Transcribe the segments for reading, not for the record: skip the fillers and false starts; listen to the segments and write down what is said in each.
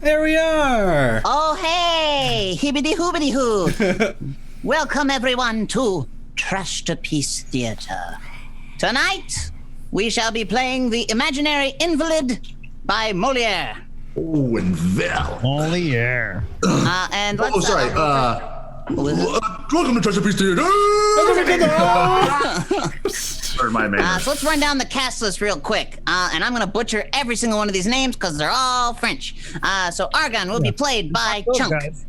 There we are. Oh, hey! Hibbity hoobity hoo! Welcome, everyone, to Trashterpiece Theater. Tonight, we shall be playing the imaginary Invalid by Molière. Oh, Invalid. Molière. And let's... Welcome to Trashterpiece Theater. My man. So let's run down the cast list real quick. And I'm going to butcher every single one of these names because they're all French. So Argon will be played by Chunk. Guys.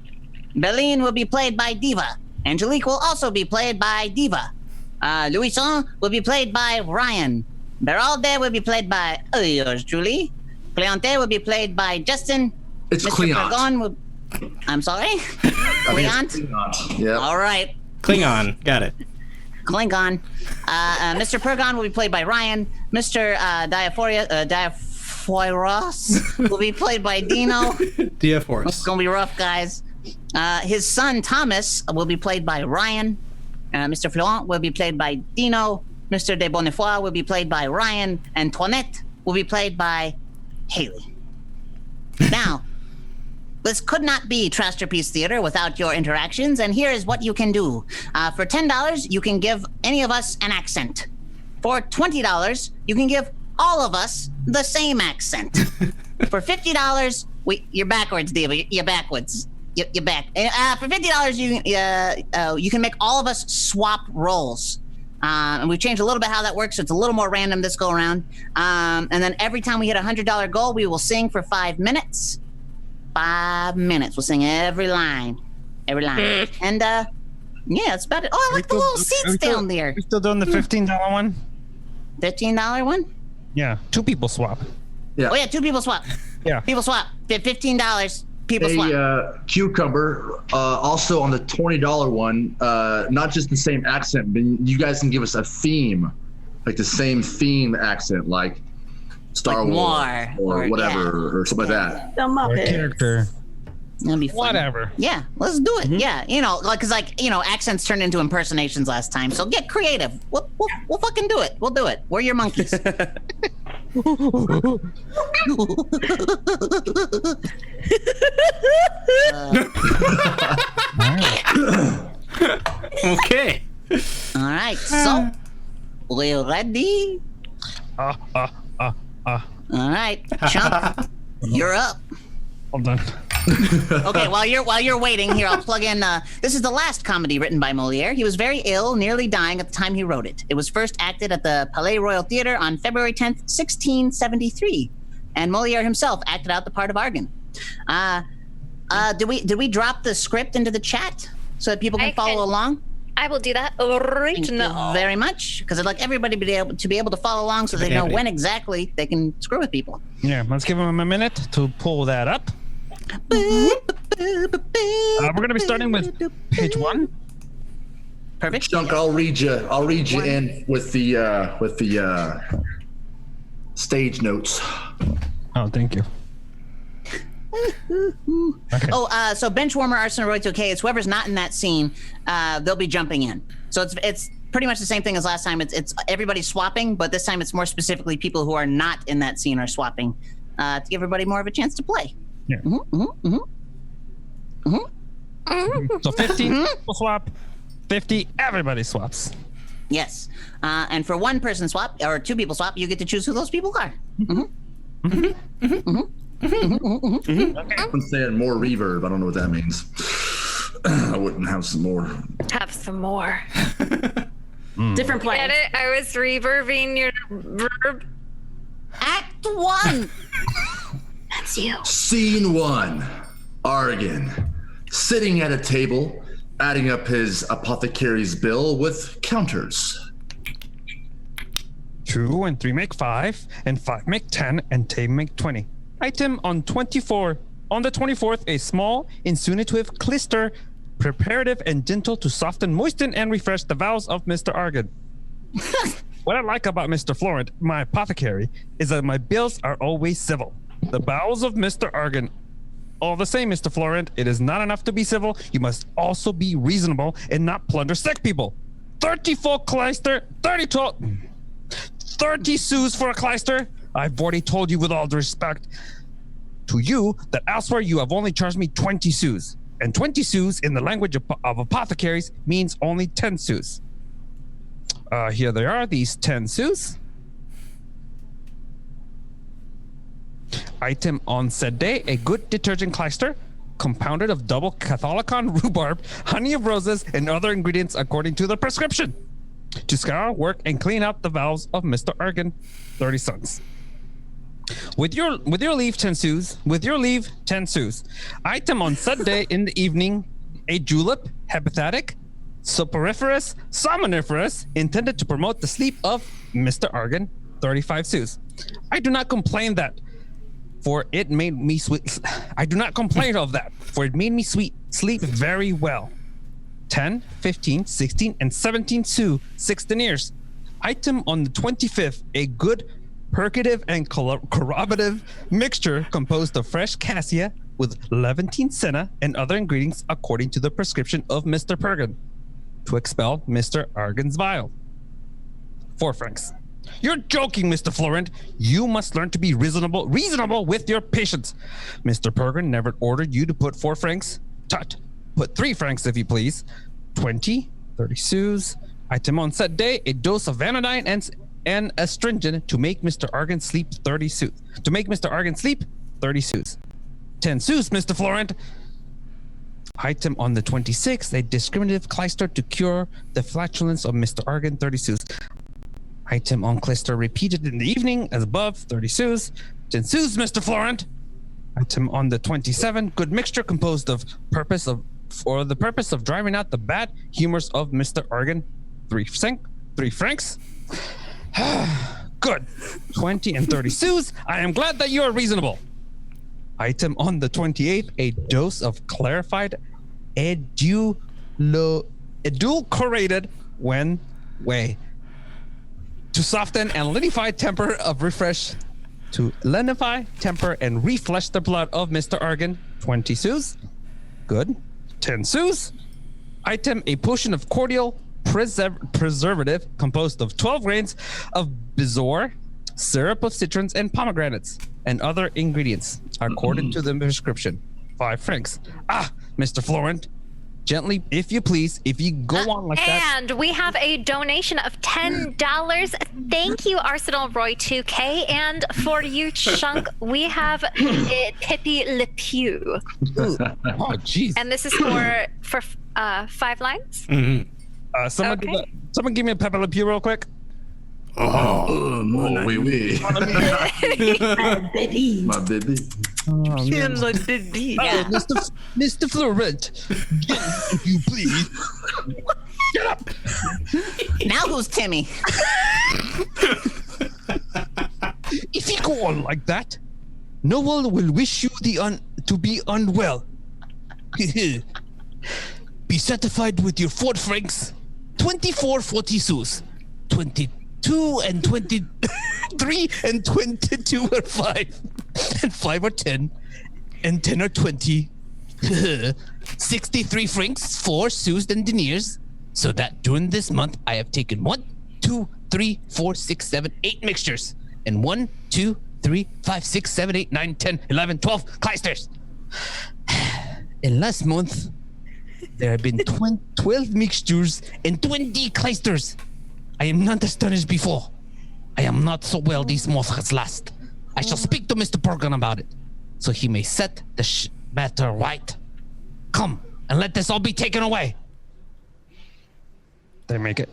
Beline will be played by Diva. Angelique will also be played by Diva. Louison will be played by Ryan. Beralde will be played by yours truly. Cleante will be played by Justin. It's Mr. Cleant. Pergon will... I'm sorry? Cleant? Yeah. All right. Klingon. Got it. Klingon. Mr. Pergon will be played by Ryan. Mr. Diaphoros will be played by Dino. It's Diaforce. gonna be rough, guys. His son Thomas will be played by Ryan. Mr. Florent will be played by Dino. Mr. De Bonnefoy will be played by Ryan. And Toinette will be played by Haley. Now, this could not be Trashterpiece Theater without your interactions, and here is what you can do. For $10, you can give any of us an accent. For $20, you can give all of us the same accent. For $50, you're backwards, Diva. You're backwards. You're back. For $50, you can make all of us swap roles. And we've changed a little bit how that works, so it's a little more random this go around. And then every time we hit a $100 goal, we will sing for 5 minutes. 5 minutes. We'll sing every line. And yeah, it's about it. Oh, I like the little seats down there. We still doing the $15 one? $15 one? Yeah, 2 people swap. Yeah. Oh yeah, 2 people swap. Yeah. People swap. $15. People swap. Cucumber, also on the $20 one, not just the same accent, but you guys can give us a theme, like the same theme accent, like Star Like Wars Noir, or whatever, or something like that. The Or Muppets. character. That'd be fun. Whatever. Yeah, let's do it. Yeah, because accents turned into impersonations last time. So get creative. We'll fucking do it. We'll do it. We're your monkeys. Okay. All right. So we're ready. All All right, Chunk, you're up. Hold on. Okay, while you're waiting here, I'll plug in. This is the last comedy written by Molière. He was very ill, nearly dying at the time he wrote it. It was first acted at the Palais Royal Theatre on February 10th, 1673, and Molière himself acted out the part of Argon. Did we drop the script into the chat so that people can follow along? I will do that right Thank now. you very much, because I'd like everybody to be able to follow along so they know when exactly they can screw with people. Yeah, let's give him a minute to pull that up. We're going to be starting with page 1. Perfect. Chunk, I'll read you in with the stage notes. Oh, thank you. Okay. Oh, so Benchwarmer, Arsenal, Roy to K. It's whoever's not in that scene. They'll be jumping in. So it's pretty much the same thing as last time. It's everybody swapping, but this time it's more specifically people who are not in that scene are swapping to give everybody more of a chance to play. Yeah. So 50 people swap, 50 everybody swaps. Yes. And for one person swap or 2 people swap, you get to choose who those people are. I'm saying more reverb. I don't know what that means. I wouldn't have some more. Have some more. Different place. Get it? I was reverbing your verb. Act 1. That's you. Scene 1. Argon, sitting at a table, adding up his apothecary's bill with counters. 2 and 3 make 5, and 5 make 10, and 10 make 20. Item on 24. On the 24th, a small, insinuative clister, preparative and gentle to soften, moisten, and refresh the bowels of Mr. Argon. What I like about Mr. Florent, my apothecary, is that my bills are always civil. The bowels of Mr. Argon. All the same, Mr. Florent, it is not enough to be civil. You must also be reasonable and not plunder sick people. 34 cleister, 30 sous for a cleister. I've already told you with all due respect. to you that elsewhere you have only charged me 20 sous. And 20 sous in the language of apothecaries means only 10 sous. Here they are, these 10 sous. Item on said day, a good detergent clyster compounded of double catholicon rhubarb, honey of roses, and other ingredients according to the prescription. To scour, work, and clean out the valves of Mr. Argan, 30 sons. With your leave, 10 sous. With your leave, 10 sous. Item on said day in the evening, a julep, hepatic, soporiferous, somniferous, intended to promote the sleep of Mr. Argan, 35 sous. I do not complain that, for it made me sweet. I do not complain of that, for it made me sleep very well. 10, 15, 16, and 17 sous, 6 deniers. Item on the 25th, a good purgative and corroborative mixture composed of fresh cassia with Levantine senna and other ingredients according to the prescription of Mr. Purgan to expel Mr. Argan's vial. 4 francs. You're joking, Mr. Florent. You must learn to be reasonable with your patients. Mr. Purgan never ordered you to put 4 francs. Tut. Put 3 francs if you please. 20, 30 sous. Item on set day, a dose of vanadine and astringent to make Mr. Argan sleep 30 sous. To make Mr. Argan sleep, 30 sous. 10 sous, Mr. Florent. Item on the 26th, a discriminative clyster to cure the flatulence of Mr. Argan, 30 sous. Item on clyster repeated in the evening as above, 30 sous. 10 sous, Mr. Florent. Item on the 27th, good mixture composed of for the purpose of driving out the bad humors of Mr. Argan, 3 francs. Good. 20 and 30 sous. I am glad that you are reasonable. Item on the 28th, a dose of clarified edulcorated whey to soften and lenify temper and refresh the blood of Mr. Argan, 20 sous. Good. 10 sous. Item, a potion of cordial preservative composed of 12 grains of bezoar, syrup of citrons and pomegranates, and other ingredients according to the prescription. 5 francs. Mr. Florent, gently, if you please, if you go on like that. And we have a donation of $10. Thank you, Arsenal Roy 2K. And for you, Chunk, we have Pippi Le Pew. Oh, jeez. And this is for 5 lines. Mm-hmm. Someone give me a Pepe Le Pew real quick. Oui. My baby. Yeah. Mr. Florent, if you please. Get up. Now who's Timmy? If you go on like that, no one will wish you to be unwell. Be satisfied with your 4 francs, 24 40 sous, 22 and 23 and 22 are 5, and 5 are 10, and 10 are 20. 63 francs, 4 sous and deniers. So that during this month I have taken 1, 2, 3, 4, 6, 7, 8 mixtures, and 1, 2, 3, 5, 6, 7, 8, 9, 10, 11, 12 clysters. In last month, there have been 12 mixtures and 20 clysters. I am not astonished before. I am not so well this month as last. I shall speak to Mr. Purgan about it, so he may set the matter right. Come, and let this all be taken away. They make it.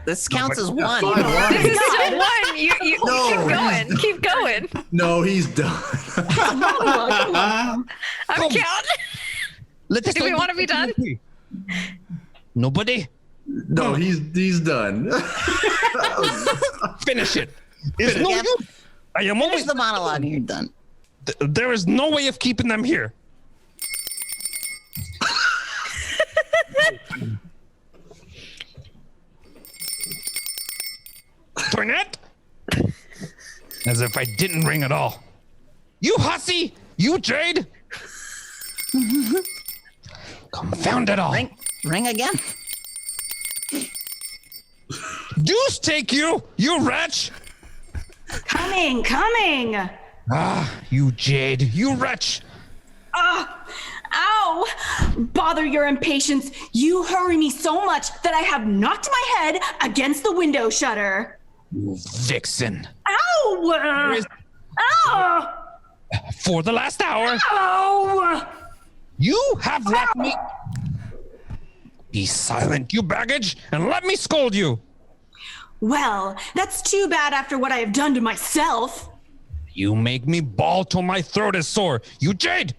This counts as 1. This is still 1. You keep going. No, he's done. I'm counting. Do we want to be done? Nobody? No, he's done. Finish it. It's no use. I am Finish always the monologue and you're done. There is no way of keeping them here. Toinette? As if I didn't ring at all. You hussy! You Jade! Confound it all. Ring again. Deuce take you, you wretch! Coming. Ah, you jade, you wretch! Ow! Bother your impatience. You hurry me so much that I have knocked my head against the window shutter. You vixen! Ow! Ow! For the last hour, Ow! you have left me. Be silent, you baggage, and let me scold you. Well, that's too bad after what I have done to myself. You make me bawl till my throat is sore. You jade!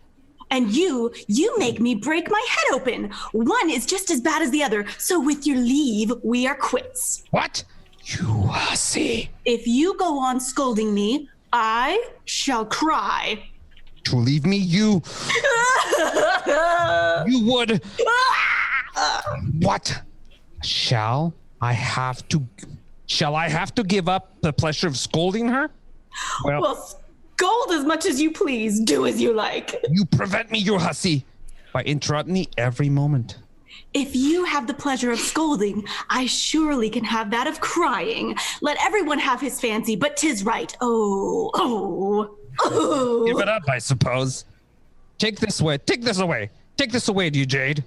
And you make me break my head open. One is just as bad as the other, so with your leave, we are quits. What? You hussy. If you go on scolding me, I shall cry. To leave me, you would. What? Shall I have to give up the pleasure of scolding her? Well, scold as much as you please. Do as you like. You prevent me, you hussy, by interrupting me every moment. If you have the pleasure of scolding, I surely can have that of crying. Let everyone have his fancy, but 'tis right. Oh. Give it up, I suppose. Take this away. Take this away. Take this away, you jade.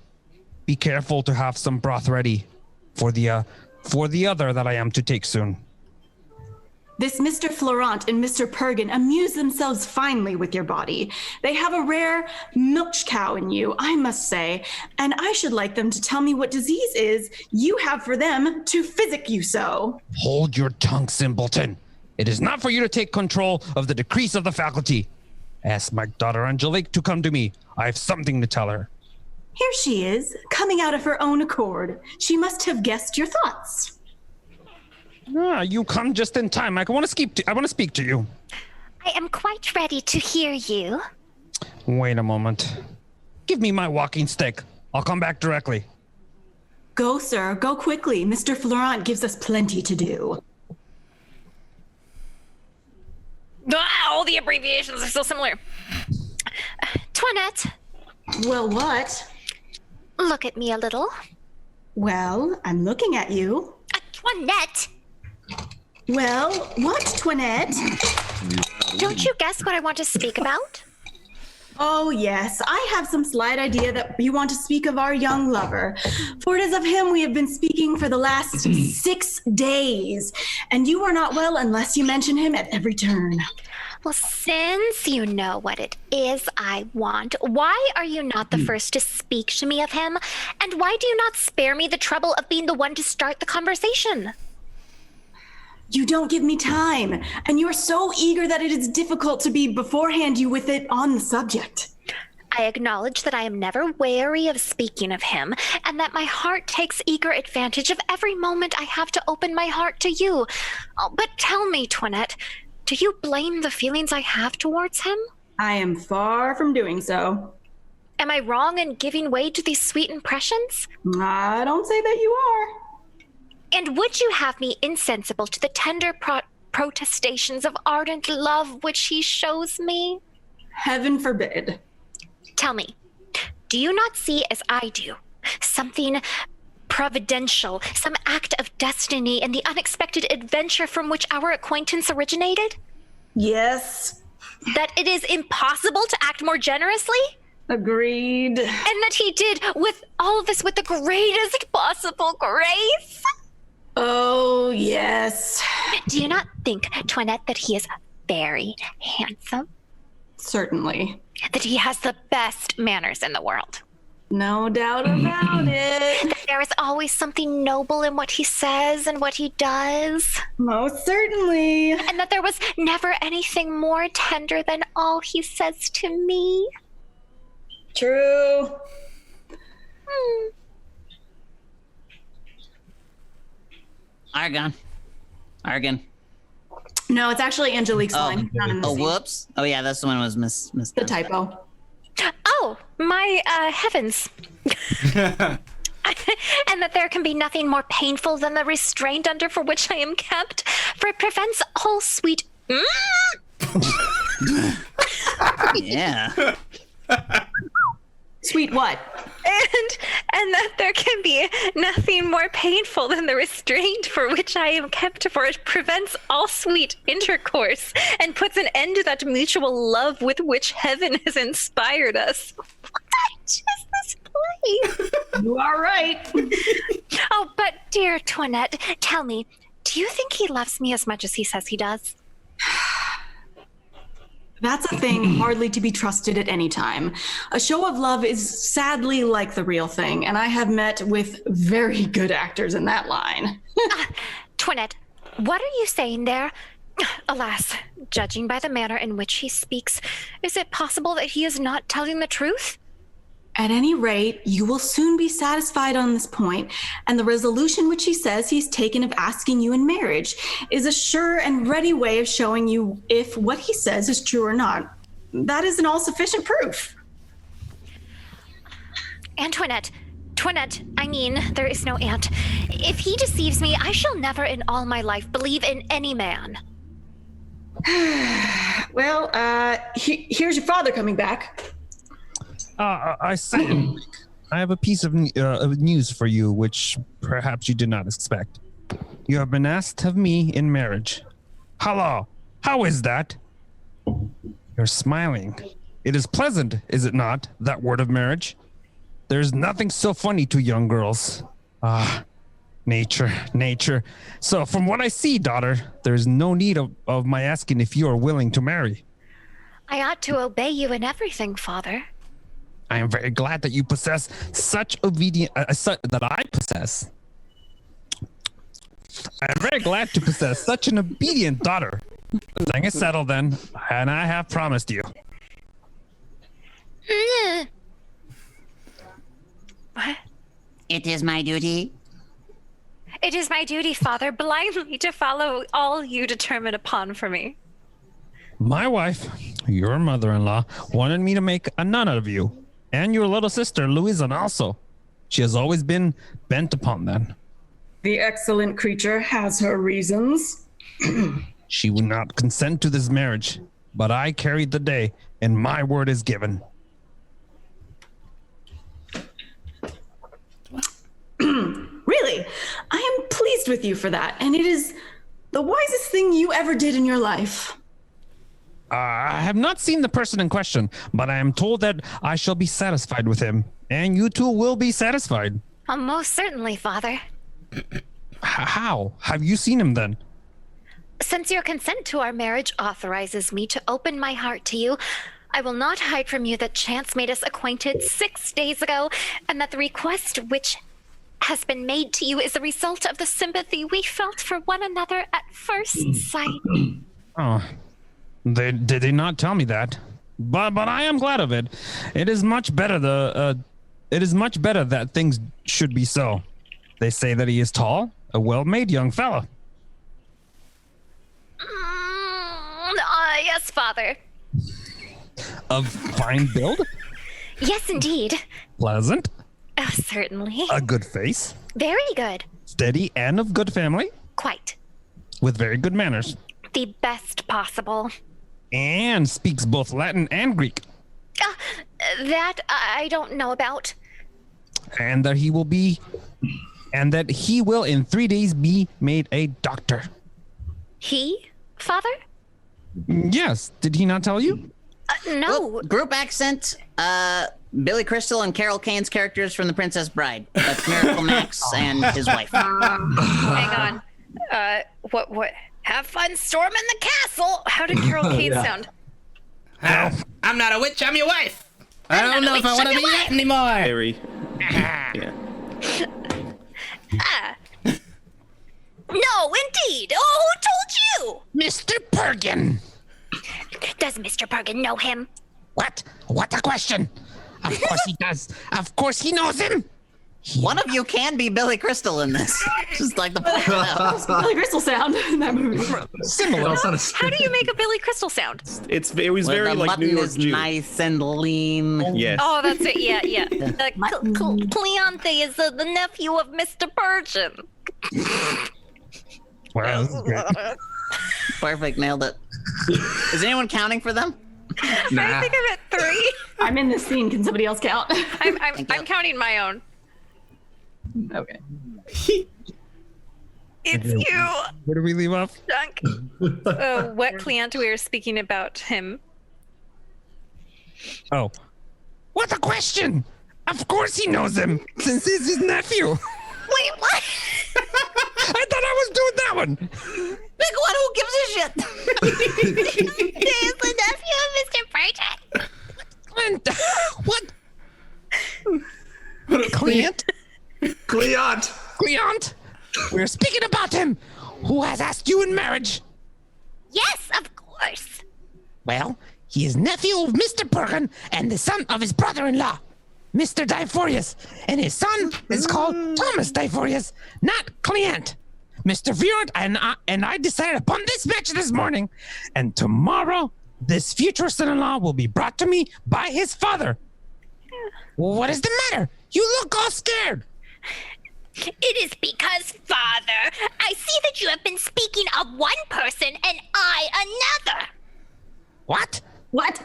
Be careful to have some broth ready for the other that I am to take soon. This Mr. Florent and Mr. Pergin amuse themselves finely with your body. They have a rare milch cow in you, I must say, and I should like them to tell me what disease is you have for them to physic you so. Hold your tongue, simpleton. It is not for you to take control of the decrease of the faculty. Ask my daughter Angelique to come to me. I have something to tell her. Here she is, coming out of her own accord. She must have guessed your thoughts. You come just in time. I want to speak to you. I am quite ready to hear you. Wait a moment. Give me my walking stick. I'll come back directly. Go, sir. Go quickly. Mr. Florent gives us plenty to do. All the abbreviations are so similar. Toinette, Well, what? look at me a little. Well, I'm looking at you. Toinette, Well, what, Toinette? don't you guess what I want to speak about? Oh, yes, I have some slight idea that you want to speak of our young lover. For it is of him we have been speaking for the last 6 days. And you are not well unless you mention him at every turn. Well, since you know what it is I want, why are you not the first to speak to me of him? And why do you not spare me the trouble of being the one to start the conversation? You don't give me time, and you are so eager that it is difficult to be beforehand you with it on the subject. I acknowledge that I am never wary of speaking of him, and that my heart takes eager advantage of every moment I have to open my heart to you. Oh, but tell me, Toinette, do you blame the feelings I have towards him? I am far from doing so. Am I wrong in giving way to these sweet impressions? I don't say that you are. And would you have me insensible to the tender protestations of ardent love which he shows me? Heaven forbid. Tell me, do you not see as I do something providential, some act of destiny in the unexpected adventure from which our acquaintance originated? Yes. That it is impossible to act more generously? Agreed. And that he did with all this with the greatest possible grace? Oh, yes. Do you not think, Toinette, that he is very handsome? Certainly. That he has the best manners in the world? No doubt about it. That there is always something noble in what he says and what he does? Most certainly. And that there was never anything more tender than all he says to me? True. Argon. No, it's actually Angelique's line. Not in the Oh, scene. whoops. Oh, yeah, that's the one that was missed. The typo. Oh, my heavens. And that there can be nothing more painful than the restraint under for which I am kept, for it prevents all sweet. Yeah. Sweet what? and that there can be nothing more painful than the restraint for which I am kept, for it prevents all sweet intercourse and puts an end to that mutual love with which heaven has inspired us. What is this play? You are right. Oh, but dear Toinette, tell me, do you think he loves me as much as he says he does? That's a thing hardly to be trusted at any time. A show of love is sadly like the real thing, and I have met with very good actors in that line. Toinette, what are you saying there? Alas, judging by the manner in which he speaks, is it possible that he is not telling the truth? At any rate, you will soon be satisfied on this point, and the resolution which he says he's taken of asking you in marriage is a sure and ready way of showing you if what he says is true or not. That is an all-sufficient proof. Antoinette, I mean, there is no aunt. If he deceives me, I shall never in all my life believe in any man. Well, here's your father coming back. I say, I have a piece of news for you, which perhaps you did not expect. You have been asked of me in marriage. Hello, how is that? You're smiling. It is pleasant, is it not, that word of marriage? There's nothing so funny to young girls. Nature. So from what I see, daughter, there's no need of my asking if you are willing to marry. I ought to obey you in everything, father. I am very glad that you possess such obedient that I possess. I am very glad to possess such an obedient daughter. The thing is settled then, and I have promised you. What? It is my duty. It is my duty, father, blindly to follow all you determine upon for me. My wife, your mother-in-law, wanted me to make a nun out of you. And your little sister, Louisa, also. She has always been bent upon that. The excellent creature has her reasons. She would not consent to this marriage, but I carried the day, and my word is given. Really, I am pleased with you for that, and it is the wisest thing you ever did in your life. I have not seen the person in question, but I am told that I shall be satisfied with him, and you too will be satisfied. Oh, most certainly, father. How? Have you seen him then? Since your consent to our marriage authorizes me to open my heart to you, I will not hide from you that chance made us acquainted 6 days ago, and that the request which has been made to you is the result of the sympathy we felt for one another at first sight. Oh. Did they not tell me that? But I am glad of it. It is much better that things should be so. They say that he is tall, a well-made young fellow. Yes, father. Of fine build? Yes, indeed. Pleasant? Certainly. A good face? Very good. Steady and of good family? Quite. With very good manners? The best possible. And speaks both Latin and Greek. That I don't know about. And that he will in 3 days be made a doctor. He, father? Yes. Did he not tell you? No. Oh, group accent. Billy Crystal and Carol Kane's characters from The Princess Bride. That's Miracle Max and his wife. Hang on. What? Have fun storming the castle. How did Carol Kane sound? I'm not a witch, I'm your wife. I don't know if I want to be that anymore. Very. Yeah. No, indeed. Oh, who told you? Mr. Perkin. Does Mr. Perkin know him? What? What a question. Of course he does. Of course he knows him. One of you can be Billy Crystal in this. Just like the point out. Billy Crystal sound in that movie. Similar. How do you make a Billy Crystal sound? It was Where very the like New mutton York is Jew. nice and lean. Yes. Oh, that's it. Yeah. Cleante is the nephew of Mr. Perkin. Well, this is great. Perfect, nailed it. Is anyone counting for them? I think I'm at 3. I'm in this scene. Can somebody else count? I'm counting my own. Okay. It's you, Where do we leave off? Junk. What client we were speaking about him? Oh. What a question! Of course he knows him, since he's his nephew. Wait, what? I thought I was doing that one. Big one, who gives a shit? He's the nephew of Mr. Burton. What? Client? Cleont. We're speaking about him. Who has asked you in marriage? Yes, of course. Well, he is nephew of Mr. Perkin and the son of his brother-in-law, Mr. Diforius, and his son is called Thomas Diforius, not Client. Mr. Viord and I decided upon this match this morning, and tomorrow this future son-in-law will be brought to me by his father. What is the matter? You look all scared. It is because, Father, I see that you have been speaking of one person and I another. What? What?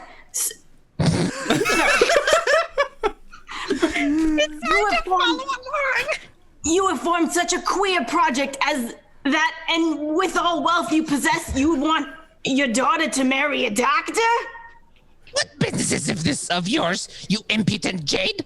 You have formed such a queer project as that, and with all wealth you possess, you would want your daughter to marry a doctor? What business is this of yours, you impudent jade?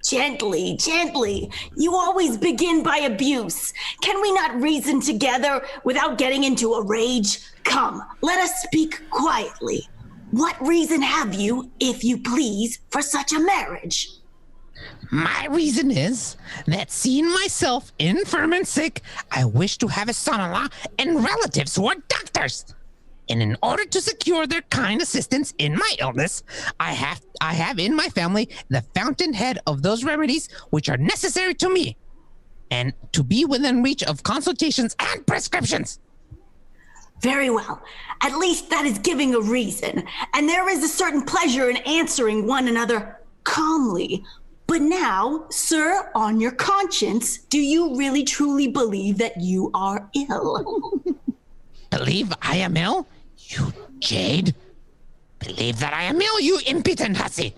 Gently, gently. You always begin by abuse. Can we not reason together without getting into a rage? Come, let us speak quietly. What reason have you, if you please, for such a marriage? My reason is that seeing myself infirm and sick, I wish to have a son-in-law and relatives who are doctors. And in order to secure their kind assistance in my illness, I have in my family the fountainhead of those remedies which are necessary to me, and to be within reach of consultations and prescriptions. Very well. At least that is giving a reason, and there is a certain pleasure in answering one another calmly. But now, sir, on your conscience, do you really truly believe that you are ill? Believe I am ill? You jade. Believe that I am ill, you impotent hussy.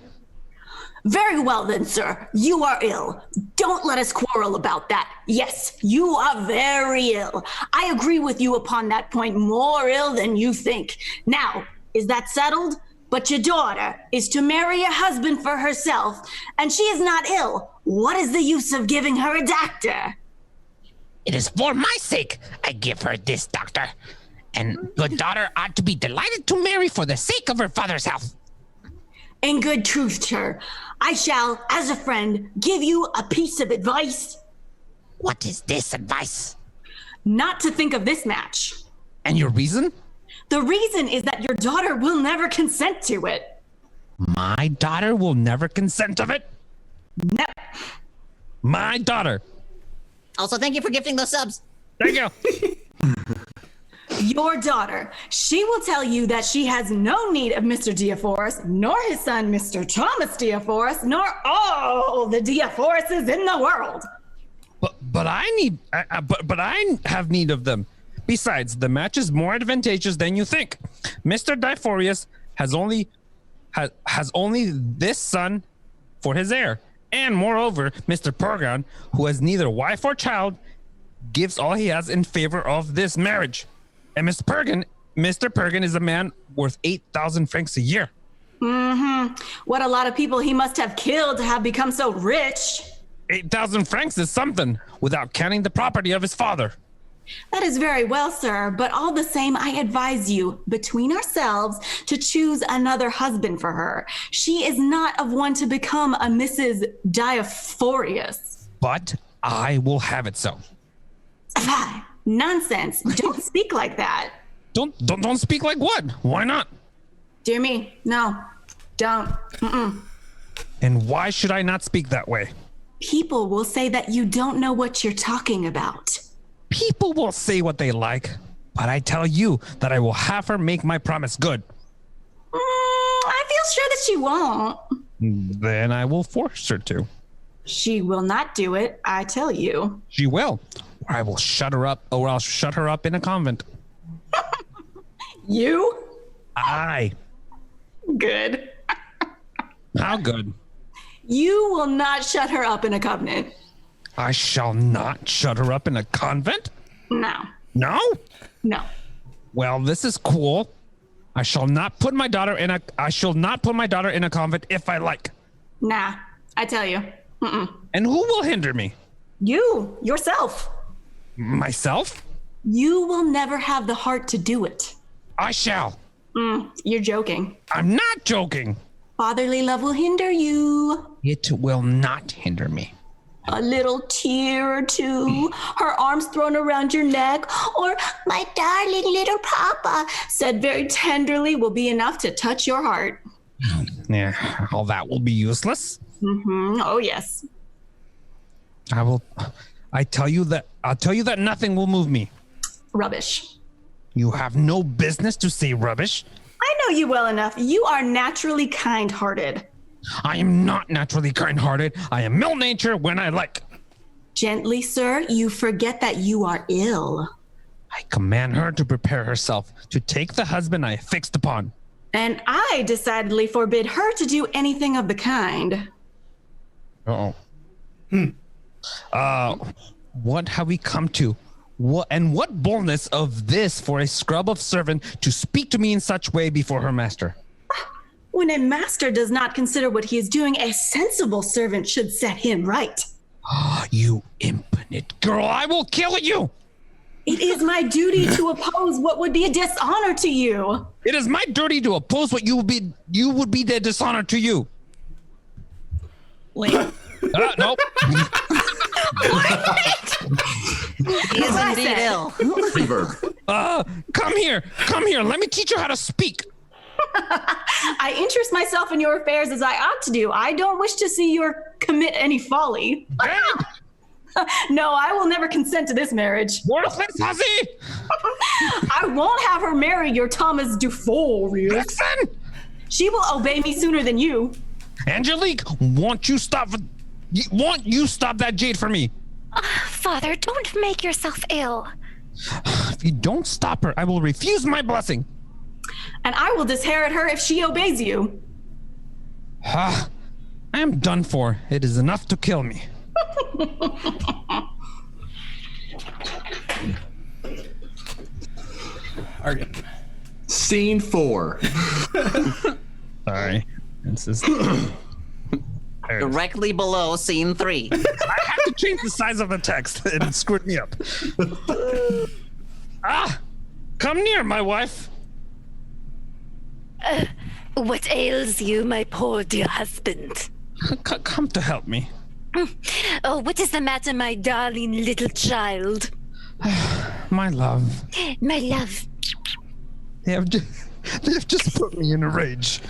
Very well then, sir. You are ill. Don't let us quarrel about that. Yes, you are very ill. I agree with you upon that point, more ill than you think. Now, is that settled? But your daughter is to marry a husband for herself, and she is not ill. What is the use of giving her a doctor? It is for my sake I give her this doctor. And good daughter ought to be delighted to marry for the sake of her father's health. In good truth, sir, I shall, as a friend, give you a piece of advice. What is this advice? Not to think of this match. And your reason? The reason is that your daughter will never consent to it. My daughter will never consent of it? No. My daughter. Also, thank you for gifting those subs. Thank you. Your daughter, she will tell you that she has no need of Mr. Diaforas, nor his son, Mr. Thomas Diaforas, nor all the Diaforases in the world. But I have need of them. Besides, the match is more advantageous than you think. Mr. Diforius has only this son for his heir. And moreover, Mr. Pergon, who has neither wife or child, gives all he has in favor of this marriage. And Mr. Pergon is a man worth 8,000 francs a year. Mm-hmm. What a lot of people he must have killed to have become so rich. 8,000 francs is something, without counting the property of his father. That is very well, sir, but all the same, I advise you, between ourselves, to choose another husband for her. She is not of one to become a Mrs. Diaphorius. But I will have it so. Nonsense. Don't speak like that. Don't speak like what? Why not? Dear me, no. Don't. Mm-mm. And why should I not speak that way? People will say that you don't know what you're talking about. People will say what they like, but I tell you that I will have her make my promise good. I feel sure that she won't. Then I will force her to. She will not do it, I tell you. She will, or I will shut her up, or I'll shut her up in a convent. You? Aye. Good. How good? You will not shut her up in a covenant. I shall not shut her up in a convent? No. No? No. Well, this is cool. I shall not put my daughter in a convent if I like. Nah, I tell you. Mm-mm. And who will hinder me? You, yourself. Myself? You will never have the heart to do it. I shall. You're joking. I'm not joking. Fatherly love will hinder you. It will not hinder me. A little tear or two, her arms thrown around your neck, or my darling little papa said very tenderly will be enough to touch your heart. Yeah, all that will be useless. Mm-hmm. Oh, yes. I'll tell you that nothing will move me. Rubbish. You have no business to say rubbish. I know you well enough. You are naturally kind-hearted. I am not naturally kind-hearted. I am ill-natured when I like. Gently, sir, you forget that you are ill. I command her to prepare herself to take the husband I fixed upon. And I decidedly forbid her to do anything of the kind. Uh-oh. What have we come to? What boldness of this for a scrub of servant to speak to me in such way before her master? When a master does not consider what he is doing, a sensible servant should set him right. You impotent girl, I will kill you! It is my duty to oppose what would be a dishonor to you. It is my duty to oppose what you would be the dishonor to you. Wait. Nope. He is indeed ill. Reverb. Come here. Let me teach you how to speak. I interest myself in your affairs as I ought to do. I don't wish to see you commit any folly. No, I will never consent to this marriage. Worthless hussy! I won't have her marry your Thomas Dufour. Listen! She will obey me sooner than you. Angelique, won't you stop that jade for me? Father, don't make yourself ill. If you don't stop her, I will refuse my blessing. And I will disinherit her if she obeys you. I am done for. It is enough to kill me. Scene 4. Sorry. This is Directly below scene 3. I had to change the size of the text. It screwed me up. Come near, my wife. What ails you, my poor dear husband? Come to help me. Oh, what is the matter, my darling little child? My love. My love. They have just put me in a rage.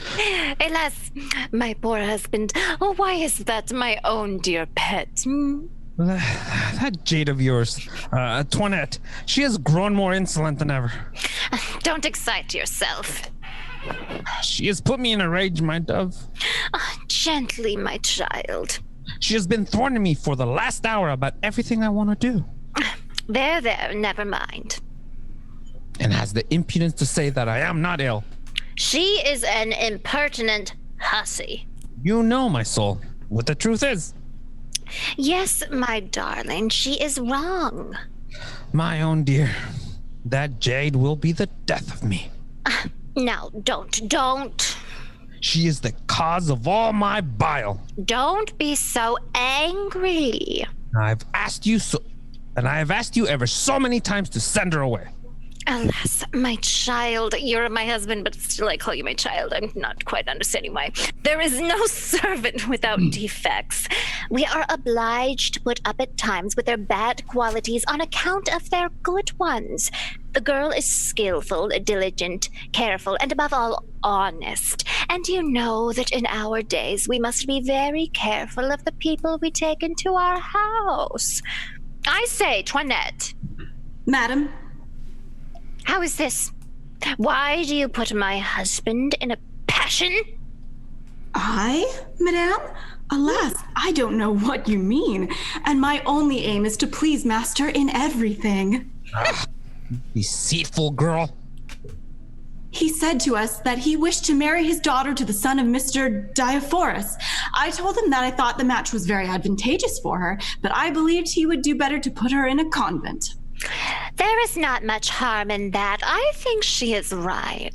Alas, my poor husband. Oh, why is that my own dear pet? That jade of yours, Toinette, she has grown more insolent than ever. Don't excite yourself. She has put me in a rage, my dove. Gently, my child. She has been thwarting me for the last hour about everything I want to do. There, never mind. And has the impudence to say that I am not ill. She is an impertinent hussy. You know, my soul, what the truth is. Yes, my darling, she is wrong. My own dear, that jade will be the death of me. Now, don't. She is the cause of all my bile. Don't be so angry. I've asked you ever so many times to send her away. Alas, my child, you're my husband, but still I call you my child. I'm not quite understanding why. There is no servant without defects. We are obliged to put up at times with their bad qualities on account of their good ones. The girl is skillful, diligent, careful, and above all, honest. And you know that in our days we must be very careful of the people we take into our house. I say, Toinette. Madam? How is this? Why do you put my husband in a passion? I, madame? Alas, I don't know what you mean. And my only aim is to please master in everything. Deceitful girl. He said to us that he wished to marry his daughter to the son of Mr. Diaphorus. I told him that I thought the match was very advantageous for her, but I believed he would do better to put her in a convent. There is not much harm in that. I think she is right.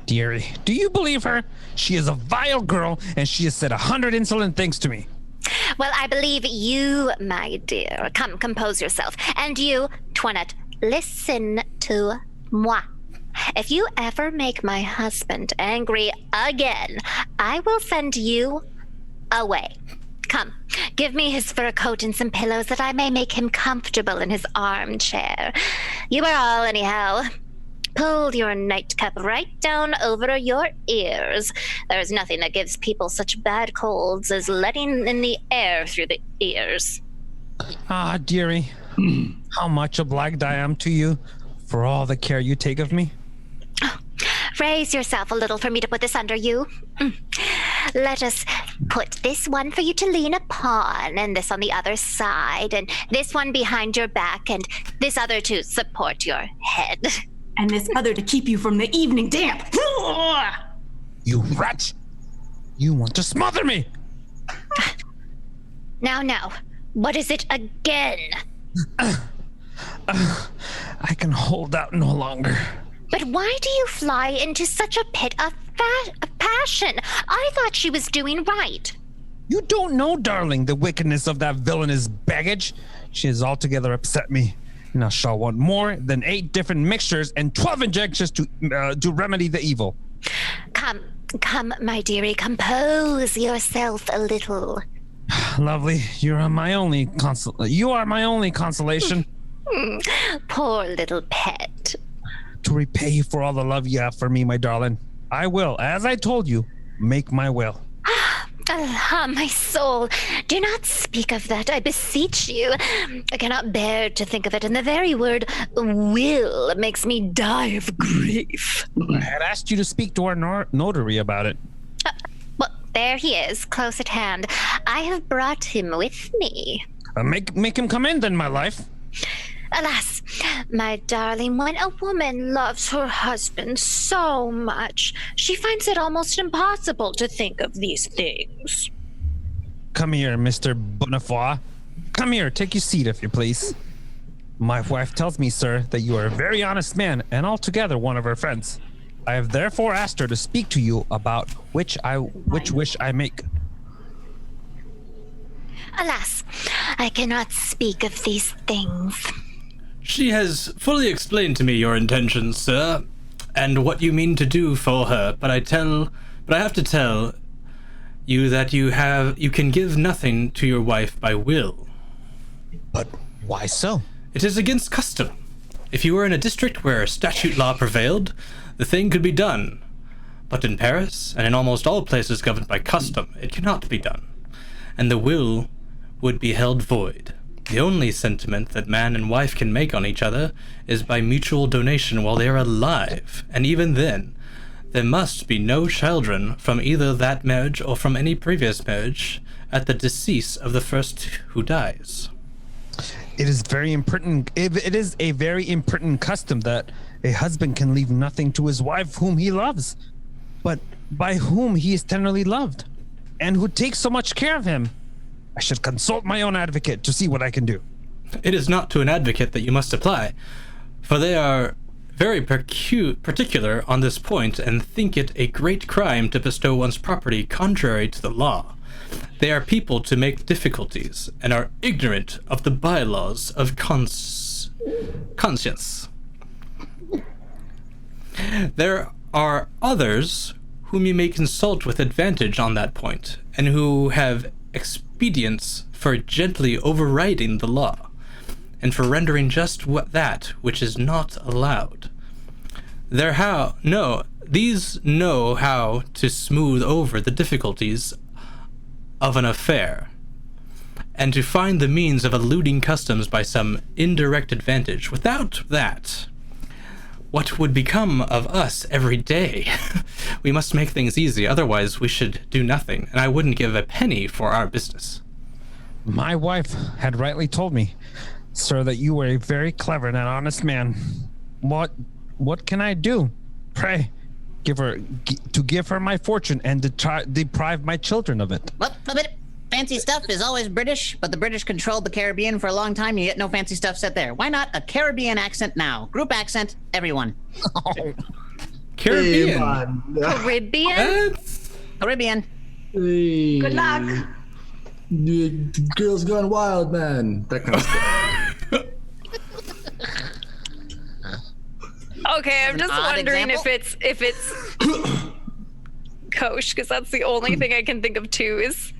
Dearie, do you believe her? She is a vile girl, and she has said 100 insolent things to me. Well, I believe you, my dear. Come, compose yourself. And you, Toinette, listen to moi. If you ever make my husband angry again, I will send you away. Come, give me his fur coat and some pillows that I may make him comfortable in his armchair. You are all, anyhow. Pull your nightcap right down over your ears. There is nothing that gives people such bad colds as letting in the air through the ears. Ah, dearie, how much obliged I am to you for all the care you take of me. Raise yourself a little for me to put this under you. Let us put this one for you to lean upon, and this on the other side, and this one behind your back, and this other to support your head. And this other to keep you from the evening damp. You rat! You want to smother me! Now, what is it again? I can hold out no longer. But why do you fly into such a pit of passion? I thought she was doing right. You don't know, darling, the wickedness of that villainous baggage. She has altogether upset me. And I shall want more than 8 different mixtures and 12 injections to remedy the evil. Come, my dearie, compose yourself a little. Lovely, you are my only consolation. Poor little pet. To repay you for all the love you have for me, my darling, I will, as I told you, make my will. My soul, do not speak of that, I beseech you. I cannot bear to think of it, and the very word will makes me die of grief. I had asked you to speak to our notary about it. Well, there he is, close at hand. I have brought him with me. Make him come in then, my life. Alas, my darling, when a woman loves her husband so much, she finds it almost impossible to think of these things. Come here, Mr. Bonnefoy. Come here, take your seat, if you please. My wife tells me, sir, that you are a very honest man and altogether one of her friends. I have therefore asked her to speak to you about which wish I make. Alas, I cannot speak of these things. She has fully explained to me your intentions, sir, and what you mean to do for her, but I have to tell you that you can give nothing to your wife by will. But why so? It is against custom. If you were in a district where statute law prevailed, the thing could be done. But in Paris, and in almost all places governed by custom, it cannot be done, and the will would be held void. The only sentiment that man and wife can make on each other is by mutual donation while they are alive, and even then, there must be no children from either that marriage or from any previous marriage at the decease of the first who dies. It is a very important custom that a husband can leave nothing to his wife whom he loves, but by whom he is tenderly loved, and who takes so much care of him. I should consult my own advocate to see what I can do. It is not to an advocate that you must apply, for they are very particular on this point and think it a great crime to bestow one's property contrary to the law. They are people to make difficulties and are ignorant of the bylaws of conscience. There are others whom you may consult with advantage on that point, and who have expedients for gently overriding the law, and for rendering just that which is not allowed. These know how to smooth over the difficulties of an affair, and to find the means of eluding customs by some indirect advantage. Without that, what would become of us every day? We must make things easy, otherwise we should do nothing, and I wouldn't give a penny for our business. My wife had rightly told me, sir, that you were a very clever and honest man. What can I do? Pray, give her my fortune and deprive my children of it. Well, fancy stuff is always British, but the British controlled the Caribbean for a long time, and yet no fancy stuff set there. Why not a Caribbean accent now? Group accent, everyone. Caribbean. Caribbean? Caribbean. Hey. Good luck. The girls gone wild, man. That kind of stuff. Okay, I'm just odd wondering example? if it's Kosh, because that's the only thing I can think of too is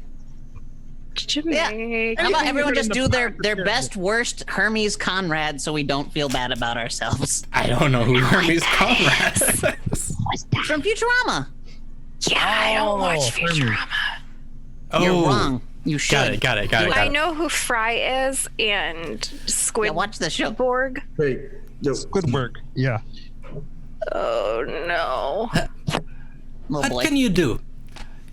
Jamaica. How about everyone just do their best, worst Hermes Conrad so we don't feel bad about ourselves? I don't know who Hermes Conrad is. From Futurama. Yeah, I don't watch Futurama. Oh, You're wrong. You should. Got it. I know who Fry is and Squidward. Yeah, watch the show. Wait. Yo. Squidward. Yeah. Oh no. Little boy. What can you do?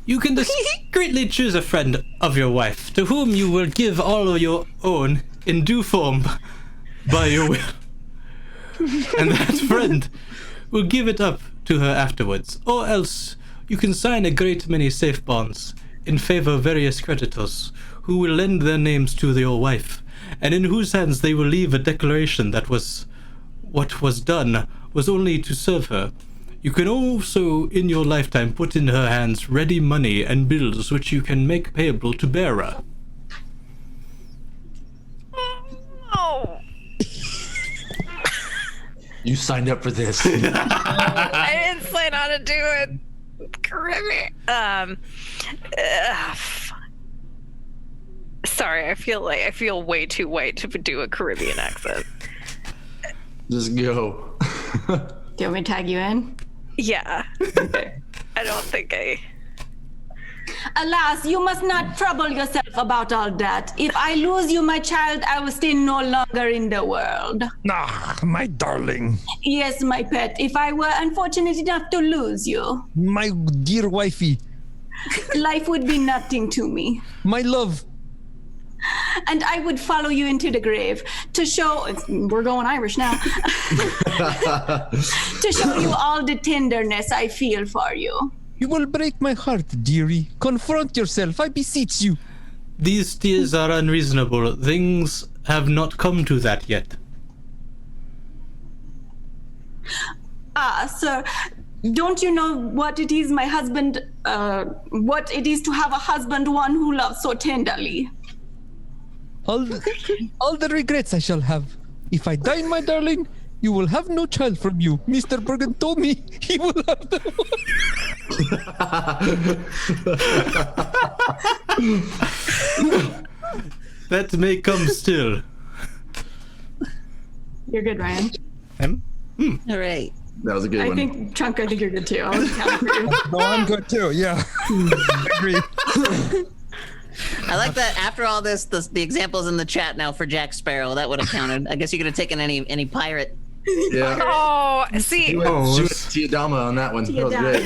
You can discreetly choose a friend of your wife, to whom you will give all of your own in due form by your will. And that friend will give it up to her afterwards. Or else you can sign a great many safe bonds in favor of various creditors who will lend their names to your wife, and in whose hands they will leave a declaration that what was done was only to serve her. You can also, in your lifetime, put in her hands ready money and bills which you can make payable to bearer. Oh. You signed up for this. I didn't sign on to do it. Caribbean. Sorry, I feel way too white to do a Caribbean accent. Just go. Do you want me to tag you in? Yeah. I don't think I. Alas, you must not trouble yourself about all that. If I lose you, my child, I will stay no longer in the world. Ah, my darling. Yes, my pet, if I were unfortunate enough to lose you, My dear wifey. life would be nothing to me. My love. And I would follow you into the grave to show, we're going Irish now, to show you all the tenderness I feel for you. You will break my heart, dearie. Confront yourself, I beseech you. These tears are unreasonable. Things have not come to that yet. Ah, sir, don't you know what it is my husband, what it is to have a husband, one who loves so tenderly? All the regrets I shall have. If I die, my darling, you will have no child from you. Mr. Bergen told me he will have the That may come still. You're good, Ryan. All right. That was a good I one. think, Chunk, I think you're good too. I'll count for you. No, I'm good too, yeah. I agree. I like that after all this, the examples in the chat now for Jack Sparrow, that would have counted. I guess you could have taken any pirate. Yeah. Oh, see. She went Tiadama on that one. That was great.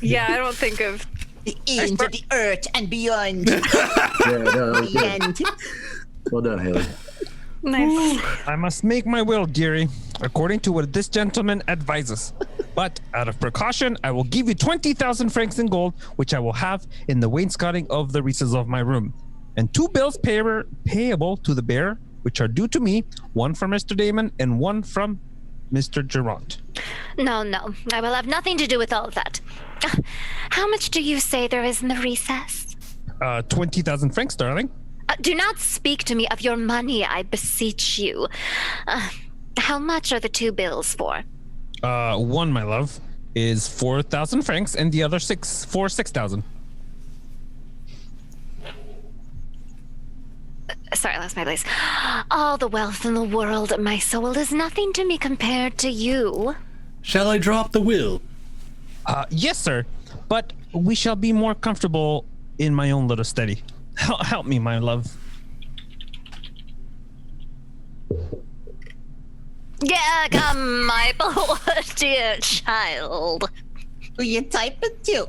Yeah, I don't think of. The end of the earth and beyond. Yeah, no, that was The good. end. Well done, Haley. Nice. I must make my will, dearie, according to what this gentleman advises. But out of precaution, I will give you 20,000 francs in gold, which I will have in the wainscoting of the recesses of my room, and 2 bills payable to the bearer, which are due to me, one from Mr. Damon and one from Mr. Gerant. No, I will have nothing to do with all of that. How much do you say there is in the recess? 20,000 francs, darling. Do not speak to me of your money, I beseech you. How much are the 2 bills for? One, my love, is 4,000 francs, and the other 6,000. Sorry, I lost my place. All the wealth in the world, my soul, is nothing to me compared to you. Shall I drop the will? Yes, sir, but we shall be more comfortable in my own little study. Help me, my love. Yeah, come, my poor dear child. Will you type it too?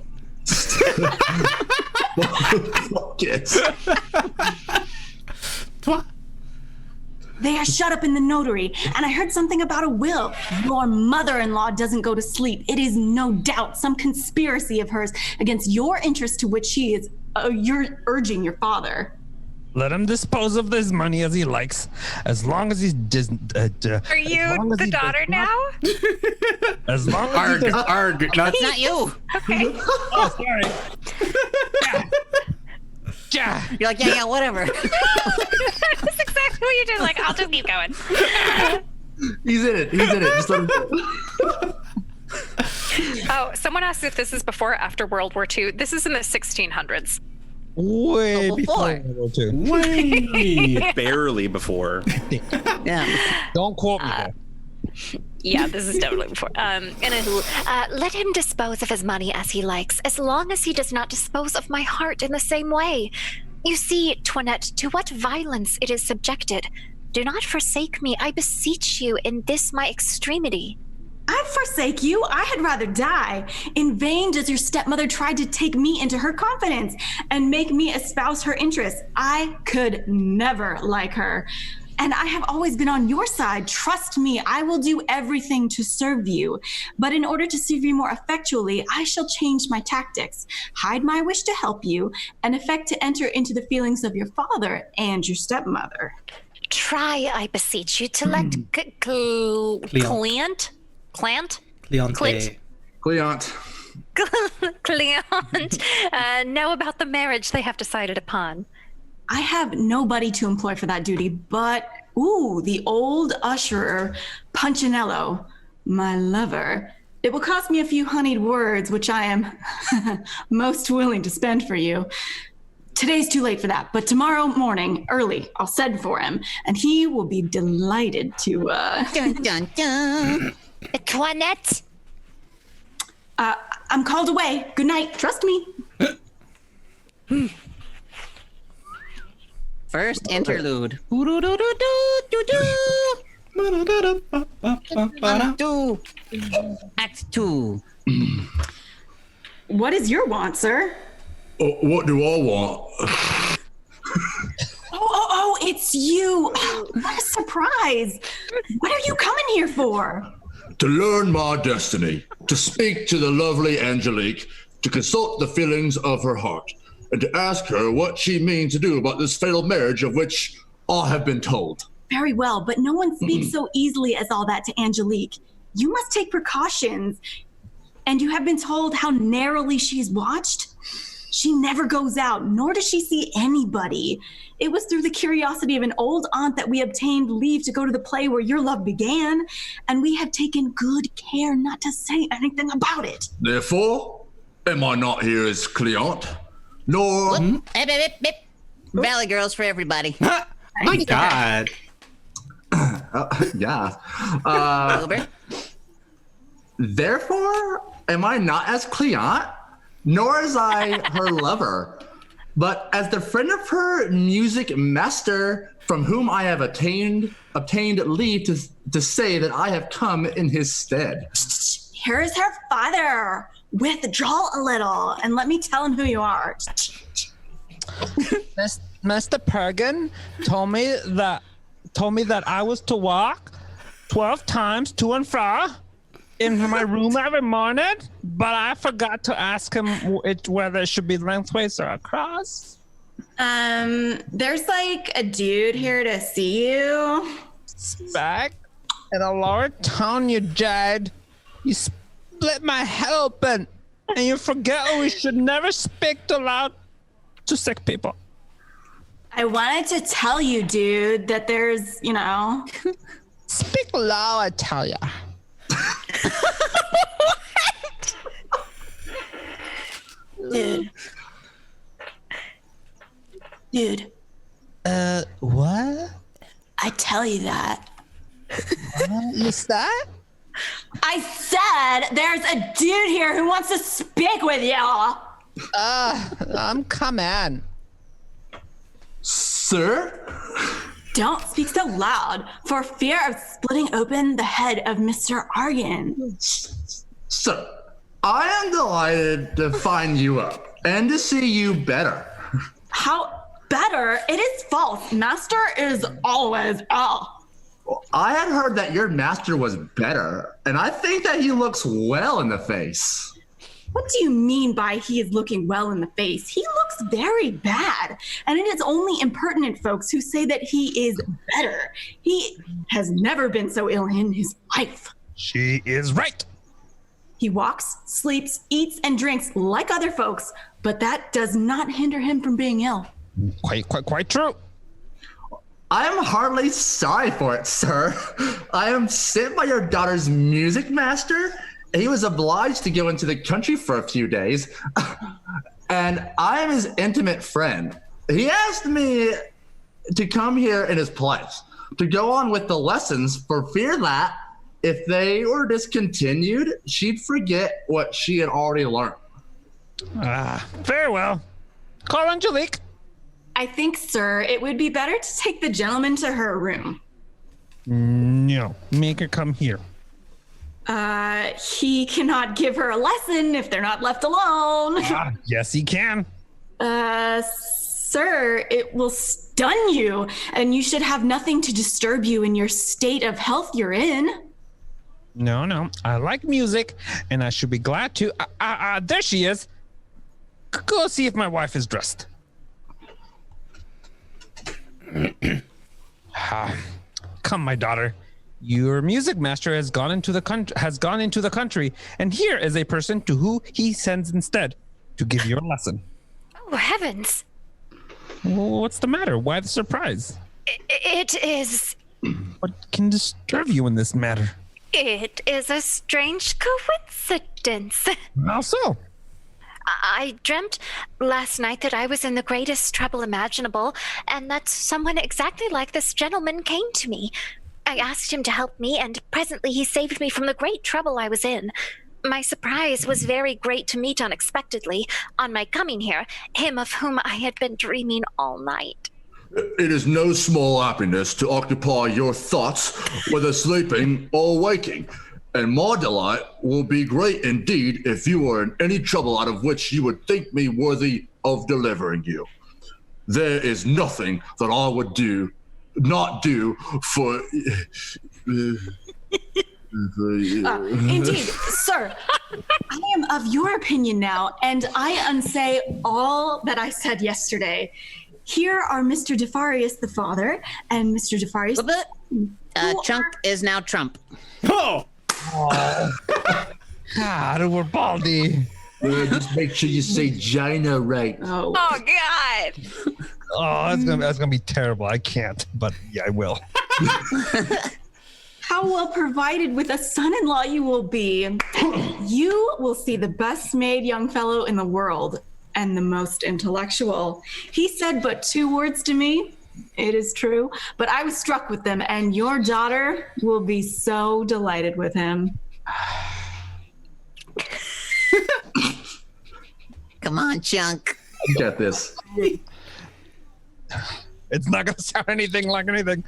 Yes. Toi? They are shut up in the notary, and I heard something about a will. Your mother-in-law doesn't go to sleep. It is no doubt some conspiracy of hers against your interest to which she is you're urging your father. Let him dispose of this money as he likes, as long as he doesn't. Are you the daughter now? As long as Arg, he does. arg, not It's not you. Okay. Oh, sorry. Yeah. You're like, yeah, whatever. That's exactly what you're doing. Like, I'll just keep going. He's in it. Just let him do it. Oh, someone asked if this is before or after World War II. This is in the 1600s. Way Oh, before before. World War II. way. Barely before. Yeah. Don't quote me there. Yeah, this is definitely before. Let him dispose of his money as he likes, as long as he does not dispose of my heart in the same way. You see, Toinette, to what violence it is subjected. Do not forsake me, I beseech you, in this my extremity. I'd forsake you. I had rather die. In vain does your stepmother try to take me into her confidence and make me espouse her interests. I could never like her. And I have always been on your side. Trust me, I will do everything to serve you. But in order to serve you more effectually, I shall change my tactics, hide my wish to help you, and affect to enter into the feelings of your father and your stepmother. Try, I beseech you, to let Cleant Cleante. know about the marriage they have decided upon. I have nobody to employ for that duty, but, the old usherer, Punchinello, my lover. It will cost me a few honeyed words, which I am most willing to spend for you. Today's too late for that, but tomorrow morning, early, I'll send for him, and he will be delighted to, Dun, dun, dun. Toinette? I'm called away. Good night. Trust me. First interlude. Act 2. What is your want, sir? What do I want? Oh, it's you. What a surprise. What are you coming here for? To learn my destiny, to speak to the lovely Angelique, to consult the feelings of her heart, and to ask her what she means to do about this fatal marriage of which I have been told. Very well, but no one speaks so easily as all that to Angelique. You must take precautions. And you have been told how narrowly she's watched? She never goes out, nor does she see anybody. It was through the curiosity of an old aunt that we obtained leave to go to the play where your love began, and we have taken good care not to say anything about it. Therefore, am I not here as Cleante? Nor... Valley Girls for everybody. My God. yeah. Wilbur? Therefore, am I not as Cleante, nor as I her lover, but as the friend of her music master, from whom I have obtained leave to say that I have come in his stead. Here's her father. Withdraw a little and let me tell him who you are. Mr. Pergin told me that I was to walk 12 times to and fro in my room every morning, but I forgot to ask him whether it should be lengthways or across. There's like a dude here to see you. Back in a lower tone, you jade. You split my head open, and you forget we should never speak too loud to sick people. I wanted to tell you, dude, that there's, Speak low, I tell ya. Dude. What? I tell you that. Is that? I said there's a dude here who wants to speak with y'all. I'm coming. Sir? Don't speak so loud for fear of splitting open the head of Mr. Argan. Sir, I am delighted to find you up and to see you better. How better. It is false. Master is always I had heard that your master was better, and I think that he looks well in the face. What do you mean by he is looking well in the face? He looks very bad. And it is only impertinent folks who say that he is better. He has never been so ill in his life. She is right. He walks, sleeps, eats, and drinks like other folks, but that does not hinder him from being ill. Quite true. I am hardly sorry for it, sir. I am sent by your daughter's music master. He was obliged to go into the country for a few days, and I am his intimate friend. He asked me to come here in his place, to go on with the lessons for fear that if they were discontinued, she'd forget what she had already learned. Very well. Call Angelique. I think, sir, it would be better to take the gentleman to her room. No, make her come here. He cannot give her a lesson if they're not left alone. Yes, he can. Sir, it will stun you, and you should have nothing to disturb you in your state of health you're in. No, I like music, and I should be glad to. There she is. Go see if my wife is dressed. Come, my daughter. Your music master has gone into the country, and here is a person to who he sends instead to give you a lesson. Oh, heavens. Well, what's the matter? Why the surprise? It is... What can disturb you in this matter? It is a strange coincidence. How so? I dreamt last night that I was in the greatest trouble imaginable, and that someone exactly like this gentleman came to me. I asked him to help me, and presently he saved me from the great trouble I was in. My surprise was very great to meet unexpectedly, on my coming here, him of whom I had been dreaming all night. It is no small happiness to occupy your thoughts, whether sleeping or waking. And my delight will be great indeed if you are in any trouble out of which you would think me worthy of delivering you. There is nothing that I would not do for... Indeed, sir. I am of your opinion now, and I unsay all that I said yesterday. Here are Mr. Defarius the father and Mr. Defarius... Chunk is now Trump. Oh! God, we're baldy. Just make sure you say Gina right. Oh, God! Oh, that's gonna be terrible. I can't, but yeah, I will. how well provided with a son-in-law you will be. You will see the best-made young fellow in the world and the most intellectual. He said but 2 words to me. It is true, but I was struck with them, and your daughter will be so delighted with him. Come on, Chunk. You got this. It's not going to sound anything like anything.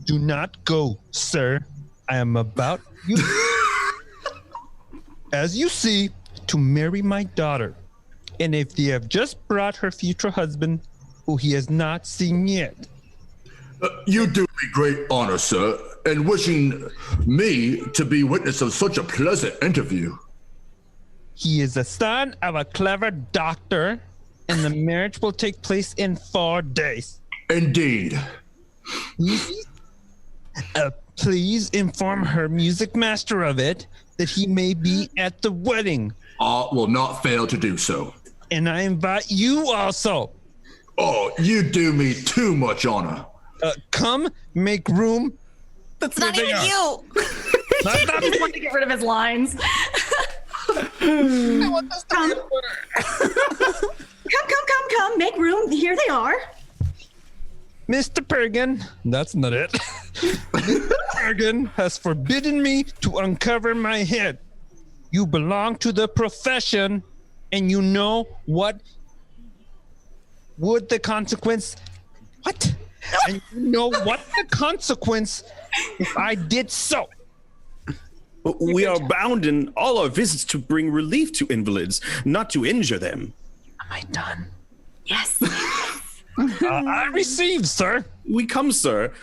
Do not go, sir. I am about, as you see, to marry my daughter. And if they have just brought her future husband, who he has not seen yet. You do me great honor, sir, in wishing me to be witness of such a pleasant interview. He is the son of a clever doctor, and the marriage will take place in 4 days. Indeed. Please inform her music master of it, that he may be at the wedding. I will not fail to do so. And I invite you also. Oh, you do me too much honor. Come, make room. That's not even you. Just want to get rid of his lines. Come, make room. Here they are. Mr. Pergin, that's not it. Mr. Pergin has forbidden me to uncover my head. You belong to the profession, and you know what would the consequence... What? And you know what the consequence if I did so. We are bound in all our visits to bring relief to invalids, not to injure them. Am I done? Yes. I receive, sir. We come, sir.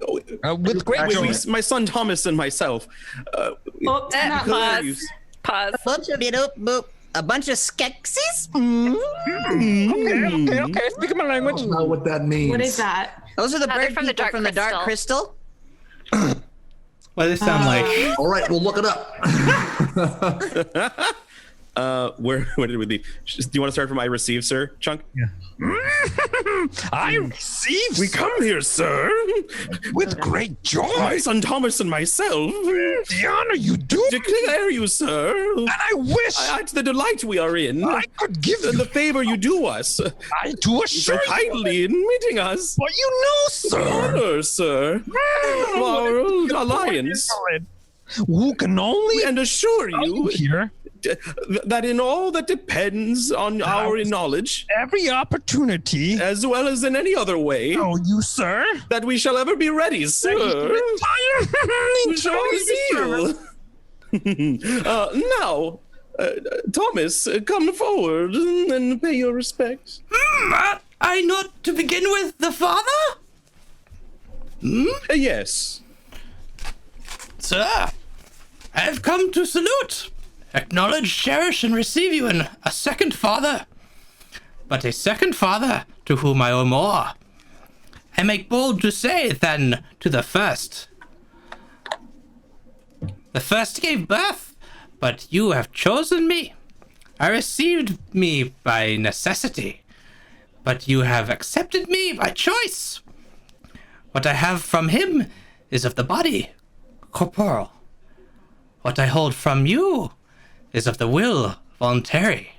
With great joy. My son Thomas and myself. Oh, not Pause. Pause. Boop, boop. A bunch of skexies? Okay. Speak my language. I don't know what that means. What is that? Those are the They're bird from the people Dark from the Dark Crystal. What do they sound like? All right, we'll look it up. Where did we leave? Do you want to start from I receive, sir, Chunk? Yeah. I receive. We come here, sir, with great joy. my son Thomas and myself. The honor you do. Declare you, sir. And I wish It's the delight we are in. I could give you the favor you do us. I do assure So kindly in meeting us. But you know, sir. Honor, sir. Our alliance. Who can only And assure you here that in all that depends on our knowledge, every opportunity, as well as in any other way, you, sir, that we shall ever be ready, sir. We shall reveal. Now, Thomas, come forward and pay your respects. I not to begin with the father? Yes. Sir, I have come to salute, acknowledge, cherish, and receive you in a second father. But a second father to whom I owe more. I make bold to say than to the first. The first gave birth, but you have chosen me. I received me by necessity, but you have accepted me by choice. What I have from him is of the body, corporal. What I hold from you is of the will, voluntary.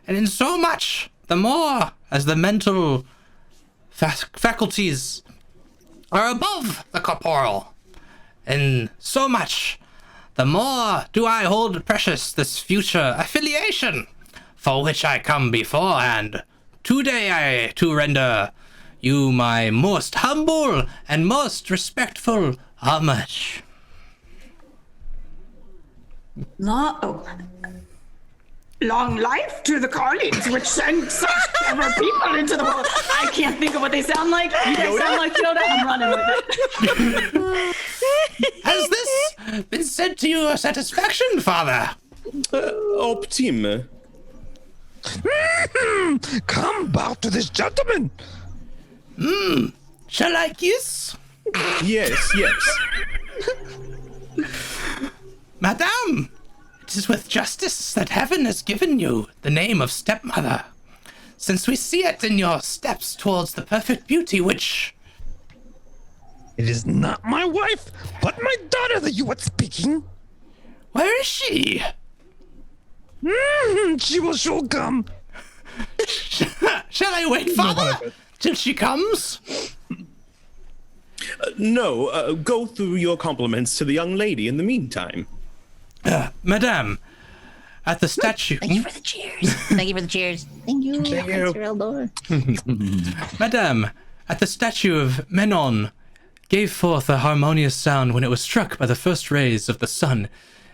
And in so much, the more as the mental faculties are above the corporal, in so much, the more do I hold precious this future affiliation, for which I come beforehand. Today I to render you my most humble and most respectful homage. Long life to the Carlings, which sent such clever people into the world. I can't think of what they sound like. You guys sound like Yoda. I'm running with it. Has this been said to your satisfaction, Father? Optime. come bow to this gentleman. Shall I kiss? Yes. Madame, it is with justice that heaven has given you the name of stepmother, since we see it in your steps towards the perfect beauty which... It is not my wife, but my daughter that you are speaking. Where is she? She will sure come. Shall I wait, Father, till she comes? No, go through your compliments to the young lady in the meantime. Madame, at the statue... Thank you for the cheers. Thank you for the cheers. Thank you. Thank you. Mr. Eldor. Madame, at the statue of Menon gave forth a harmonious sound when it was struck by the first rays of the sun.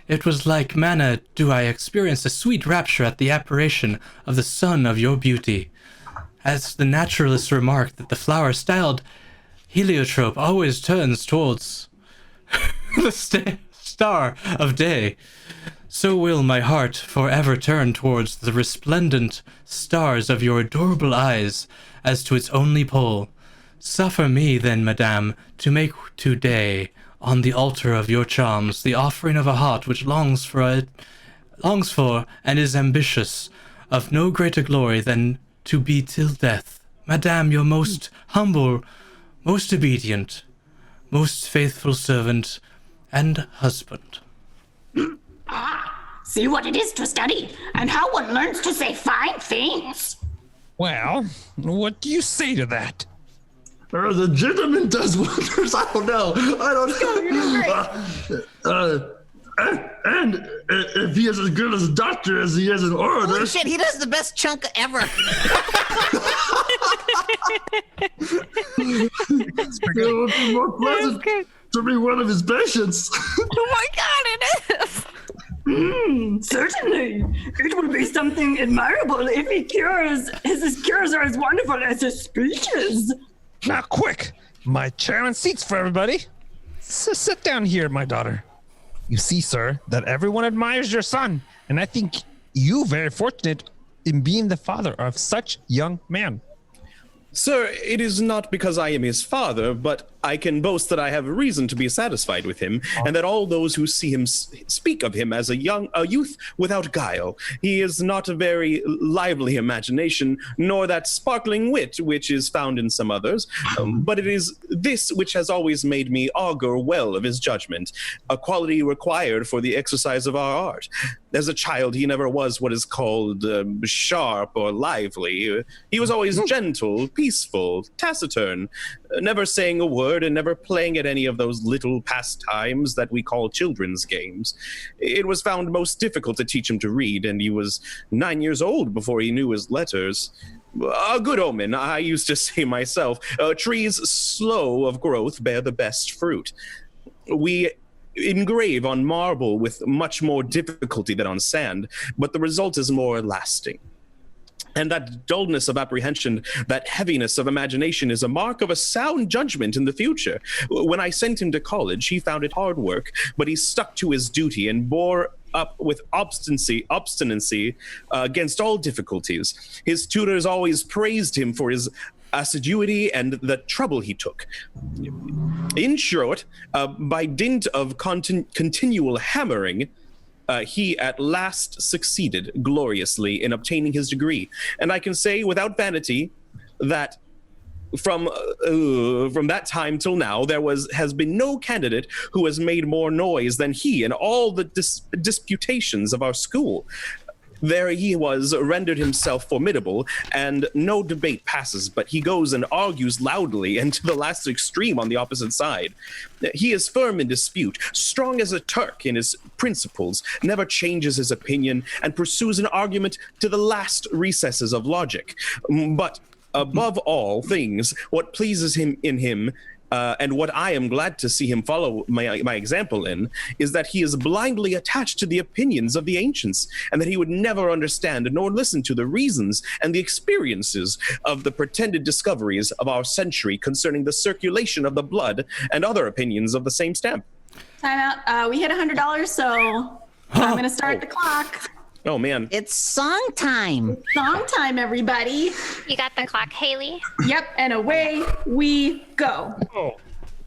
It was like manna do I experience a sweet rapture at the apparition of the sun of your beauty. As the naturalists remarked that the flower styled heliotrope always turns towards the star of day, so will my heart forever turn towards the resplendent stars of your adorable eyes as to its only pole. Suffer me, then, madame, to make today, on the altar of your charms, the offering of a heart which longs for and is ambitious of no greater glory than to be till death. Madame, your most humble, most obedient, most faithful servant and husband. See what it is to study, and how one learns to say fine things. Well, what do you say to that? The gentleman does wonders. I don't know. And if he is as good as a doctor as he is an orator. Holy shit, he does the best chunk ever. It would be more pleasant to be one of his patients. Oh my god, it is! Certainly. It will be something admirable if his cures are as wonderful as his speeches. Now, quick! My chair and seats for everybody. Sit down here, my daughter. You see, sir, that everyone admires your son, and I think you very fortunate in being the father of such young man. Sir, it is not because I am his father, but I can boast that I have reason to be satisfied with him, and that all those who see him speak of him as a youth without guile. He is not a very lively imagination, nor that sparkling wit which is found in some others, but it is this which has always made me augur well of his judgment, a quality required for the exercise of our art. As a child, he never was what is called sharp or lively. He was always gentle, peaceful, taciturn, never saying a word and never playing at any of those little pastimes that we call children's games. It was found most difficult to teach him to read, and he was 9 years old before he knew his letters. A good omen, I used to say myself. Trees slow of growth bear the best fruit. We engrave on marble with much more difficulty than on sand, but the result is more lasting. And that dullness of apprehension, that heaviness of imagination is a mark of a sound judgment in the future. When I sent him to college, he found it hard work, but he stuck to his duty and bore up with obstinacy against all difficulties. His tutors always praised him for his assiduity and the trouble he took. In short, by dint of continual hammering, he at last succeeded gloriously in obtaining his degree. And I can say without vanity that from that time till now, has been no candidate who has made more noise than he in all the disputations of our school. There he was, rendered himself formidable, and no debate passes, but he goes and argues loudly and to the last extreme on the opposite side. He is firm in dispute, strong as a Turk in his principles, never changes his opinion, and pursues an argument to the last recesses of logic. But above all things, what pleases him in him, and what I am glad to see him follow my example in, is that he is blindly attached to the opinions of the ancients, and that he would never understand nor listen to the reasons and the experiences of the pretended discoveries of our century concerning the circulation of the blood and other opinions of the same stamp. Time out. We hit $100, so I'm going to start the clock. Oh, man. It's song time. Song time, everybody. You got the clock, Haley? Yep, and away we go.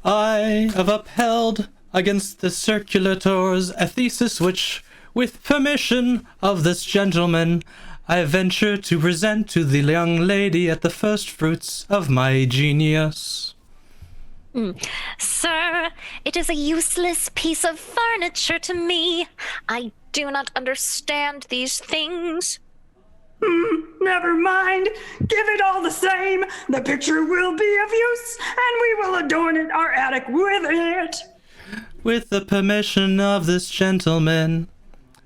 I have upheld against the circulator's a thesis which, with permission of this gentleman, I venture to present to the young lady at the first fruits of my genius. Sir, it is a useless piece of furniture to me. I do not understand these things. Never mind. Give it all the same. The picture will be of use, and we will adorn our attic with it. With the permission of this gentleman,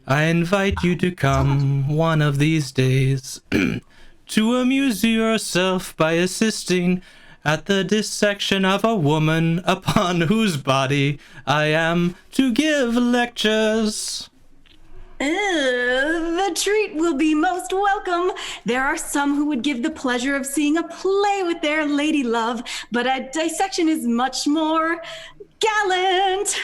I invite you to come one of these days to amuse yourself by assisting at the dissection of a woman upon whose body I am to give lectures. The treat will be most welcome. There are some who would give the pleasure of seeing a play with their lady love, but a dissection is much more gallant.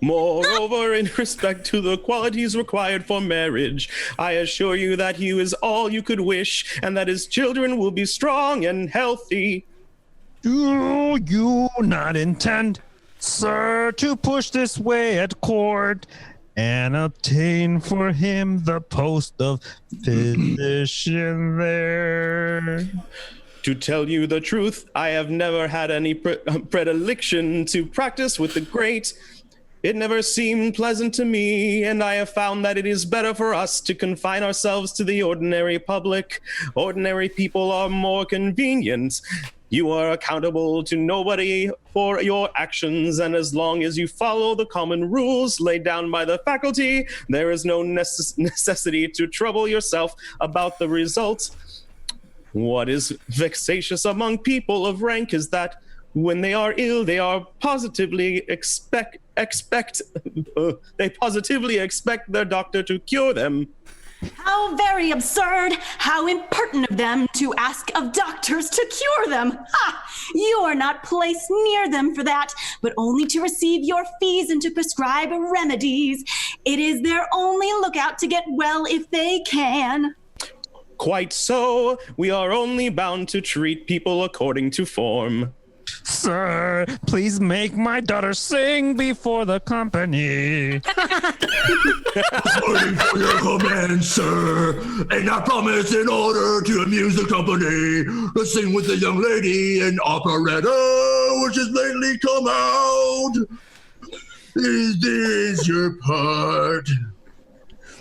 Moreover, in respect to the qualities required for marriage, I assure you that he is all you could wish, and that his children will be strong and healthy. Do you not intend, sir, to push this way at court and obtain for him the post of physician there? To tell you the truth, I have never had any predilection to practice with the great. It never seemed pleasant to me, and I have found that it is better for us to confine ourselves to the ordinary public. Ordinary people are more convenient. You are accountable to nobody for your actions, and as long as you follow the common rules laid down by the faculty, there is no necessity to trouble yourself about the results. What is vexatious among people of rank is that When they are ill, they are positively they positively expect their doctor to cure them. How very absurd! How impertinent of them to ask of doctors to cure them! Ha! You are not placed near them for that, but only to receive your fees and to prescribe remedies. It is their only lookout to get well if they can. Quite so. We are only bound to treat people according to form. Sir, please make my daughter sing before the company. Waiting for your command, sir. And I promise, in order to amuse the company, to sing with the young lady in operetta, which has lately come out. Is this your part?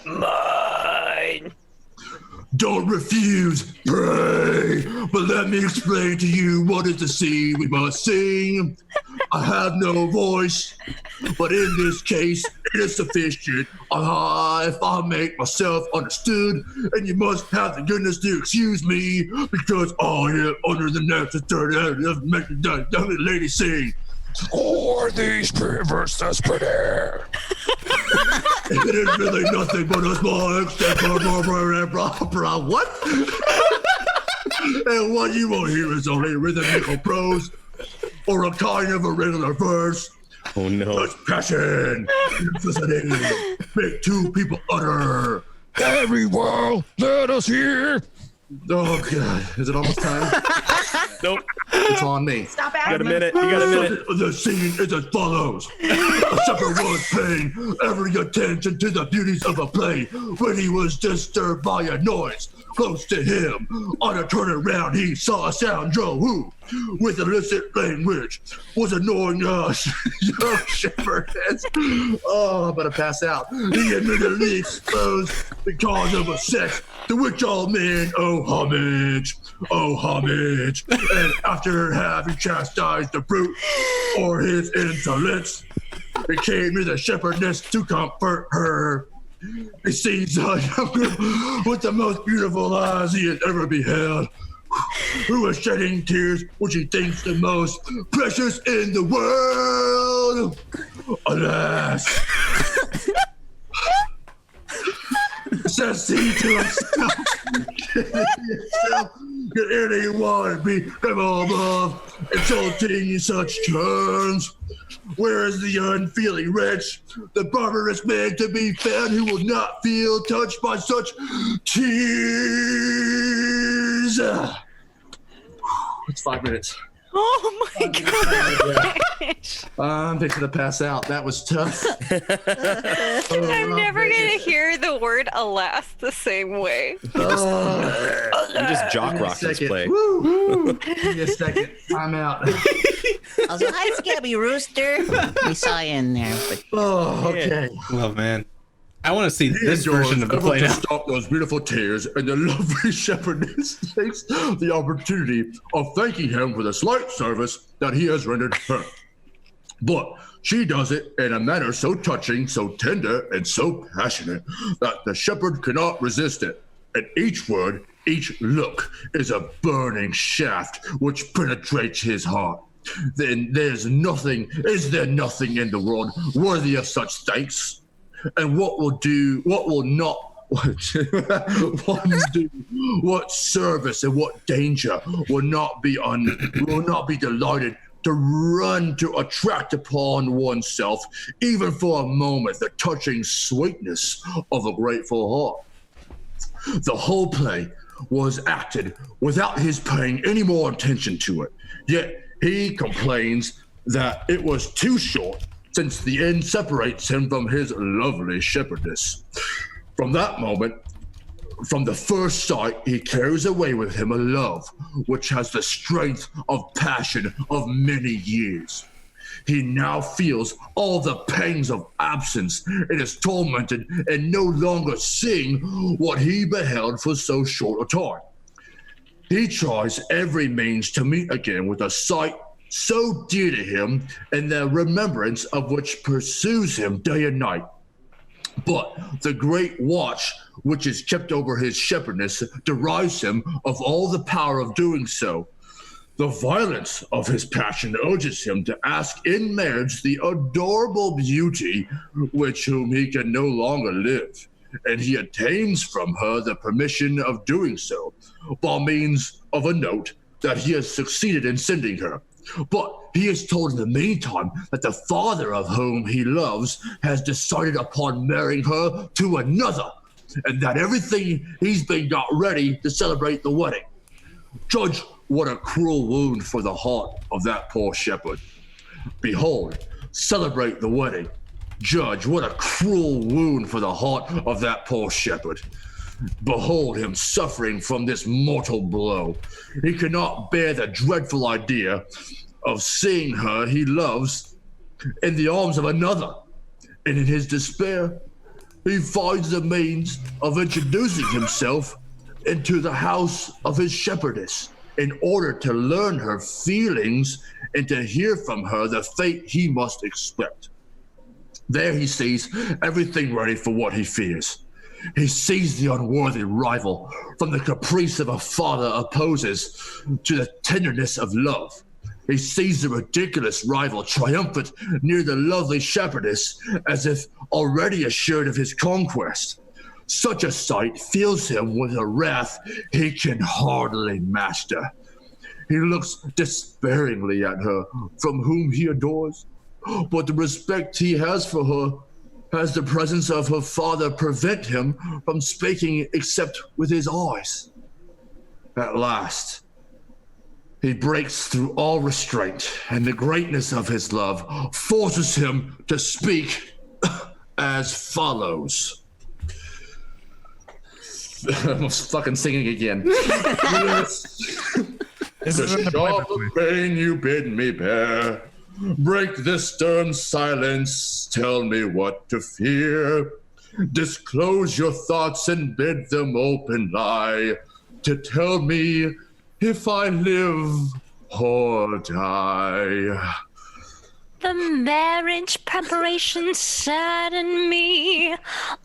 Mine. Don't refuse, pray. But let me explain to you what is the scene we must sing. I have no voice, but in this case, it is sufficient. If I make myself understood, and you must have the goodness to excuse me, because I am under the necessary of making the young lady sing. Or these verses pretty. It is really nothing but a small extent of what? And what you will hear is only rhythmical prose or a kind of irregular verse. Oh no. Such passion, simplicity, make two people utter. Everyone, let us hear. Oh God, is it almost time? Nope. It's on me. Stop You got a asking. minute. You got a minute. The scene is as follows. A shepherd was paying every attention to the beauties of a play when he was disturbed by a noise close to him. On a turnaround, he saw a scoundrel who, with illicit language, was annoying us young shepherdess. Oh, I'm gonna pass out. He admittedly exposed the cause of a sex to which all men owe homage. Oh, homage. And after having chastised the brute for his insolence, it came to the shepherdess to comfort her. He sees a young girl with the most beautiful eyes he has ever beheld, who is shedding tears which he thinks the most precious in the world. Alas, says he to himself, can anyone be above insulting in such terms? Where is the unfeeling wretch, the barbarous man to be found who will not feel touched by such tears? It's 5 minutes. Oh my gosh. I'm fixing to pass out. That was tough. I'm never going to hear the word alas the same way. You just jock rock this play. Woo. Give me a second. I'm out. Also, hi, Scabby Rooster. We saw you in there. But Oh, okay. Oh man, I want to see He this enjoys version of the able play to now. stop those beautiful tears, and the lovely shepherdess takes the opportunity of thanking him for the slight service that he has rendered her. But she does it in a manner so touching, so tender, and so passionate that the shepherd cannot resist it. And each word, each look is a burning shaft which penetrates his heart. Then is there nothing in the world worthy of such thanks? And what service and what danger will not be delighted to run to attract upon oneself, even for a moment, the touching sweetness of a grateful heart. The whole play was acted without his paying any more attention to it, yet he complains that it was too short, since the end separates him from his lovely shepherdess. From that moment, from the first sight, he carries away with him a love which has the strength of passion of many years. He now feels all the pangs of absence and is tormented and no longer seeing what he beheld for so short a time. He tries every means to meet again with a sight so dear to him, and the remembrance of which pursues him day and night. But the great watch which is kept over his shepherdess derives him of all the power of doing so. The violence of his passion urges him to ask in marriage the adorable beauty with whom he can no longer live, and he obtains from her the permission of doing so by means of a note that he has succeeded in sending her. But he is told in the meantime that the father of whom he loves has decided upon marrying her to another, and that everything he's been got ready to celebrate the wedding. Judge, what a cruel wound for the heart of that poor shepherd. Behold, celebrate the wedding. Judge, what a cruel wound for the heart of that poor shepherd. Behold him suffering from this mortal blow. He cannot bear the dreadful idea of seeing her he loves in the arms of another. And in his despair, he finds the means of introducing himself into the house of his shepherdess in order to learn her feelings and to hear from her the fate he must expect. There he sees everything ready for what he fears. He sees the unworthy rival from the caprice of a father opposes to the tenderness of love. He sees the ridiculous rival triumphant near the lovely shepherdess as if already assured of his conquest. Such a sight fills him with a wrath he can hardly master. He looks despairingly at her from whom he adores, but the respect he has for her has the presence of her father prevent him from speaking except with his eyes. At last, he breaks through all restraint, and the greatness of his love forces him to speak as follows. I'm almost fucking singing again. The sharp pain you bid me bear. Break this stern silence, tell me what to fear. Disclose your thoughts and bid them open lie, to tell me if I live or die. The marriage preparations sadden me,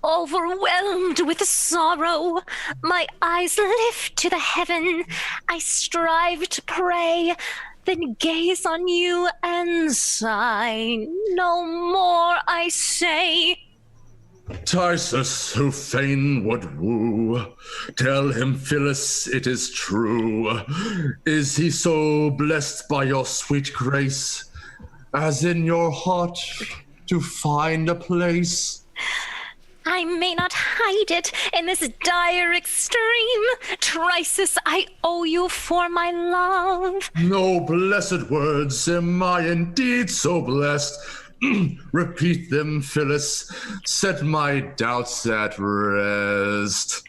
overwhelmed with sorrow. My eyes lift to the heaven. I strive to pray, then gaze on you and sigh. No more, I say. Tisus, who fain would woo, tell him, Phyllis, it is true. Is he so blessed by your sweet grace, as in your heart to find a place? I may not hide it in this dire extreme. Trisus, I owe you for my love. No blessed words, am I indeed so blessed? Repeat them, Phyllis, set my doubts at rest.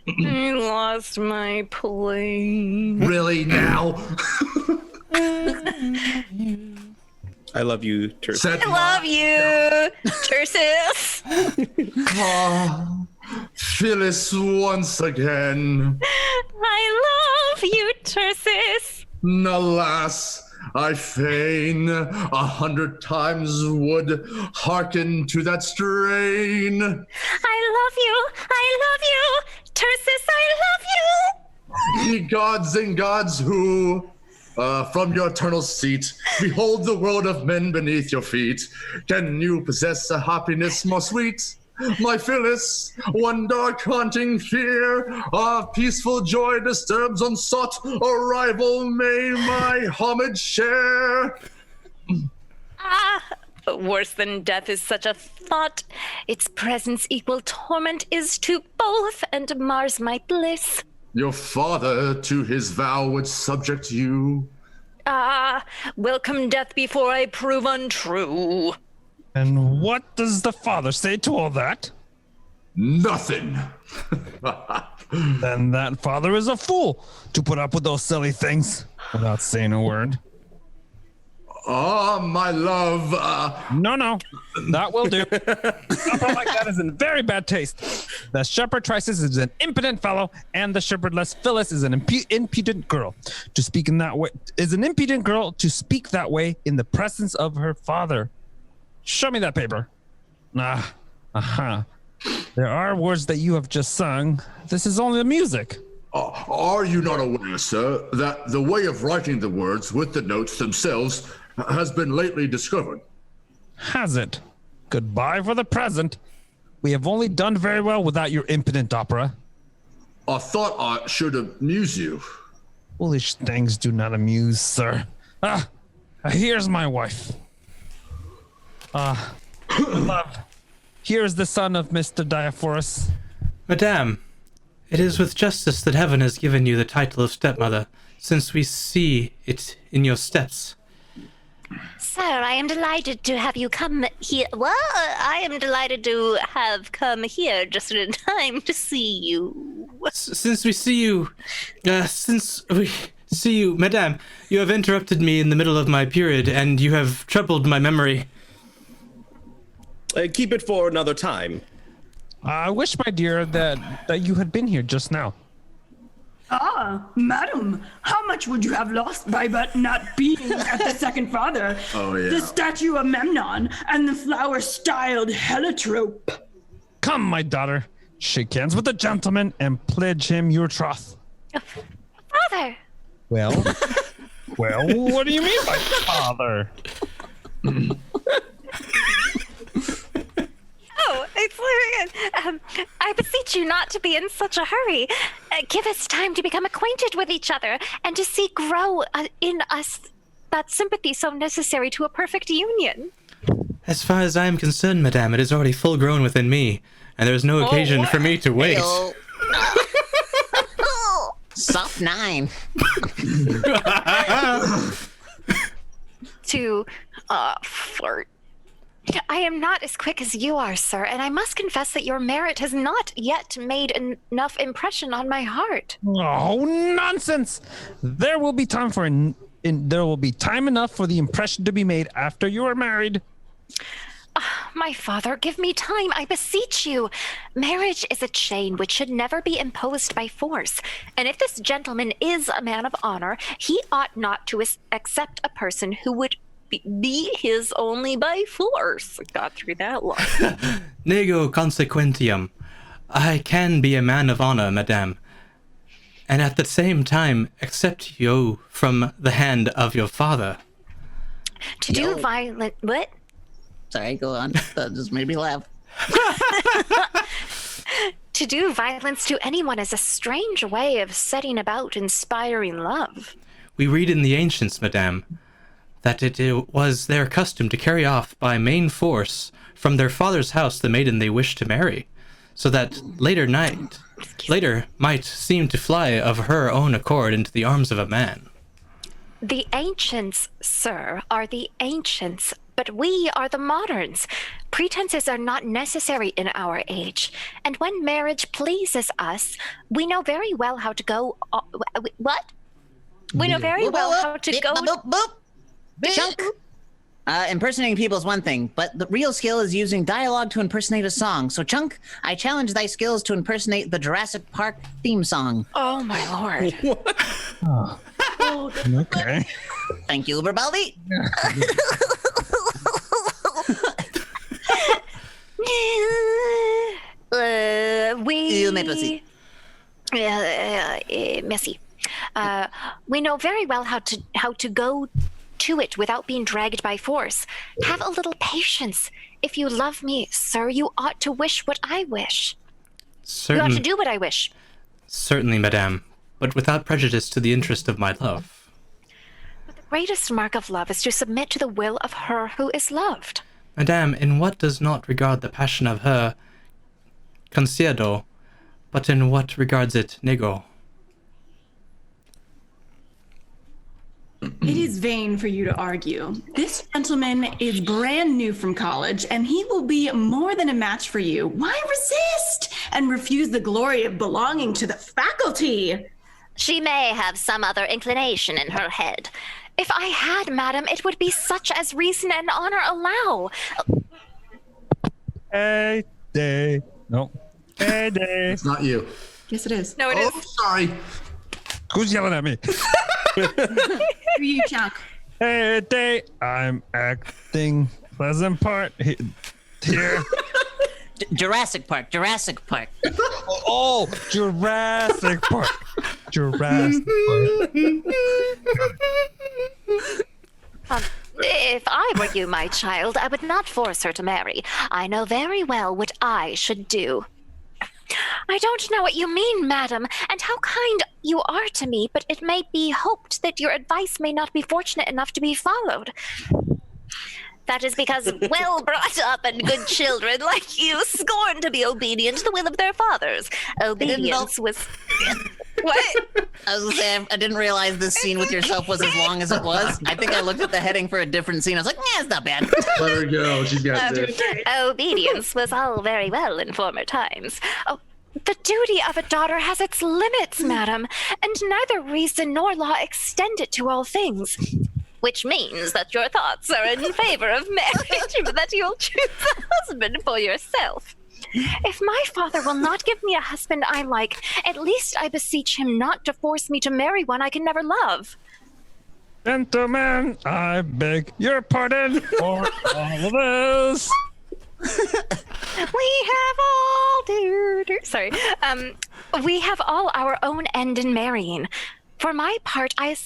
I lost my place. Really now? I love you, Tersus. I love you, Tersus. Phyllis, once again. I love you, Tersus. Alas, I fain 100 times would hearken to that strain. I love you, Tersus, I love you. Ye gods and gods who, from your eternal seat, behold the world of men beneath your feet, can you possess a happiness more sweet? My Phyllis, one dark haunting fear of peaceful joy disturbs unsought, a rival may my homage share. But worse than death is such a thought. Its presence equal torment is to both, and mars my bliss. Your father to his vow would subject you. Welcome death before I prove untrue. And what does the father say to all that? Nothing. Then that father is a fool to put up with those silly things without saying a word. Ah, my love. No, that will do. Something like that is in very bad taste. The shepherd Trisus is an impotent fellow, and the shepherdless Phyllis is an impudent girl. To speak in that way is an impudent girl to speak that way in the presence of her father. Show me that paper. There are words that you have just sung. This is only the music. Are you not aware, sir, that the way of writing the words with the notes themselves has been lately discovered? Has it? Goodbye for the present. We have only done very well without your impotent opera. I thought I should amuse you. Foolish things do not amuse, sir. Here's my wife. Love. Here is the son of Mr. Diaphorus. Madame, it is with justice that heaven has given you the title of stepmother, since we see it in your steps. Sir, I am delighted to have you come here. Well, I am delighted to have come here just in time to see you. Since we see you, Madame, you have interrupted me in the middle of my period, and you have troubled my memory. Keep it for another time. I wish, my dear, that you had been here just now. Ah, madam, how much would you have lost by but not being at the second father? Oh, yeah. The statue of Memnon and the flower-styled heliotrope. Come, my daughter. Shake hands with the gentleman and pledge him your troth. Father! Well, what do you mean by father? Oh, it's I beseech you not to be in such a hurry. Give us time to become acquainted with each other and to see grow in us that sympathy so necessary to a perfect union. As far as I am concerned, Madame, it is already full grown within me, and there is no occasion for me to wait. Soft 9. To flirt. I am not as quick as you are, sir, and I must confess that your merit has not yet made enough impression on my heart. Oh, nonsense! There will be time there will be time enough for the impression to be made after you are married. My father, give me time, I beseech you. Marriage is a chain which should never be imposed by force. And if this gentleman is a man of honor, he ought not to accept a person who would be his only by force. Got through that line. Nego consequentium. I can be a man of honor, Madame, and at the same time accept you from the hand of your father. To do violent... What? Sorry, go on. That just made me laugh. To do violence to anyone is a strange way of setting about inspiring love. We read in the ancients, Madame, that it was their custom to carry off by main force from their father's house the maiden they wished to marry, so that later might seem to fly of her own accord into the arms of a man. The ancients, sir, are the ancients, but we are the moderns. Pretenses are not necessary in our age, and when marriage pleases us, we know very well how to go... what? We know very well how to go... Chunk. Impersonating people is one thing, but the real skill is using dialogue to impersonate a song. So, Chunk, I challenge thy skills to impersonate the Jurassic Park theme song. Oh, my lord. Okay. Thank you, Uberbaldi. You may proceed. Merci. We know very well how to go to it without being dragged by force. Have a little patience. If you love me, sir, you ought to wish what I wish. You ought to do what I wish. Certainly, Madame, but without prejudice to the interest of my love. But the greatest mark of love is to submit to the will of her who is loved. Madame, in what does not regard the passion of her conciedo, but in what regards it nego? It is vain for you to argue. This gentleman is brand new from college, and he will be more than a match for you. Why resist and refuse the glory of belonging to the faculty? She may have some other inclination in her head. If I had, madam, it would be such as reason and honor allow. Hey, day. No. Hey, day. It's not you. Yes, it is. No, it Oh, is. sorry. Who's yelling at me? For you, Chuck. Hey, day. I'm acting pleasant part here. Jurassic Park. Oh, Jurassic Park. Jurassic Park. If I were you, my child, I would not force her to marry. I know very well what I should do. I don't know what you mean, madam, and how kind you are to me, but it may be hoped that your advice may not be fortunate enough to be followed. That is because well brought up and good children like you scorn to be obedient to the will of their fathers. Obedience was... What? I was gonna say, I didn't realize this scene with yourself was as long as it was. I think I looked at the heading for a different scene. I was like, it's not bad. Let her go. She's got this. Obedience was all very well in former times. Oh, the duty of a daughter has its limits, madam, and neither reason nor law extend it to all things. Which means that your thoughts are in favor of marriage, but that you'll choose a husband for yourself. If my father will not give me a husband I like, at least I beseech him not to force me to marry one I can never love. Gentlemen, I beg your pardon for all of this. We have all our own end in marrying. For my part, I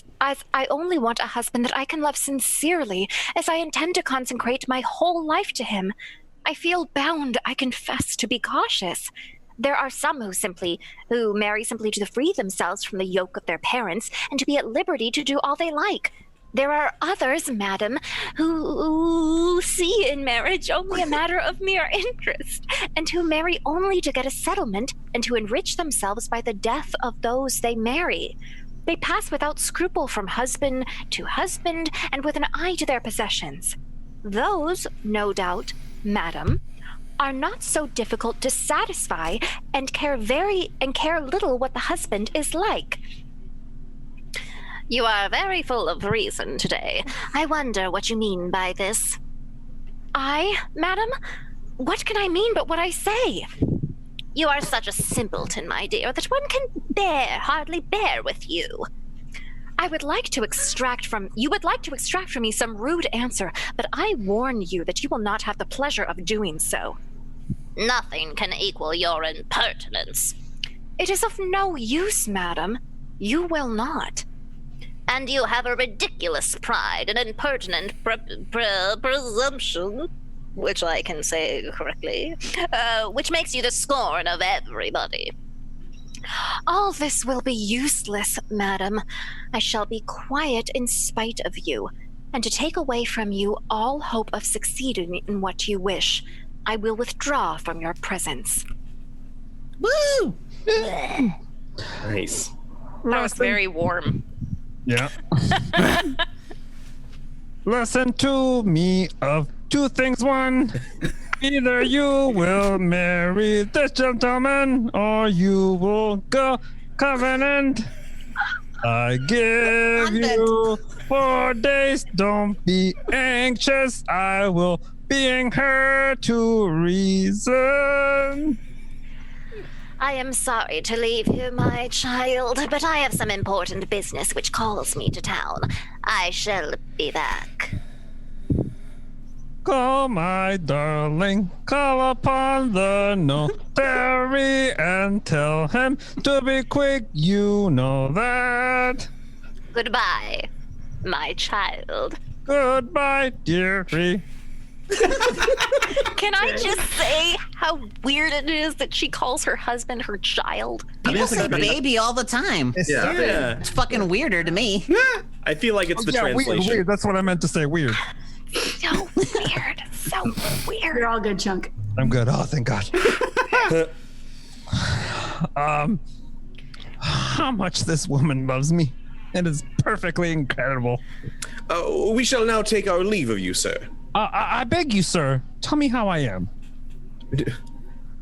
only want a husband that I can love sincerely, as I intend to consecrate my whole life to him. I feel bound, I confess, to be cautious. There are some who marry simply to free themselves from the yoke of their parents and to be at liberty to do all they like. There are others, madam, who see in marriage only a matter of mere interest, and who marry only to get a settlement and to enrich themselves by the death of those they marry. They pass without scruple from husband to husband and with an eye to their possessions. Those, no doubt, madam, are not so difficult to satisfy and care little what the husband is like. You are very full of reason today. I wonder what you mean by this. Madam? What can I mean but what I say? You are such a simpleton, my dear, that one can hardly bear with you. You would like to extract from me some rude answer, but I warn you that you will not have the pleasure of doing so. Nothing can equal your impertinence. It is of no use, madam. You will not. And you have a ridiculous pride and impertinent presumption, which I can say correctly, which makes you the scorn of everybody. All this will be useless, madam. I shall be quiet in spite of you, and to take away from you all hope of succeeding in what you wish, I will withdraw from your presence. Woo! Nice. That was very warm. Yeah. Listen to me of two things. One, either you will marry this gentleman or you will go covenant. I give you 4 days. Don't be anxious. I will bring her to reason. I am sorry to leave you, my child, but I have some important business which calls me to town. I shall be back. Call, my darling, call upon the notary and tell him to be quick, you know that. Goodbye, my child. Goodbye, dearie. Can I just say how weird it is that she calls her husband her child? People say baby all the time. Yeah. It's fucking weirder to me. I feel like it's the Yeah, translation. weird. That's what I meant to say, weird. So weird. So weird. You're all good, Chunk. I'm good. Oh, thank God. How much this woman loves me. It is perfectly incredible. We shall now take our leave of you, sir. I beg you, sir, tell me how I am.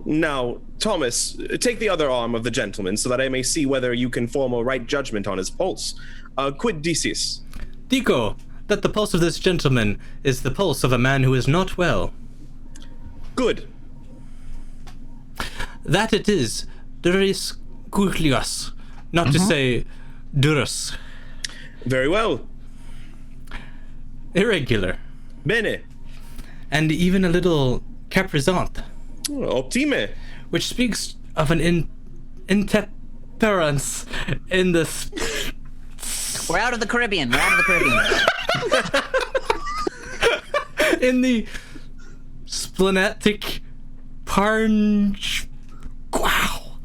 Now, Thomas, take the other arm of the gentleman so that I may see whether you can form a right judgment on his pulse. Quid dicis? Dico, that the pulse of this gentleman is the pulse of a man who is not well. Good. That it is duris cuclius, not to say durus. Very well. Irregular. Bene. And even a little capricant. Optime. which speaks of an intemperance in the We're out of the Caribbean. in the splenetic parnge. Wow.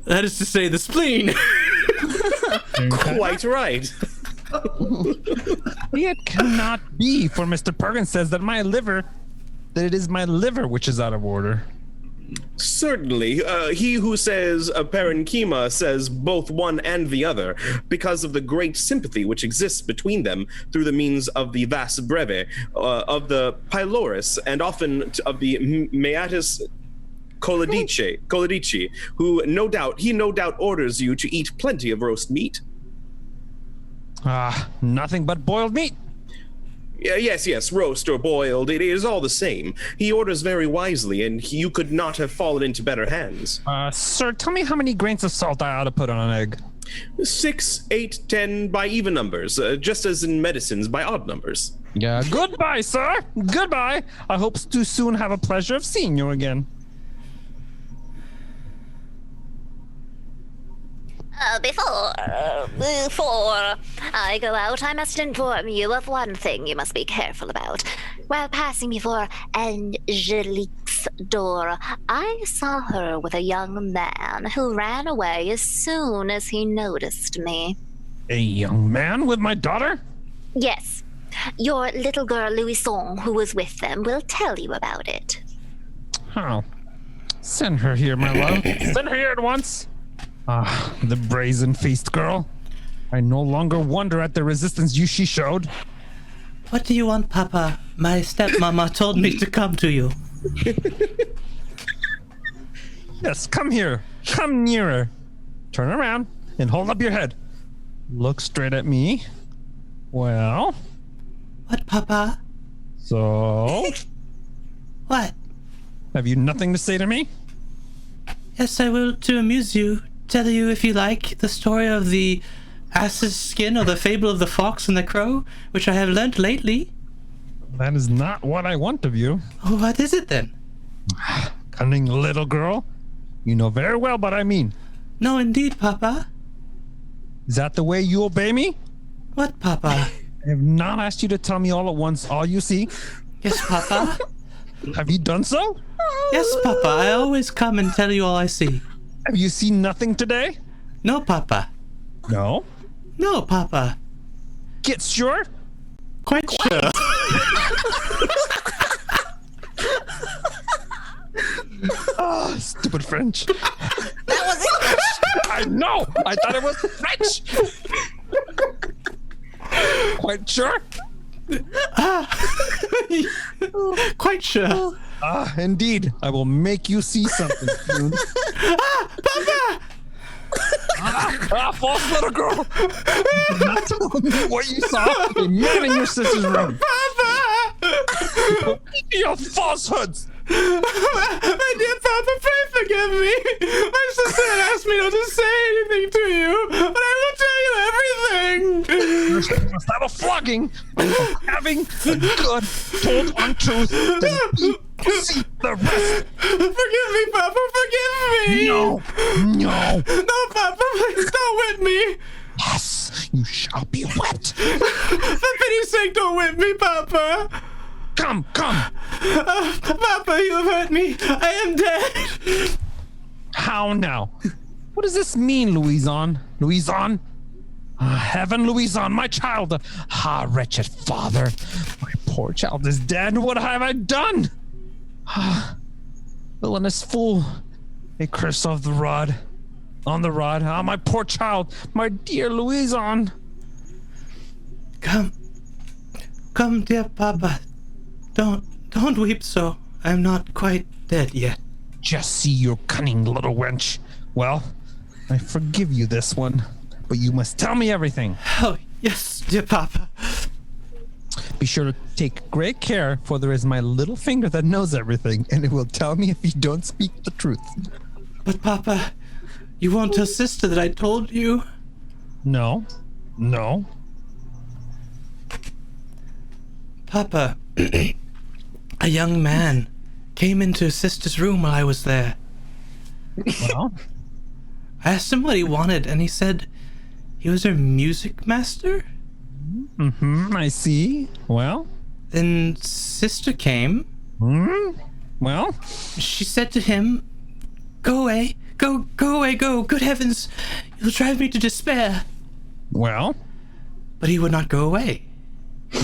That is to say, the spleen. Quite right. It cannot be, for Mr. Perkins says that it is my liver which is out of order. Certainly. He who says parenchyma says both one and the other, because of the great sympathy which exists between them through the means of the vas breve, of the pylorus, and often of the meatus colidici, who no doubt orders you to eat plenty of roast meat. Nothing but boiled meat. Yes, roast or boiled, it is all the same. He orders very wisely, and you could not have fallen into better hands. Sir, tell me how many grains of salt I ought to put on an egg. 6, 8, 10 by even numbers, just as in medicines by odd numbers. Yeah, goodbye, sir. Goodbye. I hope to soon have a pleasure of seeing you again. Before I go out, I must inform you of one thing you must be careful about. While passing before Angelique's door, I saw her with a young man who ran away as soon as he noticed me. A young man with my daughter? Yes. Your little girl, Louison, who was with them, will tell you about it. Oh. Send her here, my love. Send her here at once. The brazen-faced girl. I no longer wonder at the resistance she showed. What do you want, Papa? My stepmama told me to come to you. Yes, come here. Come nearer. Turn around and hold up your head. Look straight at me. Well? What, Papa? So? What? Have you nothing to say to me? Yes, I will, to amuse you. Tell you, if you like, the story of the ass's skin or the fable of the fox and the crow, which I have learnt lately. That is not what I want of you. Oh, what is it then? Cunning little girl. You know very well what I mean. No, indeed, Papa. Is that the way you obey me? What, Papa? I have not asked you to tell me all at once all you see. Yes, Papa. Have you done so? Yes, Papa. I always come and tell you all I see. Have you seen nothing today? No, Papa. No? No, Papa. Get sure? Quite sure. Stupid French. That was English. I know. I thought it was French. Quite sure? Quite sure. Indeed. I will make you see something soon. Papa! False little girl. You did not tell me what you saw. A man in your sister's room. Papa! Your falsehoods. My dear Papa, pray forgive me. My sister asked me not to say anything to you, but I will tell you everything. You must have a flogging for having a good told untruth. Then we see the rest. Forgive me, Papa, forgive me. No. No, Papa, please don't whip me. Yes, you shall be whipped. For pity's sake, don't whip me, Papa. Come. Papa, you have hurt me. I am dead. How now? What does this mean, Louison? Heaven, Louison, my child. Wretched father. My poor child is dead. What have I done? Villainous fool. A curse of the rod. On the rod. My poor child. My dear Louison. Come, dear Papa. Don't weep so. I'm not quite dead yet. Just see, your cunning little wench. Well, I forgive you this one, but you must tell me everything. Oh, yes, dear Papa. Be sure to take great care, for there is my little finger that knows everything, and it will tell me if you don't speak the truth. But Papa, you won't tell sister that I told you? No. Papa, a young man came into sister's room while I was there. Well, I asked him what he wanted, and he said he was her music master? I see. Well? Then sister came. Well? She said to him, "Go away, go away, go. Good heavens, you'll drive me to despair." Well? But he would not go away.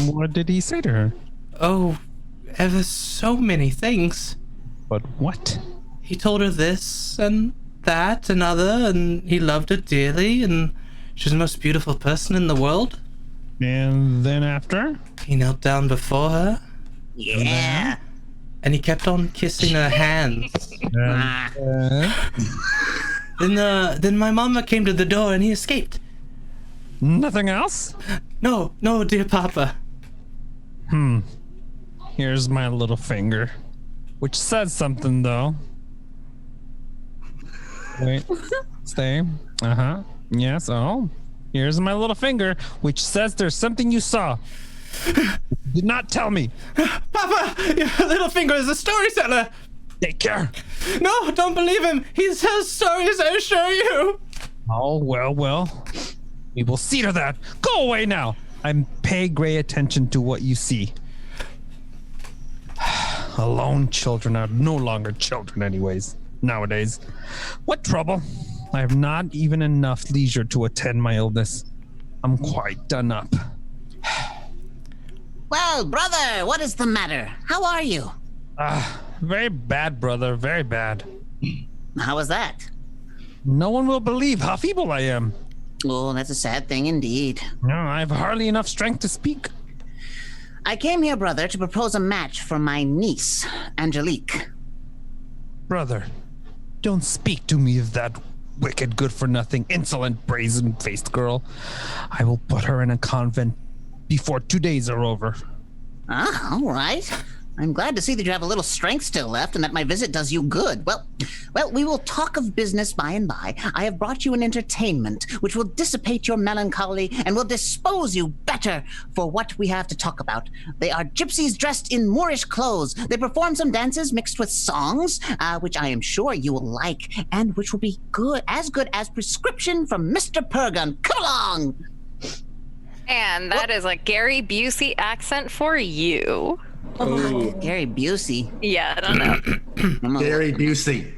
What did he say to her? Oh, ever so many things. But what? He told her this and that and other, and he loved her dearly, and she was the most beautiful person in the world. And then after? He knelt down before her, Yeah. and he kept on kissing her hands. Then my mama came to the door, and he escaped. Nothing else? No, dear Papa. Here's my little finger, which says something, though. Wait, stay. Yes, oh. Here's my little finger, which says there's something you saw. Did not tell me. Papa, your little finger is a storyteller. Take care. No, don't believe him. He tells stories, I assure you. Oh, well. We will see to that. Go away now. I pay great attention to what you see. Alone children are no longer children anyways, nowadays. What trouble? I have not even enough leisure to attend my illness. I'm quite done up. Well, brother, what is the matter? How are you? Very bad, brother, very bad. How was that? No one will believe how feeble I am. Oh, that's a sad thing indeed. No, I have hardly enough strength to speak. I came here, brother, to propose a match for my niece, Angelique. Brother, don't speak to me of that wicked, good-for-nothing, insolent, brazen-faced girl. I will put her in a convent before 2 days are over. Ah, all right. I'm glad to see that you have a little strength still left and that my visit does you good. Well, we will talk of business by and by. I have brought you an entertainment which will dissipate your melancholy and will dispose you better for what we have to talk about. They are gypsies dressed in Moorish clothes. They perform some dances mixed with songs, which I am sure you will like, and which will be good as prescription from Mr. Purgon. Come along! And that is a Gary Busey accent for you. Oh, Gary Busey. Yeah, I don't know. Gary Busey.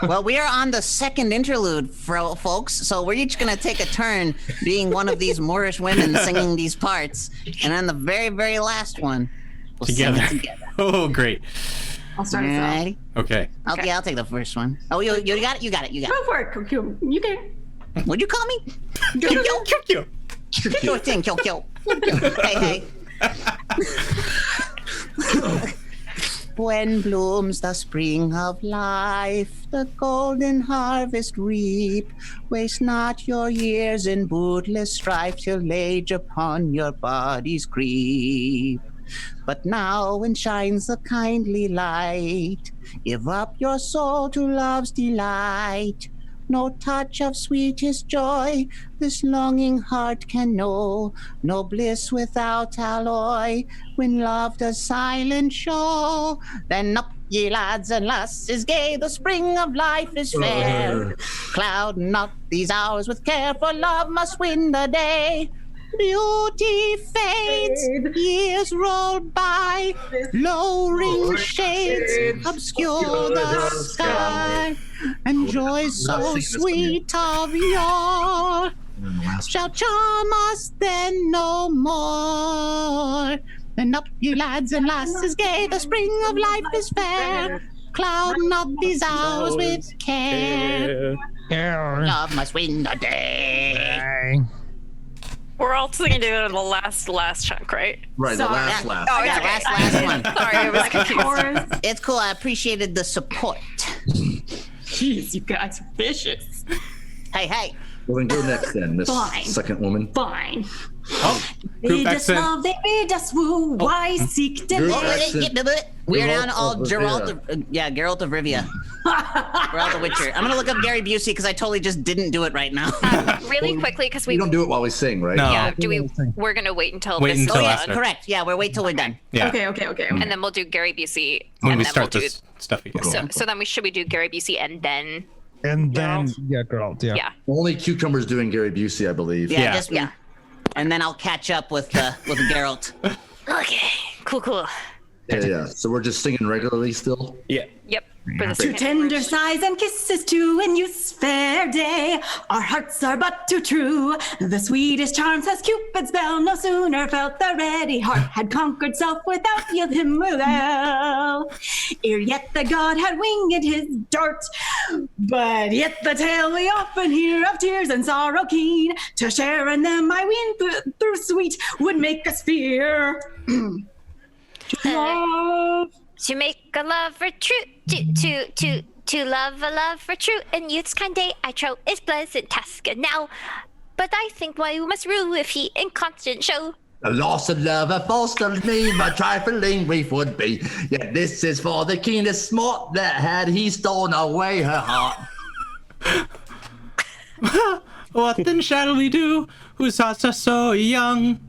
Well, we are on the second interlude, folks, so we're each going to take a turn being one of these Moorish women singing these parts. And on the very, very last one, we'll sing it together. Oh, great. I'll start us off. Ready? Okay. I'll take the first one. Oh, you got it? You got it. Go for it, Kokyo. You can. What'd you call me? Kyo. Sure thing, Kyo. Hey. When blooms the spring of life, the golden harvest reap. Waste not your years in bootless strife till age upon your bodies creep. But now when shines the kindly light, give up your soul to love's delight. No touch of sweetest joy this longing heart can know. No bliss without alloy when love does silent show. Then up, ye lads and lasses gay, the spring of life is fair. Cloud not these hours with care, for love must win the day. Beauty fades, years roll by, lowering shades obscure the sky, and joy so sweet of yore shall charm us then no more. Then up, ye lads and lasses gay, the spring of life is fair. Cloud not these hours with care. Love must win the day. We're all singing together in the last chunk, right? Right, the last. Oh, yeah, last one. Sorry, I was confused. It's cool. I appreciated the support. Jeez, you guys are vicious. Hey. Well, then go next then, Miss Fine. Second Woman. Fine. Group They just accent. love, they bid us woo. Why seek delay? We're down all Geralt Geralt of Geralt of Rivia. Geralt the Witcher. I'm gonna look up Gary Busey because I totally just didn't do it right now. Really quickly, because We we don't do it while we sing, right? No. yeah, we're gonna wait until Wait this until is after. done, Correct. Yeah, we're wait till we're done. Yeah. Okay. and then we'll do Gary Busey, When and we then start we'll do. this stuff again. So then should we do Gary Busey and then And then, Geralt. Geralt, yeah. yeah. Only Cucumber's doing Gary Busey, I believe. Yeah, Yeah. just me. Yeah. And then I'll catch up with Geralt. Okay, cool. Yeah. So we're just singing regularly still? Yeah. Yep. For the To second tender verse. sighs and kisses to in youth's fair day, our hearts are but too true. The sweetest charms has Cupid's bell no sooner felt. The ready heart had conquered self without yield him well. Ere yet the god had winged his dart, but yet the tale we often hear of tears and sorrow keen. To share in them I ween through sweet would make us fear. Love. To make a love for true, to love a love for true, and youth's kind day I trow is pleasant task now. But I think why you must rue if he inconstant show. The loss of love, a fostered me, my trifling grief would be. Yet this is for the keenest smart that had he stolen away her heart. What then shall we do? Whose hearts are so young?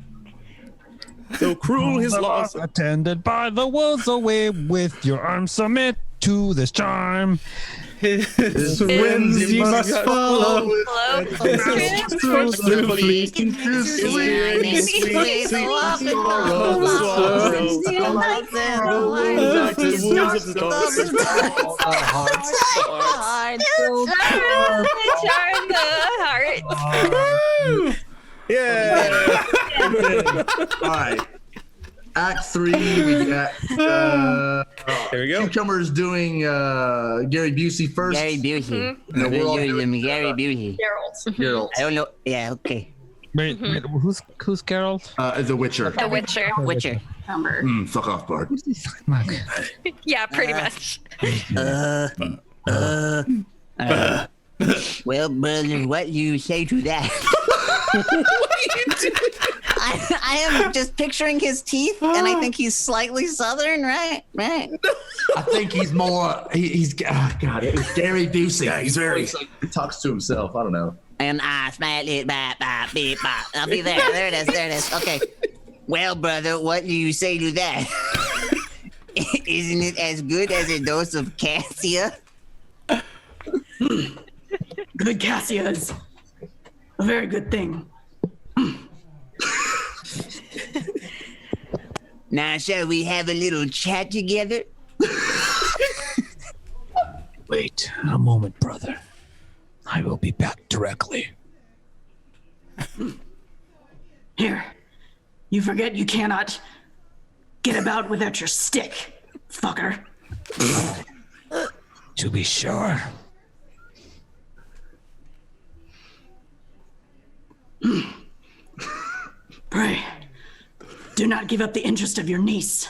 So cruel his loss. Attended by the worlds away, with your arms submit to this charm. His winds you must follow. Hello. Charm the heart. Yeah. All right. Act 3, we got There we go. Cucumber's doing Gary Busey first. Gary Busey. No, we're all doing Gary Busey. Geralt. I don't know. Yeah, okay. Wait, who's Geralt? The Witcher. The Witcher. Witcher. Fuck off, Bart. Yeah, pretty much. Well, brother, what do you say to that? I am just picturing his teeth, and I think he's slightly southern, right? Right. I think he's more. He's God. It's Gary Busey. Yeah, he's very. He talks to himself. I don't know. And I smile it, bop, bop, beep, bop. I'll be there. There it is. There it is. Okay. Well, brother, what do you say to that? Isn't it as good as a dose of cassia? Good cassia is a very good thing. Now, shall we have a little chat together? Wait a moment, brother. I will be back directly. Here, you forget you cannot get about without your stick, fucker. To be sure. Pray, do not give up the interest of your niece.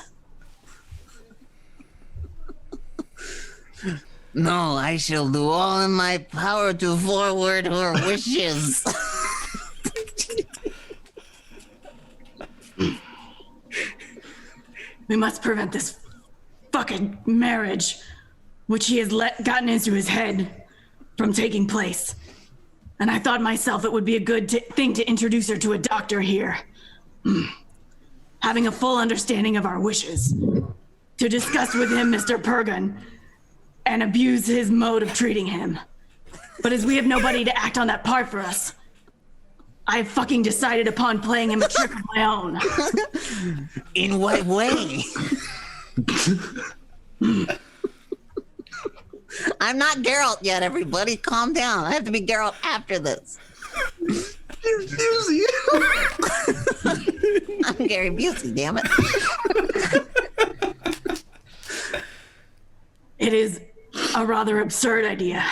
No, I shall do all in my power to forward her wishes. We must prevent this fucking marriage, which he has gotten into his head, from taking place. And I thought myself it would be a good thing to introduce her to a doctor here. Having a full understanding of our wishes. To discuss with him Mr. Pergun and abuse his mode of treating him. But as we have nobody to act on that part for us, I have fucking decided upon playing him a trick of my own. In what way? I'm not Geralt yet, everybody. Calm down. I have to be Geralt after this. Busey. I'm Gary Busey, damn it. It is a rather absurd idea.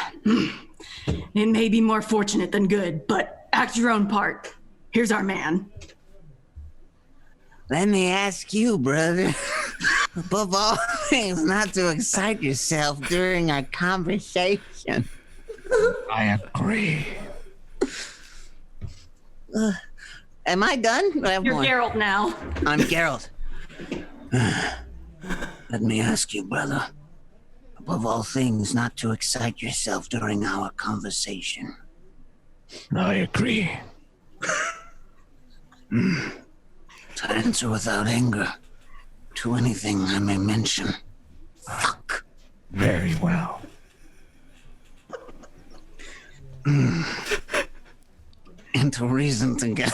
It may be more fortunate than good, but act your own part. Here's our man. Let me ask you, brother. Above all things, not to excite yourself during our conversation. I agree. Am I done? I have You're more. Geralt now. I'm Geralt. Let me ask you, brother, above all things, not to excite yourself during our conversation. I agree. To answer without anger to anything I may mention. Fuck. Very well. And to reason together.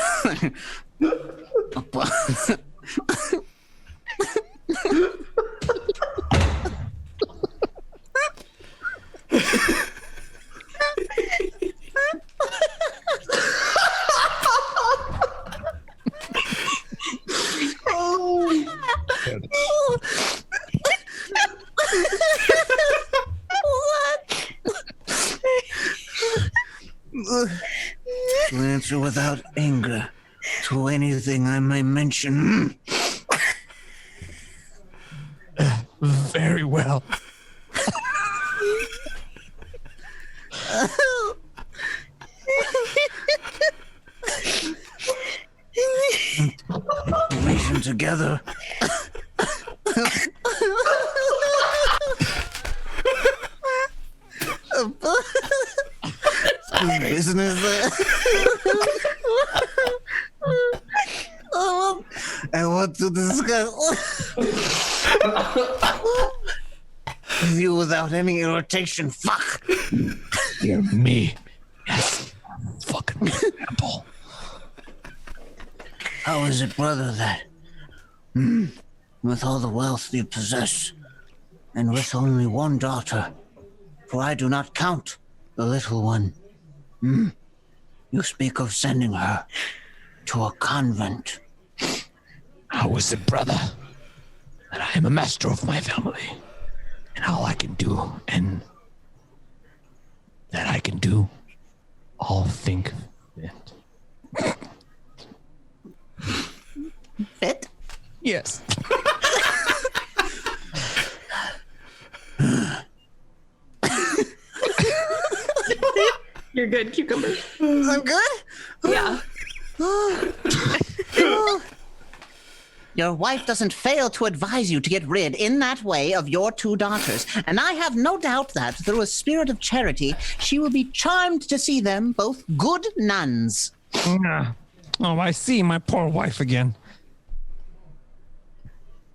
To answer without anger to anything I may mention. Very well. Reason together. Business. I want to discuss with you without any irritation. Fuck. You're me. Yes. Fucking apple. How is it, brother, that with all the wealth you possess, and with only one daughter, for I do not count the little one, you speak of sending her to a convent? How is it, brother, that I am a master of my family, and all I can do, and that I can do, all think fit. Fit? Yes. You're good, cucumber. I'm good? Yeah. Your wife doesn't fail to advise you to get rid, in that way, of your two daughters, and I have no doubt that, through a spirit of charity, she will be charmed to see them both good nuns. Oh, I see my poor wife again.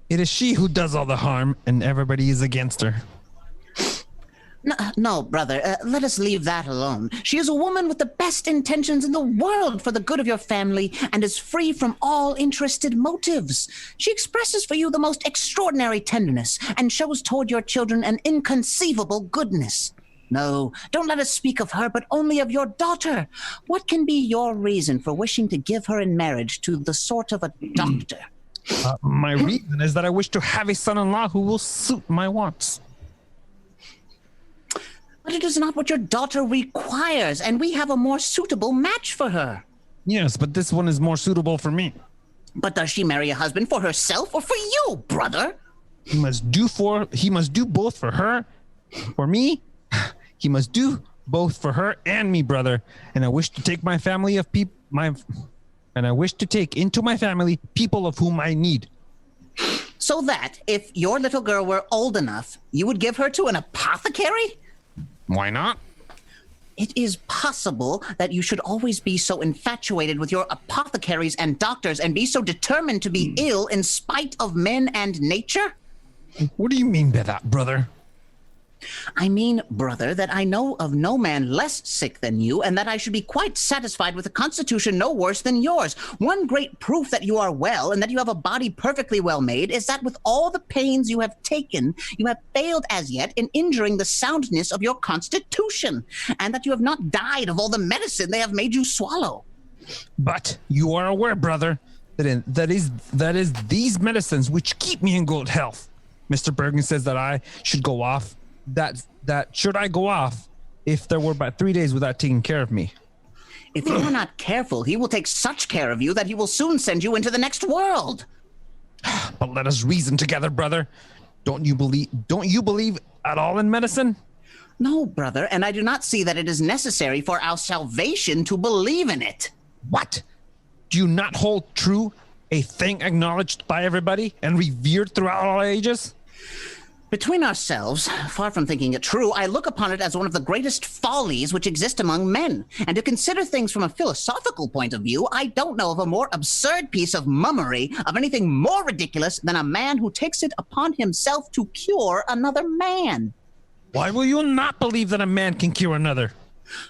It is she who does all the harm, and everybody is against her. No, brother, let us leave that alone. She is a woman with the best intentions in the world for the good of your family and is free from all interested motives. She expresses for you the most extraordinary tenderness and shows toward your children an inconceivable goodness. No, don't let us speak of her, but only of your daughter. What can be your reason for wishing to give her in marriage to the sort of a doctor? My reason is that I wish to have a son-in-law who will suit my wants. But it is not what your daughter requires, and we have a more suitable match for her. Yes, but this one is more suitable for me. But does she marry a husband for herself or for you, brother? He must do both for her, for me. He must do both for her and me, brother. And I wish to take my family of and I wish to take into my family people of whom I need. So that if your little girl were old enough, you would give her to an apothecary? Why not? It is possible that you should always be so infatuated with your apothecaries and doctors and be so determined to be ill in spite of men and nature? What do you mean by that, brother? I mean, brother, that I know of no man less sick than you, and that I should be quite satisfied with a constitution no worse than yours. One great proof that you are well, and that you have a body perfectly well made, is that with all the pains you have taken, you have failed as yet in injuring the soundness of your constitution, and that you have not died of all the medicine they have made you swallow. But you are aware, brother, that is these medicines which keep me in good health. Mr. Bergen says that I should go off. That should I go off if there were but 3 days without taking care of me? If you are not careful, he will take such care of you that he will soon send you into the next world. But let us reason together, brother. Don't you believe at all in medicine? No, brother, and I do not see that it is necessary for our salvation to believe in it. What? Do you not hold true a thing acknowledged by everybody and revered throughout all ages? Between ourselves, far from thinking it true, I look upon it as one of the greatest follies which exist among men. And to consider things from a philosophical point of view, I don't know of a more absurd piece of mummery, of anything more ridiculous than a man who takes it upon himself to cure another man. Why will you not believe that a man can cure another?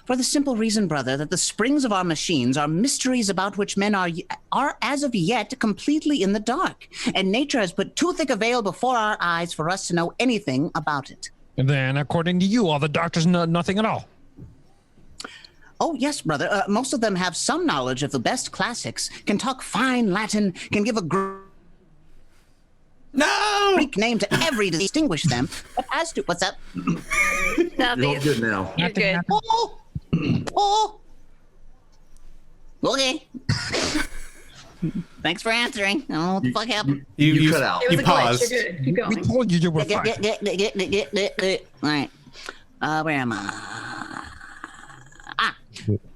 For the simple reason, brother, that the springs of our machines are mysteries about which men are as of yet completely in the dark, and nature has put too thick a veil before our eyes for us to know anything about it. And then, according to you, all the doctors know nothing at all. Oh, yes, brother. Most of them have some knowledge of the best classics, can talk fine Latin, can give a Greek name to every to distinguish them. But as to what's up? You're all good now. You're good. Oh. Okay. Thanks for answering. I don't know what the fuck happened. You cut out. It was You a glitch. paused. You're good. Keep going. We told you were fine. All right. Where am I?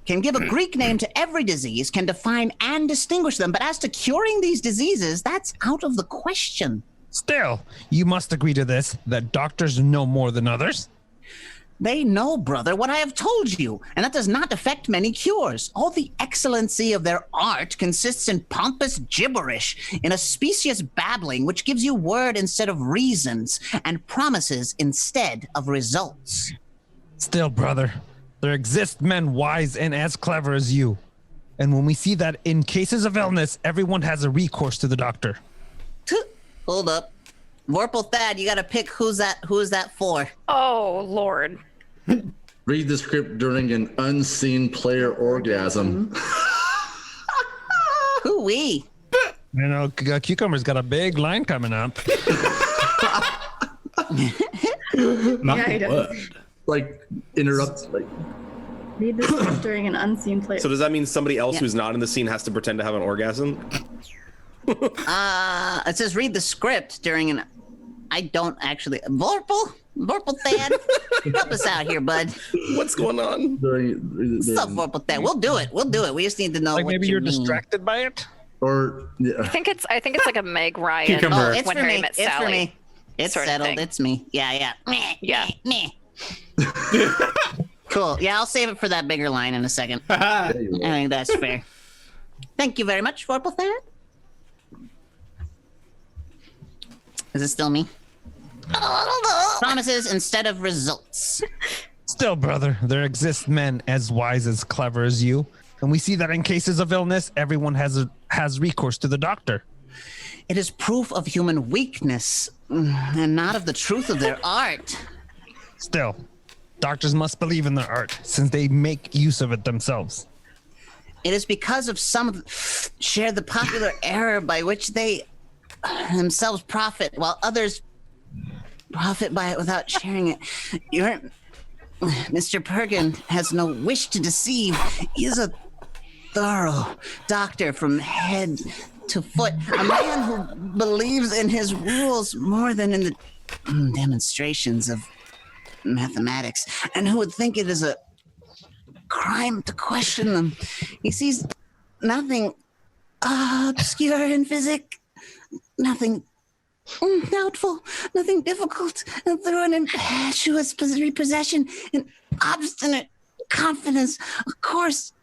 Can give a Greek name to every disease, can define and distinguish them. But as to curing these diseases, that's out of the question. Still, you must agree to this, that doctors know more than others. They know, brother, what I have told you, and that does not affect many cures. All the excellency of their art consists in pompous gibberish, in a specious babbling which gives you word instead of reasons, and promises instead of results. Still, brother, there exist men wise and as clever as you. And when we see that in cases of illness, everyone has a recourse to the doctor. Hold up. Vorpal Thad, you gotta pick who's that for. Oh, Lord. Read the script during an unseen player orgasm. Who-wee. You know, Cucumber's got a big line coming up. Not Yeah, he does. word. Like, interrupt, like, Read this during an unseen play. So does that mean somebody else Yeah. who's not in the scene has to pretend to have an orgasm? It says read the script during an... I don't actually... Vorpal Thad? Help us out here, bud. What's going on? What's up, Vorpal Thad? We'll do it. We just need to know Like what maybe you you're mean. distracted by it? or, I yeah. think it's like a Meg Ryan. Cucumber. It's when for Harry me. met It's Sally. for me. It's sort of settled. thing. It's me. Yeah. Meh, Yeah. meh, meh. Cool. Yeah, I'll save it for that bigger line in a second. I think that's fair. Thank you very much, Vorpal Thad. Is it still me? Promises instead of results. Still, brother, there exist men as wise as clever as you. And we see that in cases of illness, everyone has recourse to the doctor. It is proof of human weakness and not of the truth of their art. Still, doctors must believe in their art since they make use of it themselves. It is because of some share the popular error by which they themselves profit while others profit by it without sharing it. Mr. Perkin has no wish to deceive. He is a thorough doctor from head to foot, a man who believes in his rules more than in the demonstrations of mathematics, and who would think it is a crime to question them. He sees nothing obscure in physics, nothing doubtful, nothing difficult, and through an impetuous repossession and obstinate confidence, of course,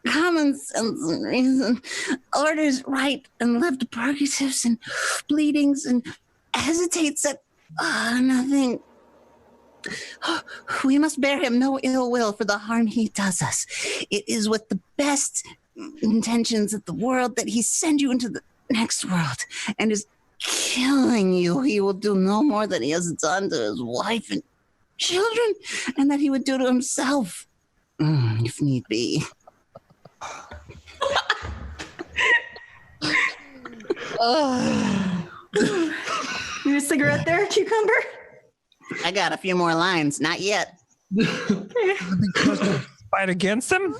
common sense and reason orders right and left purgatives and bleedings and hesitates at nothing. We must bear him no ill will for the harm he does us. It is with the best intentions of the world that he send you into the next world and is killing you. He will do no more than he has done to his wife and children, and that he would do to himself, if need be. Need a cigarette there, Cucumber? I got a few more lines. Not yet. Because to fight against them?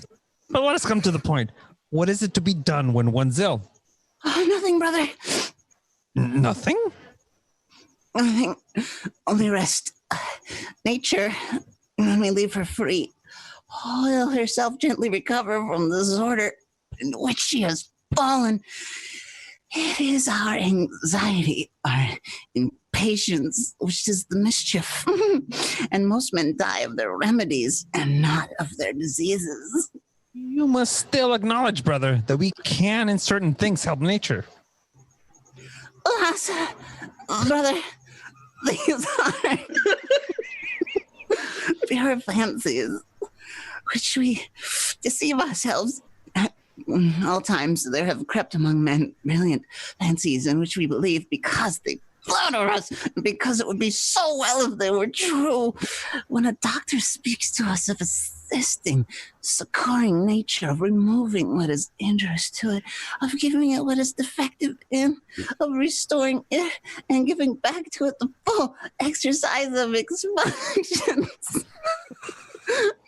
But let us come to the point. What is it to be done when one's ill? Oh, nothing, brother. Nothing? Nothing. Only rest. Nature, when we leave her free, will herself gently recover from the disorder in which she has fallen. It is our anxiety, our impatience, which is the mischief. And most men die of their remedies and not of their diseases. You must still acknowledge, brother, that we can in certain things help nature. Alas, brother, these are pure fancies, which we deceive ourselves. At all times there have crept among men brilliant fancies in which we believe because they flatter us, and because it would be so well if they were true. When a doctor speaks to us of assisting, succoring nature, of removing what is injurious to it, of giving it what is defective in, of restoring it and giving back to it the full exercise of its functions.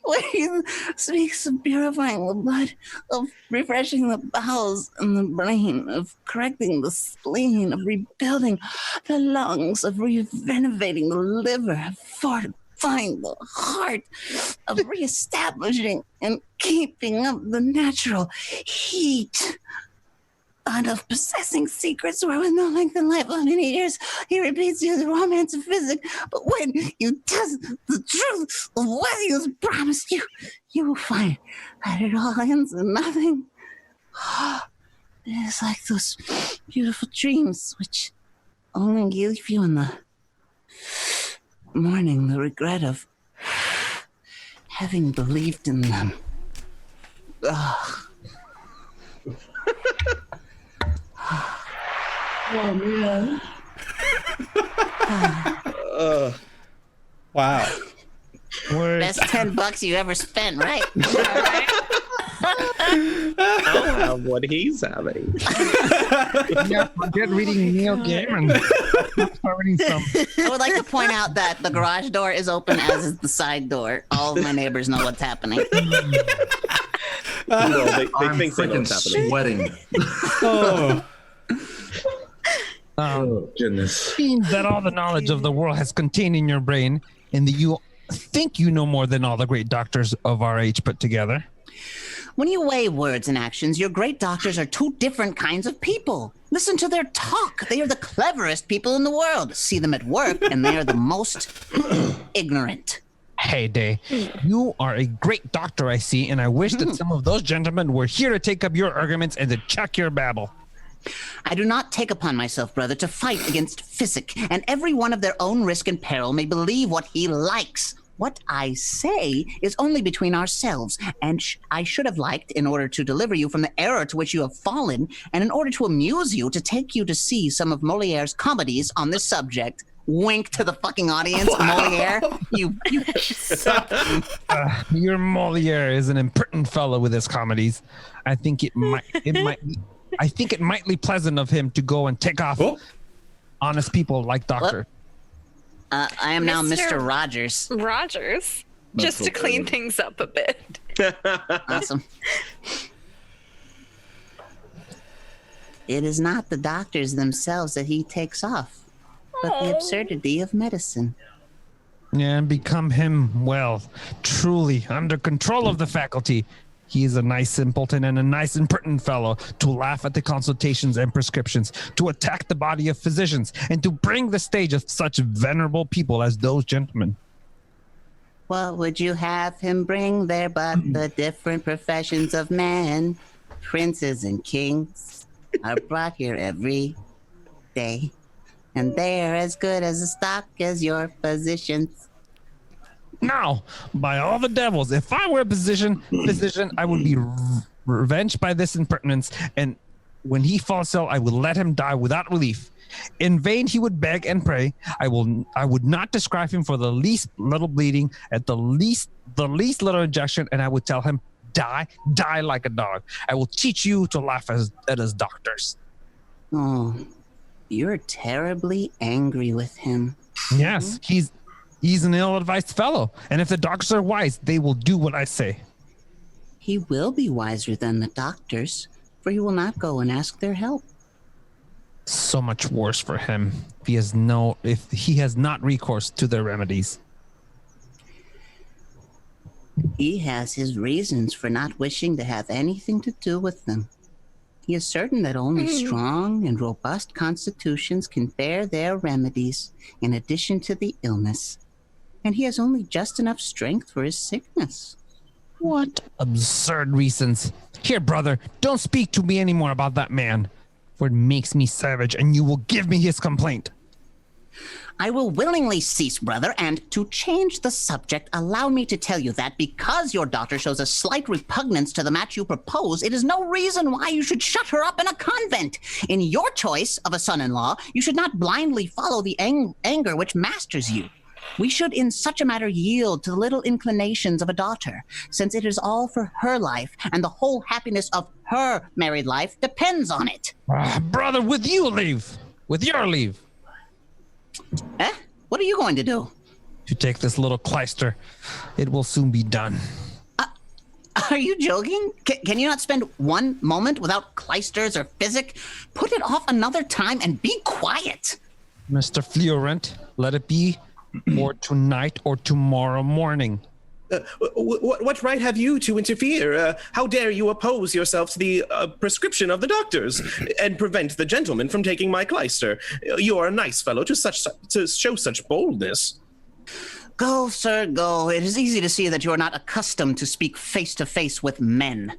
When he speaks of purifying the blood, of refreshing the bowels and the brain, of correcting the spleen, of rebuilding the lungs, of renovating the liver, of fortifying the heart, of reestablishing and keeping up the natural heat, and of possessing secrets where with no length in life of many years, he repeats you the romance of physic. But when you test the truth of what he has promised you, you will find that it all ends in nothing. It is like those beautiful dreams which only give you in the morning the regret of having believed in them. Oh, man. Wow. Best $10 you ever spent, right? I'll have what he's having. Yeah, forget reading Neil Gaiman. Start reading some. I would like to point out that the garage door is open, as is the side door. All of my neighbors know what's happening. Well, they I'm think they know freaking what's happening. sweating. Oh, goodness. Seems that all the knowledge of the world has contained in your brain, and that you think you know more than all the great doctors of our age put together. When you weigh words and actions, your great doctors are two different kinds of people. Listen to their talk. They are the cleverest people in the world. See them at work, and they are the most ignorant. Hey, Day, you are a great doctor, I see, and I wish that some of those gentlemen were here to take up your arguments and to check your babble. I do not take upon myself, brother, to fight against physic, and every one of their own risk and peril may believe what he likes. What I say is only between ourselves, and I should have liked, in order to deliver you from the error to which you have fallen, and in order to amuse you, to take you to see some of Moliere's comedies on this subject. Wink to the fucking audience, Moliere. You Your Moliere is an impertinent fellow with his comedies. I think it might be pleasant of him to go and take off honest people like Doctor. I am now Mr. Rogers. Rogers? Just to clean things up a bit. Awesome. It is not the doctors themselves that he takes off, but the absurdity of medicine. Yeah, and become him, well, truly under control of the faculty. He is a nice simpleton and a nice impertinent fellow to laugh at the consultations and prescriptions, to attack the body of physicians, and to bring the stage of such venerable people as those gentlemen. What would you have him bring there but the different professions of men? Princes and kings are brought here every day, and they are as good as a stock as your physicians. Now, by all the devils, if I were a physician, I would be revenged by this impertinence, and when he falls ill, I would let him die without relief. In vain he would beg and pray. I would not describe him for the least little bleeding, at the least little injection, and I would tell him, die like a dog. I will teach you to laugh at us doctors. Oh, you're terribly angry with him. Yes, he's an ill-advised fellow, and if the doctors are wise, they will do what I say. He will be wiser than the doctors, for he will not go and ask their help. So much worse for him if he has not recourse to their remedies. He has his reasons for not wishing to have anything to do with them. He is certain that only strong and robust constitutions can bear their remedies, in addition to the illness. And he has only just enough strength for his sickness. What absurd reasons. Here, brother, don't speak to me anymore about that man, for it makes me savage, and you will give me his complaint. I will willingly cease, brother, and to change the subject, allow me to tell you that because your daughter shows a slight repugnance to the match you propose, it is no reason why you should shut her up in a convent. In your choice of a son-in-law, you should not blindly follow the anger which masters you. We should in such a matter yield to the little inclinations of a daughter, since it is all for her life, and the whole happiness of her married life depends on it. Brother, with your leave. Eh? What are you going to do? To take this little clyster. It will soon be done. Are you joking? Can you not spend one moment without clysters or physic? Put it off another time and be quiet. Mr. Fleurant, let it be or tonight or tomorrow morning. What right have you to interfere? How dare you oppose yourself to the prescription of the doctors and prevent the gentleman from taking my clyster? You are a nice fellow to show such boldness. Go, sir, go. It is easy to see that you are not accustomed to speak face to face with men.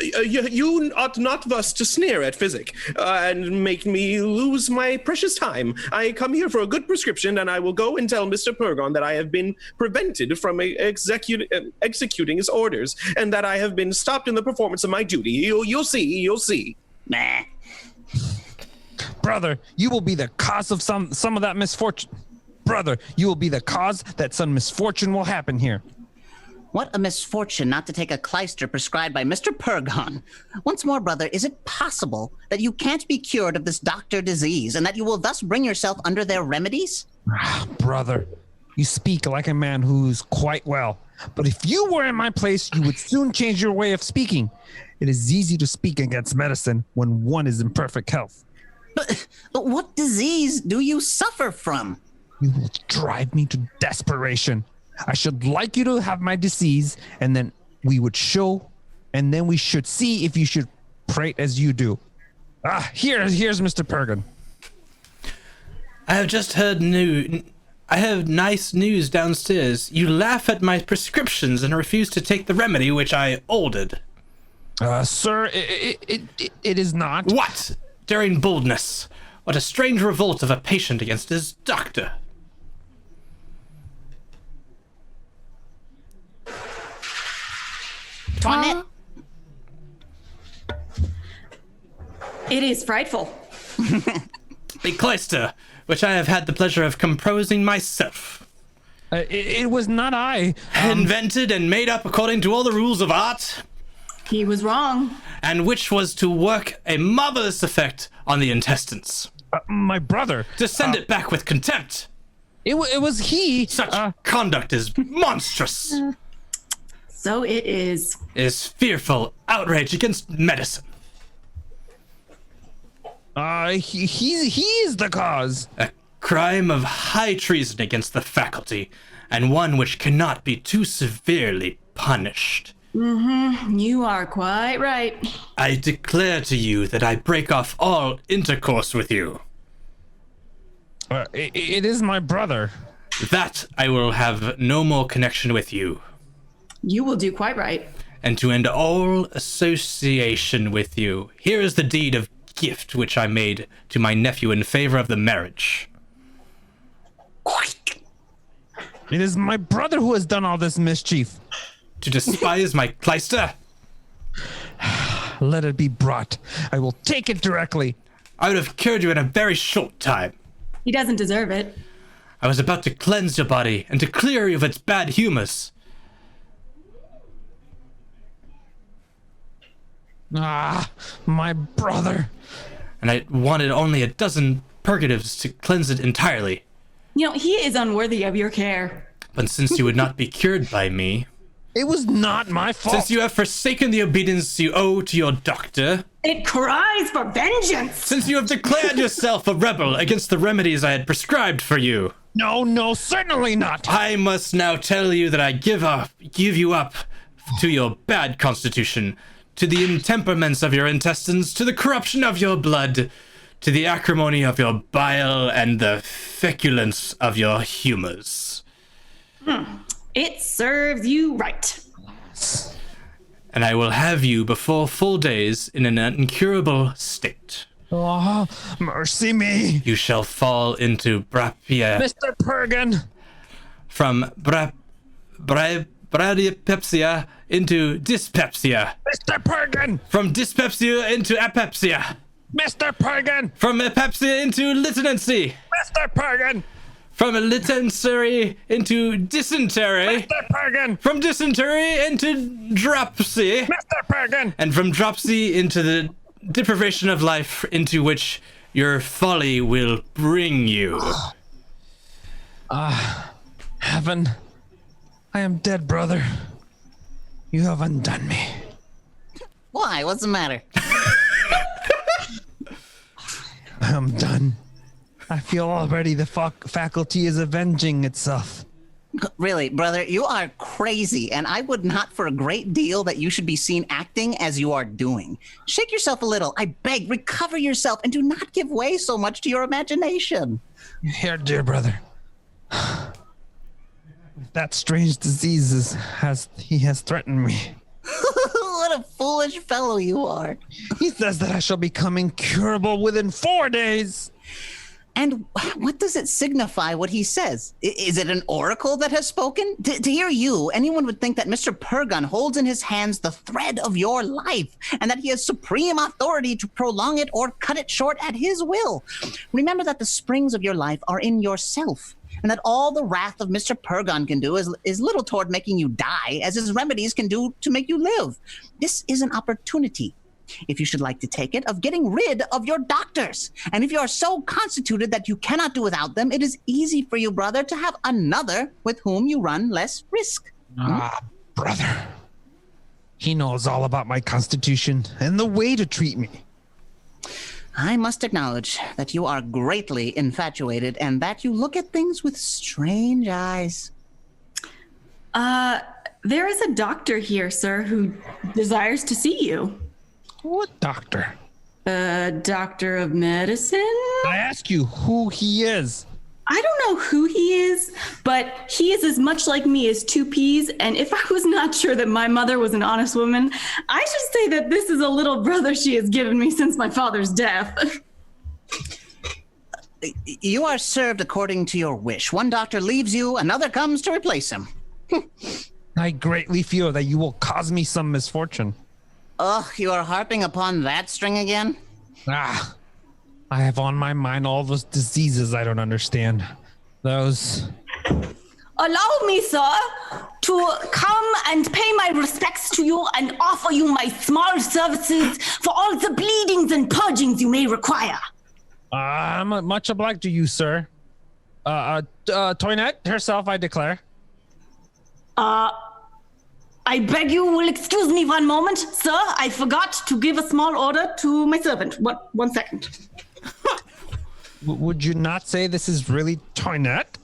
You ought not thus to sneer at physic and make me lose my precious time. I come here for a good prescription, and I will go and tell Mr. Purgon that I have been prevented from executing his orders, and that I have been stopped in the performance of my duty. You'll see. Nah. Brother, you will be the cause of some of that misfortune. Brother, you will be the cause that some misfortune will happen here. What a misfortune not to take a clyster prescribed by Mr. Purgon. Once more, brother, is it possible that you can't be cured of this doctor disease and that you will thus bring yourself under their remedies? Brother, you speak like a man who's quite well. But if you were in my place, you would soon change your way of speaking. It is easy to speak against medicine when one is in perfect health. But what disease do you suffer from? You will drive me to desperation. I should like you to have my disease, and then we would show, and then we should see if you should prate as you do. Here's Mr. Purgon. I have just heard I have nice news downstairs. You laugh at my prescriptions and refuse to take the remedy which I ordered. Sir, it is not. What? Daring boldness. What a strange revolt of a patient against his doctor. Toinette. It is frightful. The clyster, which I have had the pleasure of composing myself. It was not I. Invented and made up according to all the rules of art. He was wrong. And which was to work a marvelous effect on the intestines. My brother. To send it back with contempt. It was he. Such conduct is monstrous. So it is. Is fearful outrage against medicine. He is the cause. A crime of high treason against the faculty, and one which cannot be too severely punished. Mm-hmm. You are quite right. I declare to you that I break off all intercourse with you. It is my brother. That I will have no more connection with you. You will do quite right. And to end all association with you, here is the deed of gift which I made to my nephew in favor of the marriage. It is my brother who has done all this mischief. To despise my clyster? Let it be brought. I will take it directly. I would have cured you in a very short time. He doesn't deserve it. I was about to cleanse your body and to clear you of its bad humors. My brother. And I wanted only a dozen purgatives to cleanse it entirely. You know, he is unworthy of your care. But since you would not be cured by me... It was not my fault. Since you have forsaken the obedience you owe to your doctor... It cries for vengeance! Since you have declared yourself a rebel against the remedies I had prescribed for you... No, certainly not. I must now tell you that I give you up to your bad constitution, to the intemperaments of your intestines, to the corruption of your blood, to the acrimony of your bile, and the feculence of your humors. It serves you right. And I will have you before full days in an incurable state. Oh, mercy me. You shall fall into brapia. Mr. Pergan. From bradypepsia into dyspepsia. Mr. Pergan. From dyspepsia into apepsia. Mr. Pergan. From apepsia into lieutenancy. Mr. Pergan. From a lieutenancy into dysentery. Mr. Pergan. From dysentery into dropsy. Mr. Pergan. And from dropsy into the deprivation of life into which your folly will bring you. Heaven, I am dead, brother. You have undone me. Why? What's the matter? I am done. I feel already the faculty is avenging itself. Really, brother, you are crazy, and I would not for a great deal that you should be seen acting as you are doing. Shake yourself a little. I beg, recover yourself, and do not give way so much to your imagination. Here, dear brother. That strange disease has threatened me. What a foolish fellow you are. He says that I shall become incurable within 4 days. And what does it signify what he says? Is it an oracle that has spoken? To hear you, anyone would think that Mr. Pergun holds in his hands the thread of your life and that he has supreme authority to prolong it or cut it short at his will. Remember that the springs of your life are in yourself, and that all the wrath of Mr. Pergun can do is little toward making you die as his remedies can do to make you live. This is an opportunity, if you should like to take it, of getting rid of your doctors. And if you are so constituted that you cannot do without them, it is easy for you, brother, to have another with whom you run less risk. Brother. He knows all about my constitution and the way to treat me. I must acknowledge that you are greatly infatuated and that you look at things with strange eyes. There is a doctor here, sir, who desires to see you. What doctor? A doctor of medicine? I ask you who he is. I don't know who he is, but he is as much like me as two peas. And if I was not sure that my mother was an honest woman, I should say that this is a little brother she has given me since my father's death. You are served according to your wish. One doctor leaves you, another comes to replace him. I greatly fear that you will cause me some misfortune. Ugh, you are harping upon that string again? I have on my mind all those diseases I don't understand. Those... Allow me, sir, to come and pay my respects to you and offer you my small services for all the bleedings and purgings you may require. I'm much obliged to you, sir. Toinette herself, I declare. I beg you will excuse me one moment, sir. I forgot to give a small order to my servant. One second. Would you not say this is really Toinette?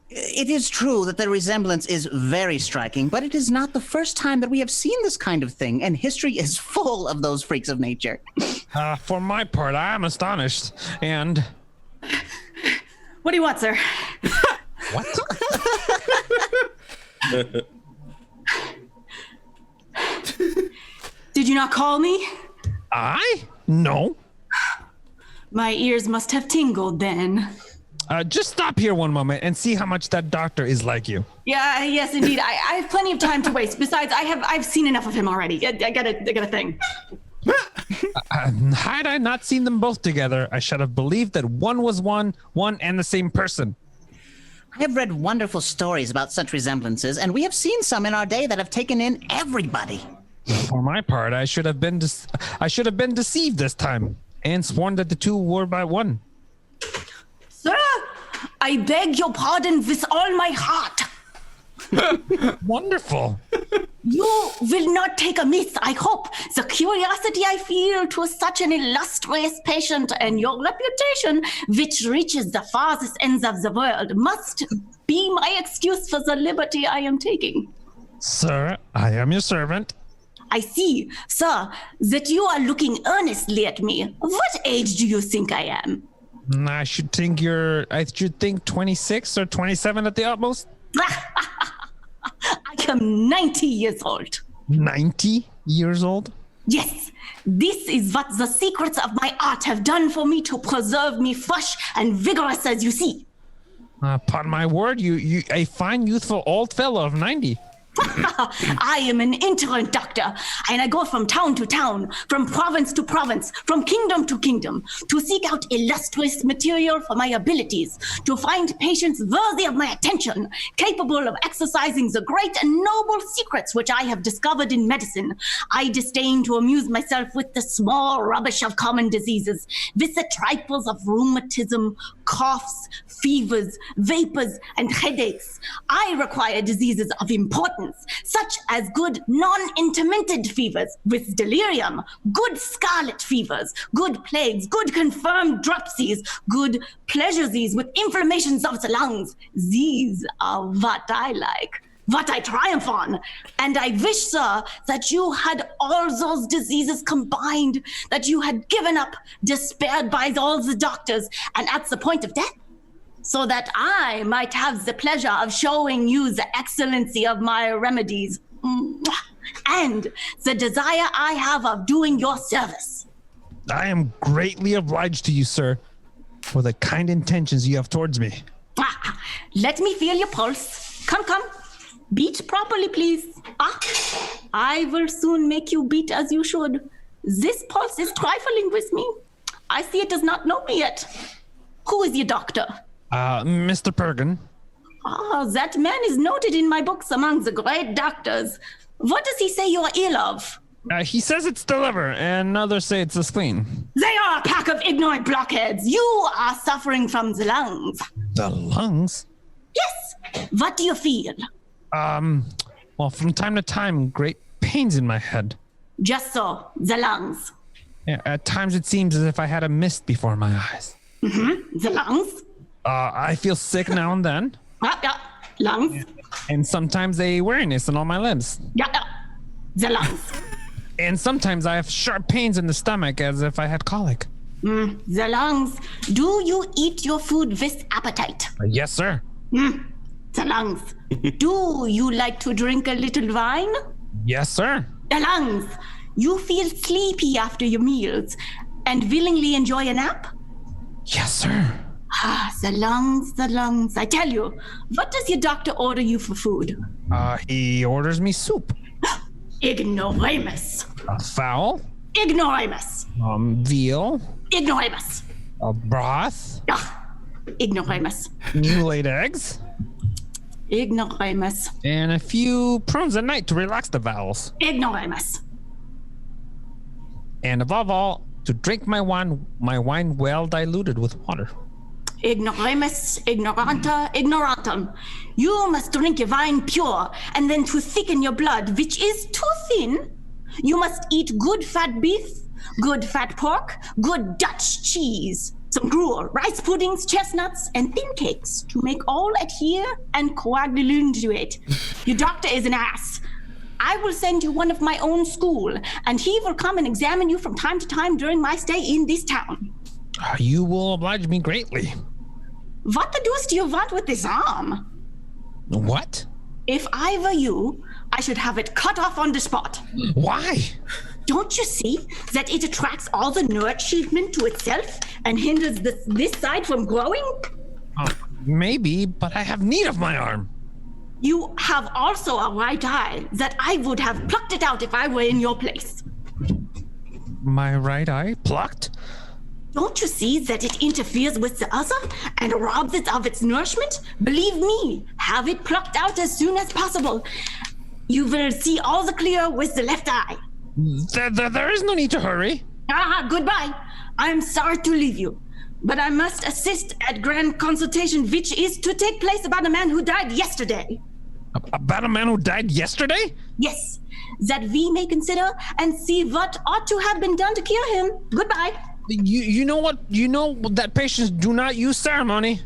It is true that the resemblance is very striking, but it is not the first time that we have seen this kind of thing, and history is full of those freaks of nature. For my part, I am astonished, and... What do you want, sir? What? Did you not call me? I? No. My ears must have tingled then. Just stop here one moment and see how much that doctor is like you. Yeah, yes, indeed. I have plenty of time to waste. Besides, I've seen enough of him already. I got a thing. Had I not seen them both together, I should have believed that one was one and the same person. I have read wonderful stories about such resemblances, and we have seen some in our day that have taken in everybody. For my part, I should have been deceived this time and sworn that the two were by one. Sir, I beg your pardon with all my heart. Wonderful. You will not take amiss, I hope, the curiosity I feel to such an illustrious patient, and your reputation, which reaches the farthest ends of the world, must be my excuse for the liberty I am taking. Sir, I am your servant. I see, sir, that you are looking earnestly at me. What age do you think I am? I should think 26 or 27 at the utmost. I am 90 years old. 90 years old? Yes, this is what the secrets of my art have done for me to preserve me fresh and vigorous, as you see. Upon my word, you a fine youthful old fellow of 90. I am an itinerant doctor, and I go from town to town, from province to province, from kingdom to kingdom, to seek out illustrious material for my abilities, to find patients worthy of my attention, capable of exercising the great and noble secrets which I have discovered in medicine. I disdain to amuse myself with the small rubbish of common diseases, with the trifles of rheumatism, coughs, fevers, vapors, and headaches. I require diseases of importance, such as good non-intermittent fevers with delirium, good scarlet fevers, good plagues, good confirmed dropsies, good pleasureses with inflammations of the lungs. These are what I like, what I triumph on. And I wish, sir, that you had all those diseases combined, that you had given up, despaired by all the doctors, and at the point of death, so that I might have the pleasure of showing you the excellency of my remedies and the desire I have of doing your service. I am greatly obliged to you, sir, for the kind intentions you have towards me. Let me feel your pulse. Come. Beat properly, please. I will soon make you beat as you should. This pulse is trifling with me. I see it does not know me yet. Who is your doctor? Mr. Pergin. That man is noted in my books among the great doctors. What does he say you are ill of? He says it's the liver, and others say it's the spleen. They are a pack of ignorant blockheads. You are suffering from the lungs. The lungs? Yes. What do you feel? Well, from time to time, great pains in my head. Just so, the lungs. Yeah, at times it seems as if I had a mist before my eyes. The lungs? I feel sick now and then. Yeah, lungs. And sometimes a weariness in all my limbs. Yeah, the lungs. And sometimes I have sharp pains in the stomach as if I had colic. The lungs. Do you eat your food with appetite? Yes, sir. The lungs. Do you like to drink a little wine? Yes, sir. The lungs. You feel sleepy after your meals and willingly enjoy a nap? Yes, sir. The lungs. I tell you, what does your doctor order you for food? He orders me soup. Ignoramus. Fowl. Ignoramus. Veal. Ignoramus. Broth. Ignoramus. New laid eggs. Ignoramus. And a few prunes at night to relax the bowels. Ignoramus. And above all, to drink my wine well diluted with water. Ignoramus, ignoranta, ignorantum. You must drink your wine pure, and then to thicken your blood, which is too thin, you must eat good fat beef, good fat pork, good Dutch cheese, some gruel, rice puddings, chestnuts, and thin cakes to make all adhere and coagulate. Your doctor is an ass. I will send you one of my own school, and he will come and examine you from time to time during my stay in this town. You will oblige me greatly. What the deuce do you want with this arm? What? If I were you, I should have it cut off on the spot. Why? Don't you see that it attracts all the nourishment to itself and hinders this side from growing? Maybe, but I have need of my arm. You have also a right eye that I would have plucked it out if I were in your place. My right eye plucked? Don't you see that it interferes with the other and robs it of its nourishment? Believe me, have it plucked out as soon as possible. You will see all the clear with the left eye. There is no need to hurry. Goodbye. I'm sorry to leave you, but I must assist at grand consultation, which is to take place about a man who died yesterday. About a man who died yesterday? Yes, that we may consider and see what ought to have been done to cure him. Goodbye. You know what? You know that patients do not use ceremony.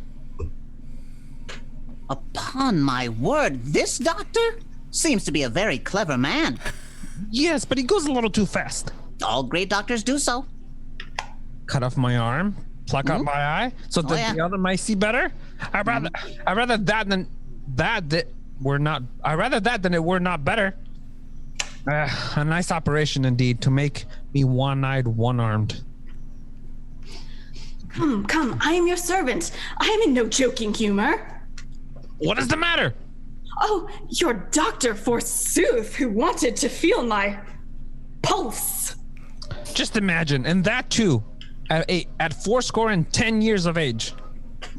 Upon my word, this doctor seems to be a very clever man. Yes, but he goes a little too fast. All great doctors do so. Cut off my arm, pluck out my eye, so that the other might see better. I'd rather that than that we're not. I'd rather that than it were not better. A nice operation indeed to make me one-eyed, one-armed. Come, I am your servant. I am in no joking humor. What is the matter? Oh, your doctor, forsooth, who wanted to feel my pulse. Just imagine, and that too, at 10 years of age.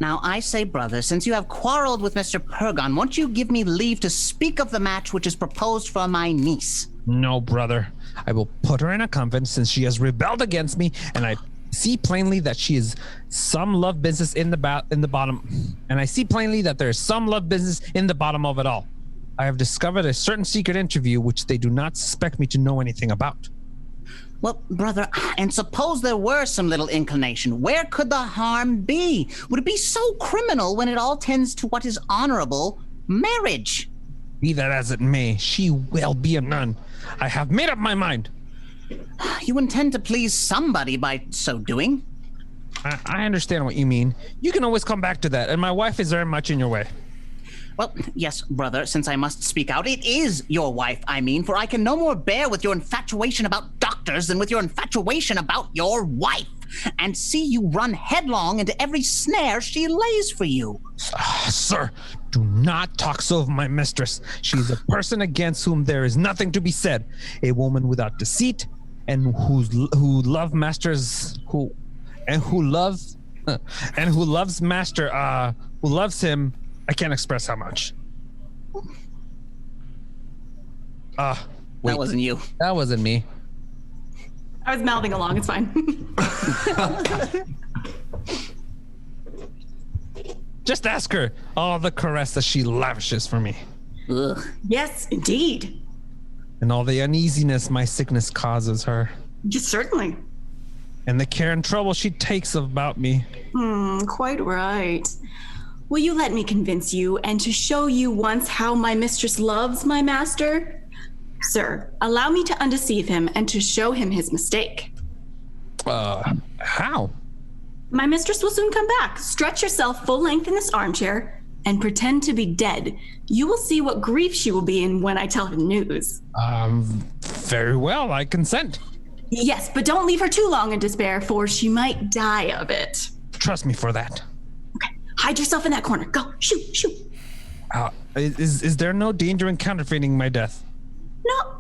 Now, I say, brother, since you have quarreled with Mr. Purgon, won't you give me leave to speak of the match which is proposed for my niece? No, brother. I will put her in a convent since she has rebelled against me, and I see plainly that she is some love business in the bottom. And I see plainly that there is some love business in the bottom of it all. I have discovered a certain secret interview which they do not suspect me to know anything about. Well, brother, and suppose there were some little inclination. Where could the harm be? Would it be so criminal when it all tends to what is honorable, marriage? Be that as it may, she will be a nun. I have made up my mind. You intend to please somebody by so doing? I understand what you mean. You can always come back to that, and my wife is very much in your way. Well, yes, brother, since I must speak out, it is your wife, I mean, for I can no more bear with your infatuation about doctors than with your infatuation about your wife, and see you run headlong into every snare she lays for you. Sir, do not talk so of my mistress. She is a person against whom there is nothing to be said, a woman without deceit, and who loves master, who loves him. I can't express how much. Wait. That wasn't you. That wasn't me. I was mouthing along, it's fine. Just ask her all the caress that she lavishes for me. Ugh. Yes, indeed. And all the uneasiness my sickness causes her. Yes, certainly. And the care and trouble she takes about me. Quite right. Will you let me convince you and to show you once how my mistress loves my master? Sir, allow me to undeceive him and to show him his mistake. How? My mistress will soon come back. Stretch yourself full length in this armchair and pretend to be dead. You will see what grief she will be in when I tell her news. Very well, I consent. Yes, but don't leave her too long in despair, for she might die of it. Trust me for that. Okay, hide yourself in that corner. Go, shoot. Is there no danger in counterfeiting my death? No.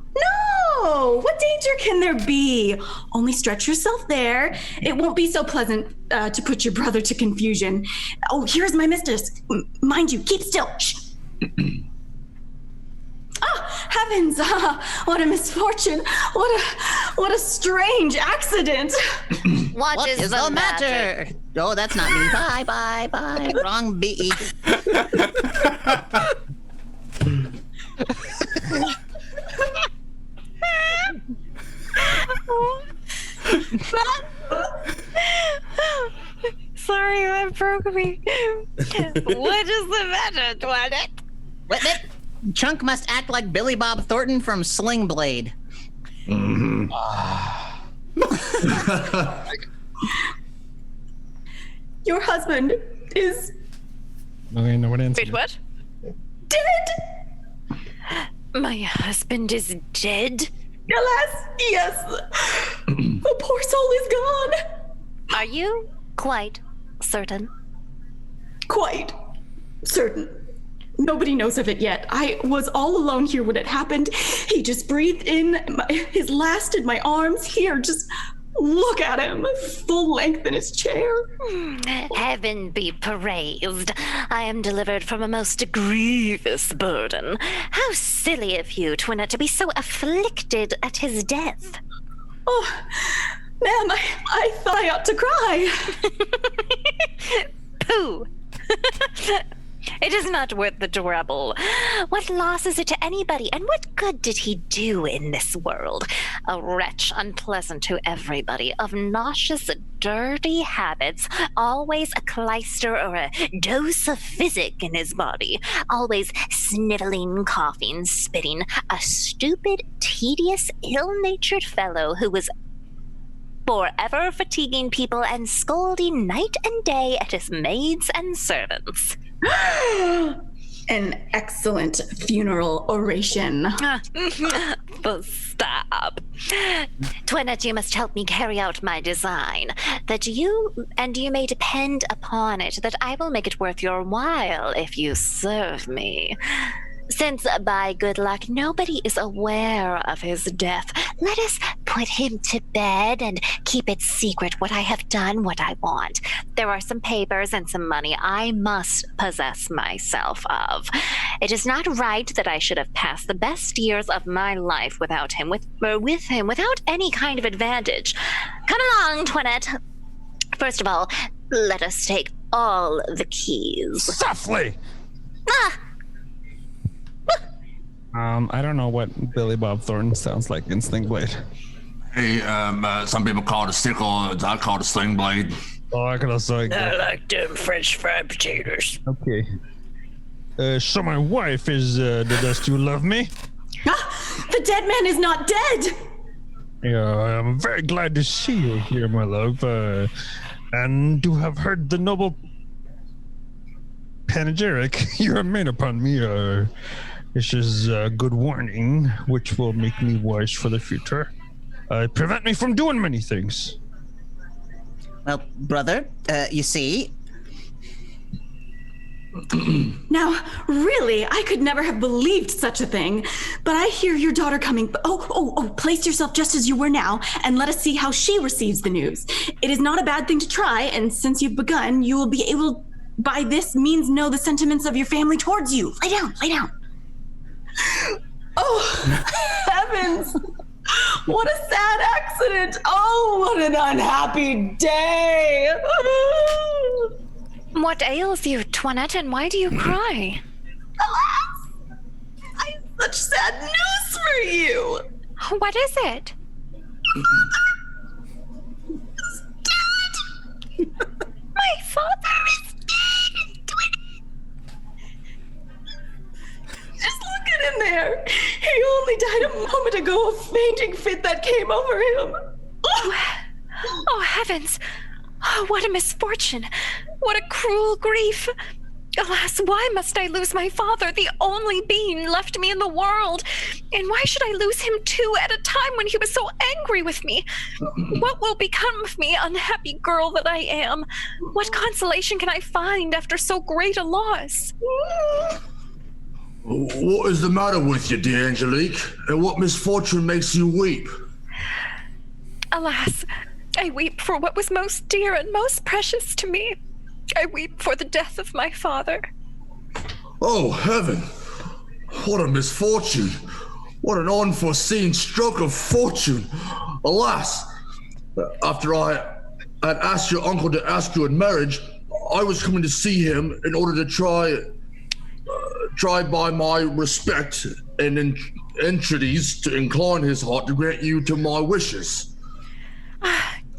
What danger can there be? Only stretch yourself there. It won't be so pleasant to put your brother to confusion. Oh, here's my mistress. Mind you, keep still. Shh. Heavens! What a misfortune! What a strange accident! What is the matter? Oh, that's not me. Bye. Wrong B. Sorry, that broke me. What is the matter, Twilight? What? Chunk must act like Billy Bob Thornton from Sling Blade. Mm-hmm. Your husband is Okay, no one answered. Wait, what? dead! My husband is dead? Alas, yes. The poor soul is gone. Are you quite certain? Quite certain. Nobody knows of it yet. I was all alone here when it happened. He just breathed in his last in my arms. Here, just look at him, full length in his chair. Heaven be praised. I am delivered from a most grievous burden. How silly of you, Twinnet, to be so afflicted at his death. Oh, ma'am, I thought I ought to cry. Pooh. It is not worth the trouble. What loss is it to anybody, and what good did he do in this world? A wretch, unpleasant to everybody, obnoxious, dirty habits, always a clyster or a dose of physic in his body, always sniveling, coughing, spitting, a stupid, tedious, ill-natured fellow who was forever fatiguing people and scolding night and day at his maids and servants. An excellent funeral oration. Stop. Twinette, you must help me carry out my design. You may depend upon it that I will make it worth your while if you serve me. Since, by good luck, nobody is aware of his death, let us put him to bed and keep it secret what I have done, what I want. There are some papers and some money I must possess myself of. It is not right that I should have passed the best years of my life without him, with him, without any kind of advantage. Come along, Twinette. First of all, let us take all the keys. Softly! Ah! I don't know what Billy Bob Thornton sounds like in Sling Blade. Hey, some people call it a sickle, I call it a sling blade. Oh, I could also like I like them French fried potatoes. Okay. So my wife is, does you love me? Ah, the dead man is not dead! Yeah, I'm very glad to see you here, my love. And to have heard the noble panegyric you have made upon me, this is a good warning, which will make me wise for the future. Prevent me from doing many things. Well, brother, you see... Now, really, I could never have believed such a thing. But I hear your daughter coming. Oh, place yourself just as you were now, and let us see how she receives the news. It is not a bad thing to try, and since you've begun, you will be able, by this means, know the sentiments of your family towards you. Lay down, lay down. Oh, heavens! What a sad accident! Oh, what an unhappy day! What ails you, Twinette, and why do you cry? Alas! I have such sad news for you! What is it? He's dead! My father is Just look at him there. He only died a moment ago, a fainting fit that came over him. Oh, heavens. Oh, what a misfortune. What a cruel grief. Alas, why must I lose my father, the only being left me in the world? And why should I lose him too at a time when he was so angry with me? What will become of me, unhappy girl that I am? What consolation can I find after so great a loss? What is the matter with you, dear Angelique? And what misfortune makes you weep? Alas, I weep for what was most dear and most precious to me. I weep for the death of my father. Oh, heaven! What a misfortune! What an unforeseen stroke of fortune! Alas! After I had asked your uncle to ask you in marriage, I was coming to see him in order to try by my respect and entreaties to incline his heart to grant you to my wishes.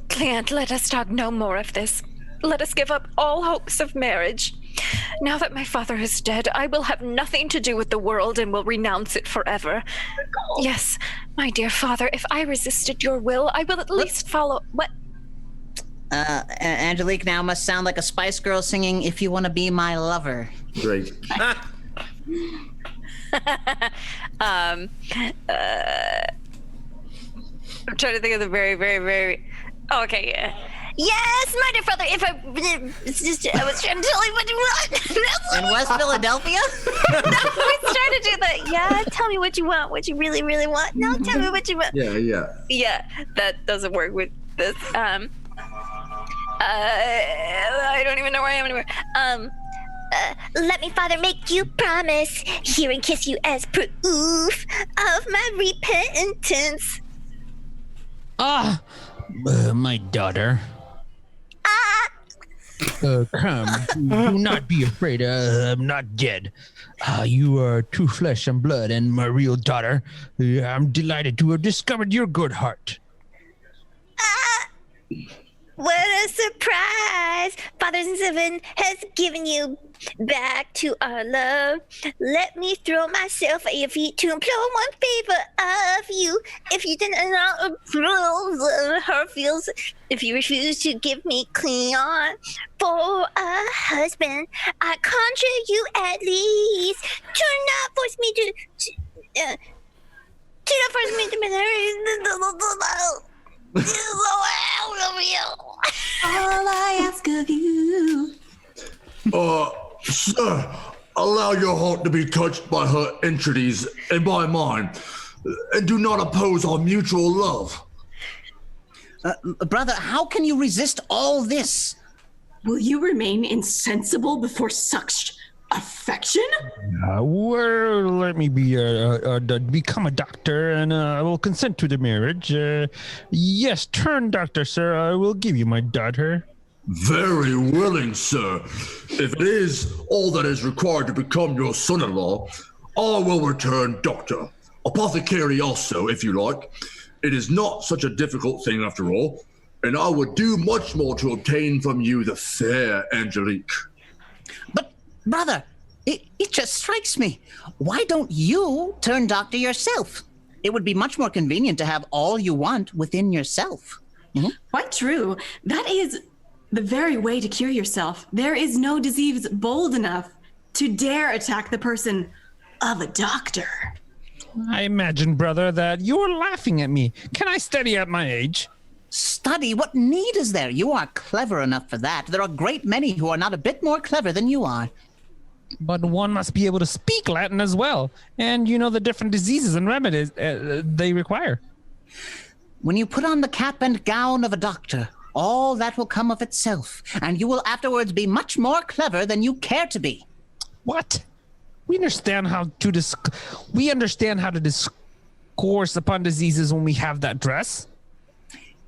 Client, let us talk no more of this. Let us give up all hopes of marriage. Now that my father is dead, I will have nothing to do with the world and will renounce it forever. Yes, my dear father, if I resisted your will, I will at least follow... What? Angelique now must sound like a Spice Girl singing "If You Want to Be My Lover." Great. I'm trying to think of the very, very, very... Oh, okay, yeah. Yes, my dear father, if I was trying to tell you what you want. In West Philadelphia? No, we started to do that. Yeah, tell me what you want, what you really, really want. No, tell me what you want. Yeah. Yeah, that doesn't work with this. I don't even know where I am anymore. Let me, father, make you promise here and kiss you as proof of my repentance. My daughter. Come, do not be afraid. I'm not dead. You are true flesh and blood and my real daughter. I'm delighted to have discovered your good heart. What a surprise! Fathers in Heaven has given you back to our love. Let me throw myself at your feet to implore one favor of you. If you do not approve of her feels, if you refuse to give me Cleon for a husband, I conjure you at least to not force me to not force me to marry. All I ask of you. Sir, allow your heart to be touched by her entreaties and by mine, and do not oppose our mutual love. Brother, how can you resist all this? Will you remain insensible before such affection? Well, let me become a doctor, and I will consent to the marriage. Yes, turn doctor, sir. I will give you my daughter. Very willing, sir. If it is all that is required to become your son-in-law, I will return doctor. Apothecary also, if you like. It is not such a difficult thing after all, and I would do much more to obtain from you the fair Angelique. But, brother, it just strikes me. Why don't you turn doctor yourself? It would be much more convenient to have all you want within yourself. Mm-hmm. Quite true. That is the very way to cure yourself. There is no disease bold enough to dare attack the person of a doctor. I imagine, brother, that you're laughing at me. Can I study at my age? Study? What need is there? You are clever enough for that. There are a great many who are not a bit more clever than you are. But one must be able to speak Latin as well. And you know the different diseases and remedies they require. When you put on the cap and gown of a doctor, all that will come of itself, and you will afterwards be much more clever than you care to be. What? We understand how to discourse upon diseases when we have that dress.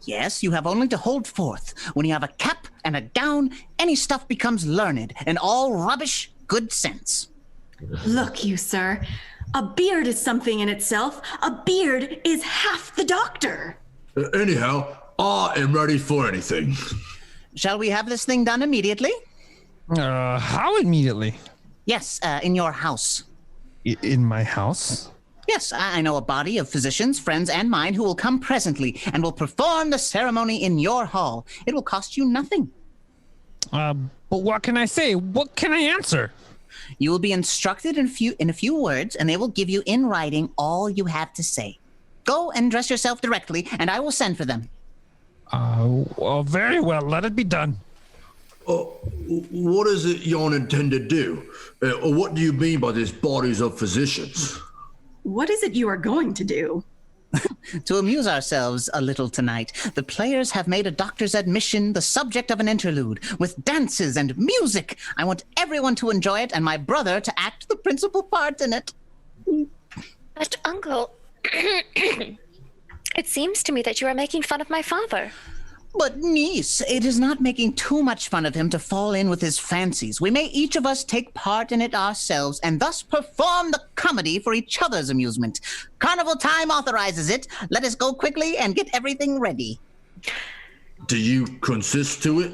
Yes, you have only to hold forth. When you have a cap and a gown, any stuff becomes learned, and all rubbish, good sense. Look, you sir, a beard is something in itself. A beard is half the doctor. Anyhow, I am ready for anything. Shall we have this thing done immediately? How immediately? Yes, in your house. In my house? Yes, I know a body of physicians, friends, and mine who will come presently and will perform the ceremony in your hall. It will cost you nothing. But what can I say? What can I answer? You will be instructed in a few words, and they will give you in writing all you have to say. Go and dress yourself directly, and I will send for them. Well, very well. Let it be done. What is it y'all intend to do? What do you mean by this bodies of physicians? What is it you are going to do? To amuse ourselves a little tonight, the players have made a doctor's admission the subject of an interlude, with dances and music. I want everyone to enjoy it, and my brother to act the principal part in it. But, Uncle, it seems to me that you are making fun of my father. But, niece, it is not making too much fun of him to fall in with his fancies. We may each of us take part in it ourselves, and thus perform the comedy for each other's amusement. Carnival time authorizes it. Let us go quickly and get everything ready. Do you consist to it?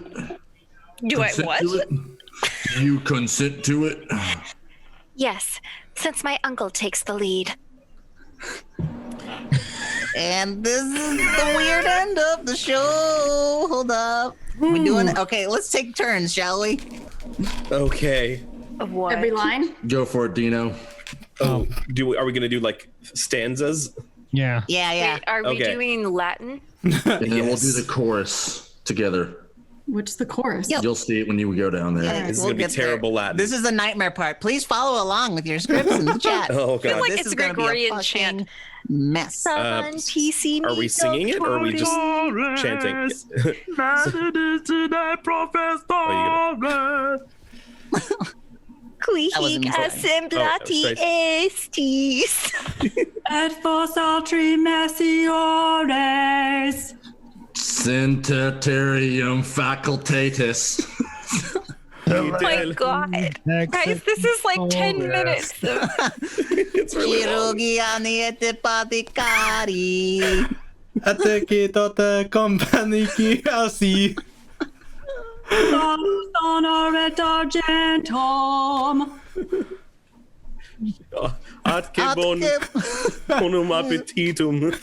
Do I what? Do you consent to it? Yes, since my uncle takes the lead. And this is the weird end of the show. Hold up. We doing it? Okay, let's take turns, shall we? Okay. What? Every line? Go for it, Dino. Oh, are we gonna do like stanzas? Yeah. Yeah. Wait, are we Okay. doing Latin? And then we'll do the chorus together. What's the chorus? Yep. You'll see it when you go down there. Yeah. This is We'll gonna be get there. terrible Latin. This is the nightmare part. Please follow along with your scripts in the chat. Oh, I feel God. like This it's is a gonna be a Gregorian fucking chant. mess. Someone PC me Are we singing it, or are we just chanting? Qui That was hic insane. assemblati estis. Et vos altri messiores. Centenarium facultatis. Oh my god. Guys, this is like 10 minutes. It's really long. Chirurgia niente paticari. Ate ki tote company ki asi. Honor et argentum. Atque bonum appetitum.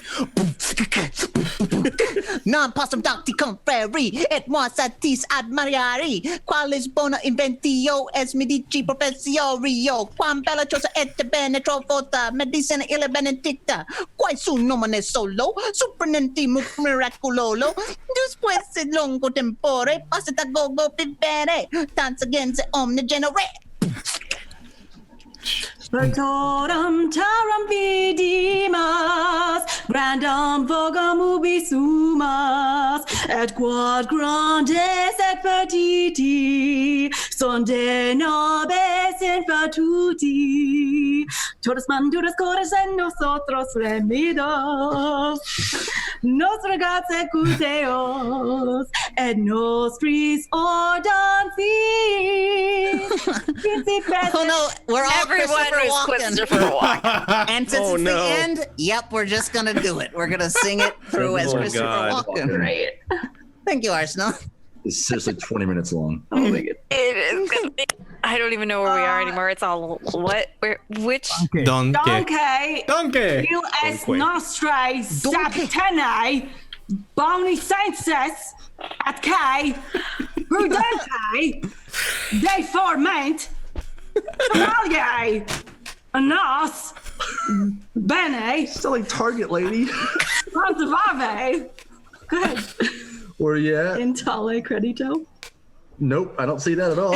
Non possum docti conferi, et moi satis admirari, qualis bona inventio es medici professiorio, quam bella cosa et bene trovota, medicina illa benedicta, quae su nomine solo, supernenti miraculolo, despues longo tempore, passit a gogo vivere, tanz gense omne genere. Spectorum taram vidimas, grandam vogam ubi sumas, et quod grandes et petiti, sonde nobis infatuti, todos manduras cores en nosotros remidos, nos regat secuteos, et nostris ordam feet. Oh no, we're all Everyone was Christopher Walken. And since it's the end, yep, we're just gonna do it. We're gonna sing it through as Christopher Walken. Great. Thank you, Arsenal. It's seriously 20 minutes long. Oh my god. It is gonna be. I don't even know where we are anymore. It's all what? Where? Which? Donkey. Donkey. US nostrae saptenae boni sensus at K prudente deformant familiae nos bene Still like Target, lady. conservave. Good. Where you at? Intale credito. Nope, I don't see that at all.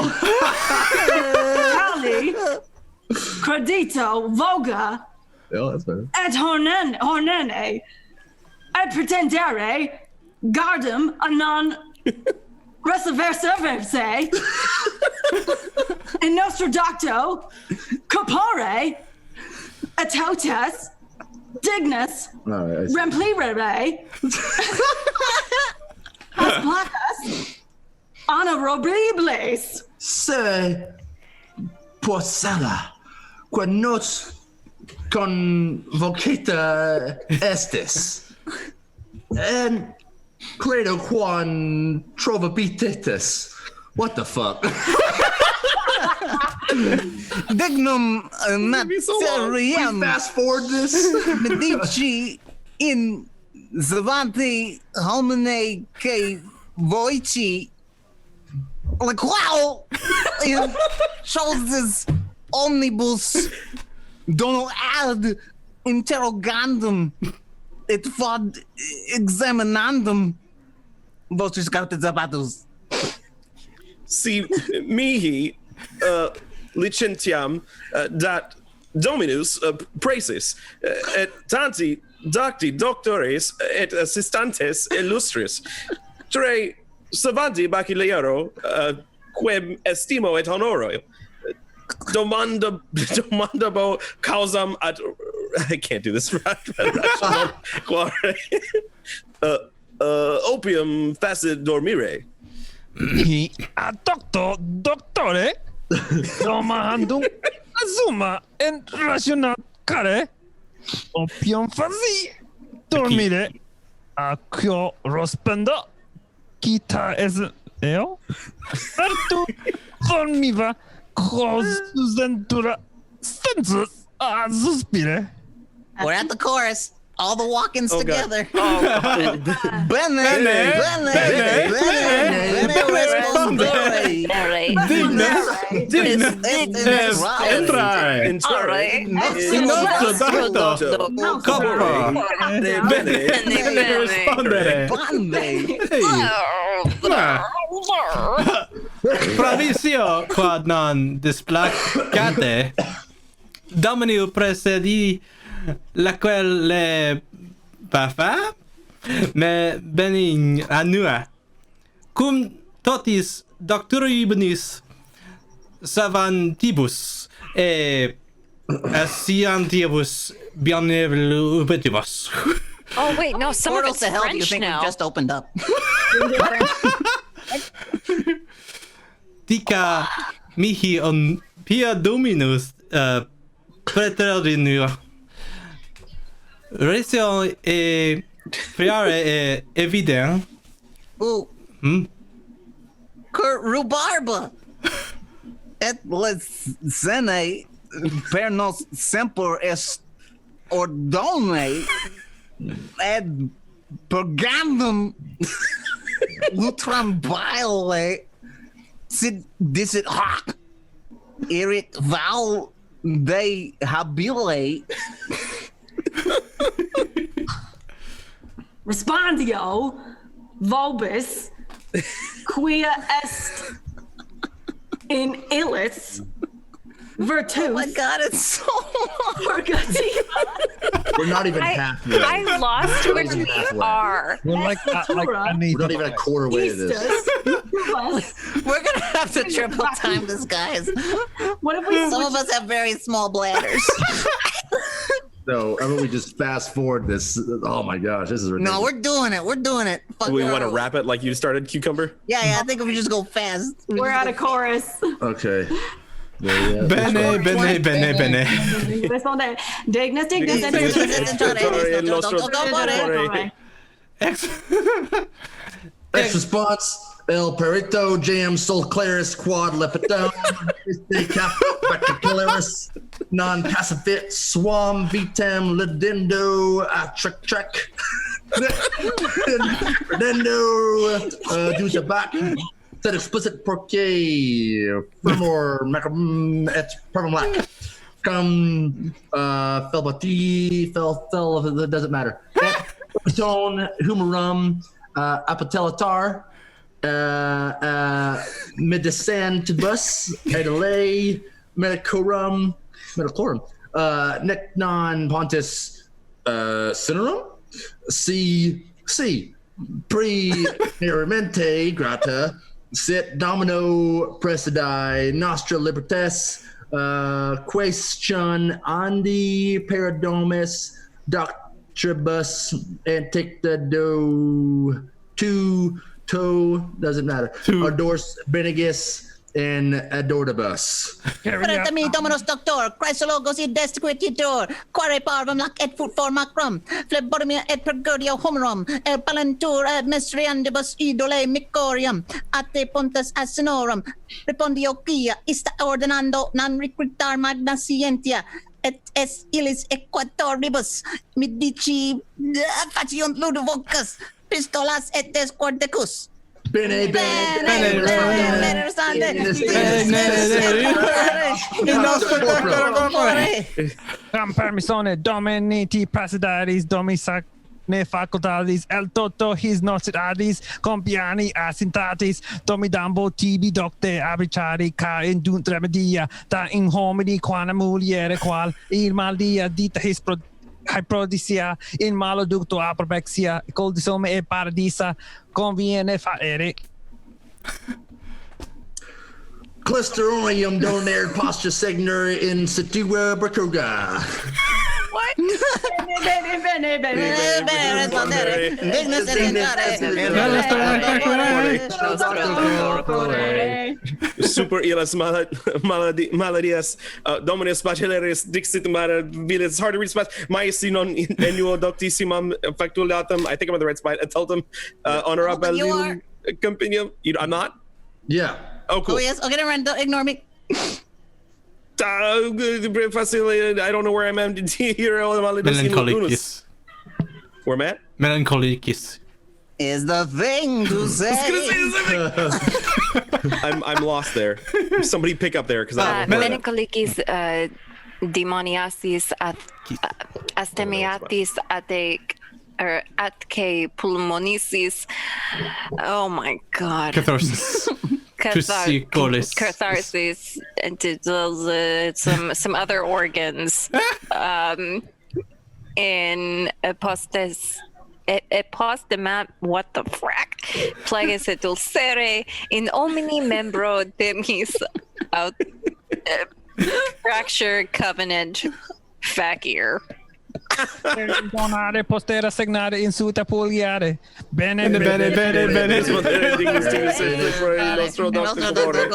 Tali credito voga Oh, that's better. et hornene et pretendere gardum anon reserverse in nostro docto corpore etotes dignus All right, I see. remplirere as placas honorables. Se porcella, quod nos convocita estis, and credo quan trovabititis. What the fuck? Dignum materiam Fast forward this. medici in zavanti homine que voici liquao in Charles's omnibus dono ad interrogandum et fod examinandum vostris cautis zapatos. Si mihi licentiam dat dominus praesis et tanti docti doctores et assistantes illustris tre savanti baculiero quem estimo et honoro domandabo causam ad I can't do this opium facit dormire. Doctore, domandum summa en rational care, opium faci dormire, accio rospenda, quita es eo, artu dormiva, causus ventura sensus a suspire. We're at the chorus. All the walk-ins together. Oh, Bene respondere. Dignes entrae. all right. Nostro doctor. Coppa. Bene respondere. Provisio quad non displacate. Dominio precedi la quelle bafa me bening annua cum totis doctoribus savantibus e scientibus bienvolubitibus. Oh wait, no, some of Portal it's to hell do you French think now. we just opened up? dica mihi on pia dominus preterodinio. Ratio e friare e evident. Ooh. Kurt Rhubarba. Et lescene per nos semper est ordone et purgandum lutram bile sid dicit hoc erit val de habile. Respondio vobis quia est in illis virtus. Oh my god, it's so hard. We're not even halfway. I lost where you are. We're like We're not even a quarter way to this. We're gonna have to triple time this, guys. What if we? Some of us have very small bladders. No, how about we just fast forward this? Oh my gosh, this is ridiculous. No, we're doing it. We're doing it. Fuck We it. want to wrap it like you started, Cucumber? Yeah, I think if we just go fast. We're at a chorus. Okay. Bene. Risponde. Dignus. Next response. El Perito Jam Sol Claris Quad Lepidone Este Capo Bacticularis Non Passifit Swam Vitam Ledendo Trek Redendo Juice Said explicit porque Firmor Macam et Permalac Come Felbati Fel it doesn't matter. Tone Humorum Apatelatar Medicantibus, Adelaide, Metacorum, Necnon Pontus, Cinerum, C, Pre-Neramente Grata, Sit Domino Presidae, Nostra Libertas, Question Andi Paradomus, Doctribus, Antictado, Toe doesn't matter. Adors Benegus and Adortabus. Paratami Dominus Doctor, Chrysologos id Destiquititor, Quare Parvum Lac et Fut Formacrum, Phlebotomia et Pergudio Homerum, El Palantur ad Mestriandibus Idole Micorium, Ate Pontus Asinorum, Repondio Quia, Ista Ordinando non requitar magna scientia, et es illis equatoribus, Medici faciunt ludovocus, Pistolas et Desquardicus. Bene. Am permissone dominiti presidaris domisac ne facultatis el toto his nocitadis compiani asintatis domidambo tibi docte abriciari ca indunt remedia da in homini quana muliere qual il maldia dita his hyprodisia in maloducto aprobexia coldisome e paradisa conviene faere. Clisterium donair posture signor in situa bracoga. What? Super illas maladias dominus bachelleris dixit mara vilis. It's hard to read spots. Maesi non ennuo doctissimum factulatum. I think I'm on the right spot. Adultum honorabilium compendium. I'm not? Yeah. Oh, cool. Oh, yes. Okay, then ignore me. I don't know where I'm at. Melancholicus. Where I'm at? Melancholicus. Is the thing to say. I'm lost there. Somebody pick up there because Melancholicus demoniasis astemiatis atque pulmonicis. Oh my god. Catharsis. Catharsis and some other organs in epostemat what the frack plagues et dulcere in omni membro demis out fracture covenant facir. Donare, postere, segnare, insulta, puliare. Bene, bene. Rispondere dingus dingus il nostro Dr. Colore.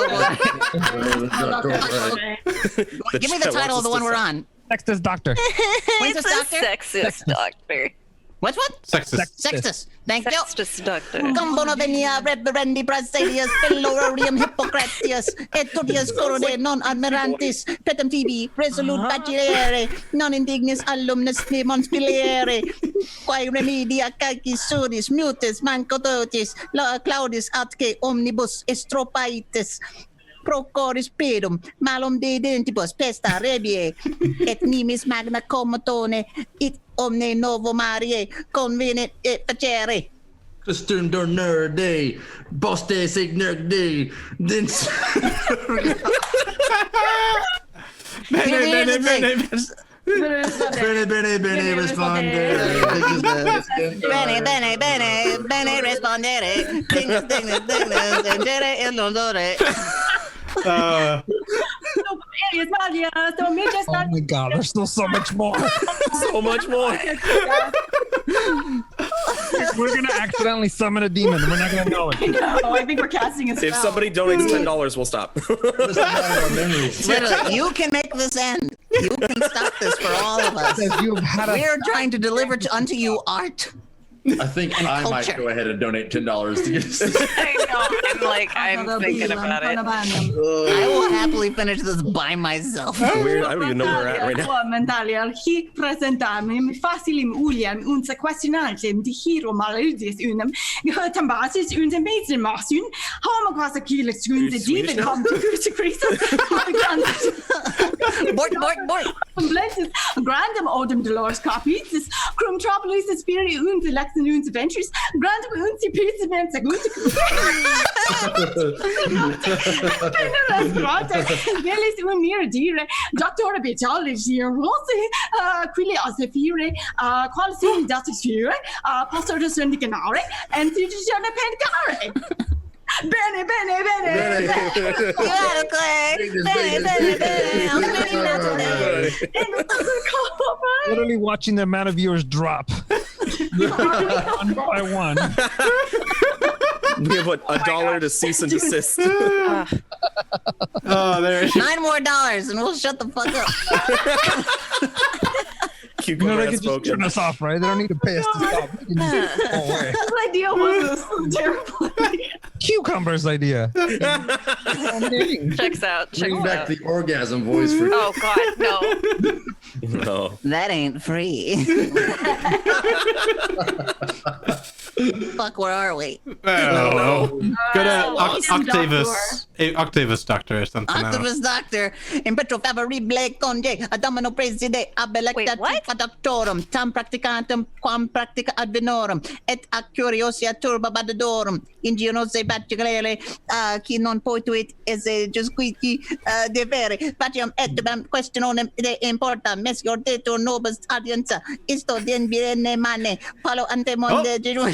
Give me the title of the one we're on. Sexist doctor. What's It's this, a doctor? sexist doctor. What's what? Sexist. Sextus. Thank you. Sexist doctor. Gumbono venia reverendi brasilius philorium hippocratius etudius corone non admirantis petem tibi resolute bacillare non indignis alumnus ne monspiliere quae remedia cacis sudis mutis mancototis claudis atque omnibus estropaitis procoris pedum malum de dentibus pesta rebie et nimis magna comatone it omne novo marie convenit et facere. Christun Dorner Day, Boste Signer Day, Dins. Bene. Bene, rispondere. Bene, rispondere. Dingere e l'odore. Oh my god, there's still so much more. So much more. We're gonna accidentally summon a demon. We're not gonna know it. No, I think we're casting a spell. If somebody donates $10, we'll stop. Literally, you can make this end. You can stop this for all of us. We're trying to deliver unto you art. I think I might go ahead and donate $10 to get this. I know. I'm thinking about it. I will happily finish this by myself. Weird. I don't even know where we're at right now. Mentalia, hic presentamim facilim uliam unse questionantem di hero maludis unum tambasis untem beitrim masun homo quasi kilis unse divin hom to creases Bort. Blesses grandum odum dolores capitis crum tropolis spiri unse lexen unse ventures grandum unse pisament segunte Velis unir dire doctor Vitalogy Rossi quili asefire qualisi datisfire pastor syndicanare and citizen pencare. Bene. Literally watching the amount of viewers drop. One by one. We have $1 to cease and desist. Oh, there it is. $9 more and we'll shut the fuck up. Cucumber They has can just turn spoken. us off, right? They don't need to pay us to stop. They can just go away. Whose idea was this? Terrible. Cucumber's idea. Checks out. Bring back the orgasm voice for. Oh God, no. No. That ain't free. Fuck, where are we? I don't know. Go to Octavus. Octavus Doctor or something. I don't know. Octopus Doctor, in petro favoribile conge, a domino preside, abelecta doctorum, tam practicatum, quam practica advenorum, et a curiosia turba badadorum, ingenose bacillare, qui non potuit esse jusquici devere, patium et questiononem de importa, mesior detur nobis audienza, isto den biene mane, palo antemonde de oh,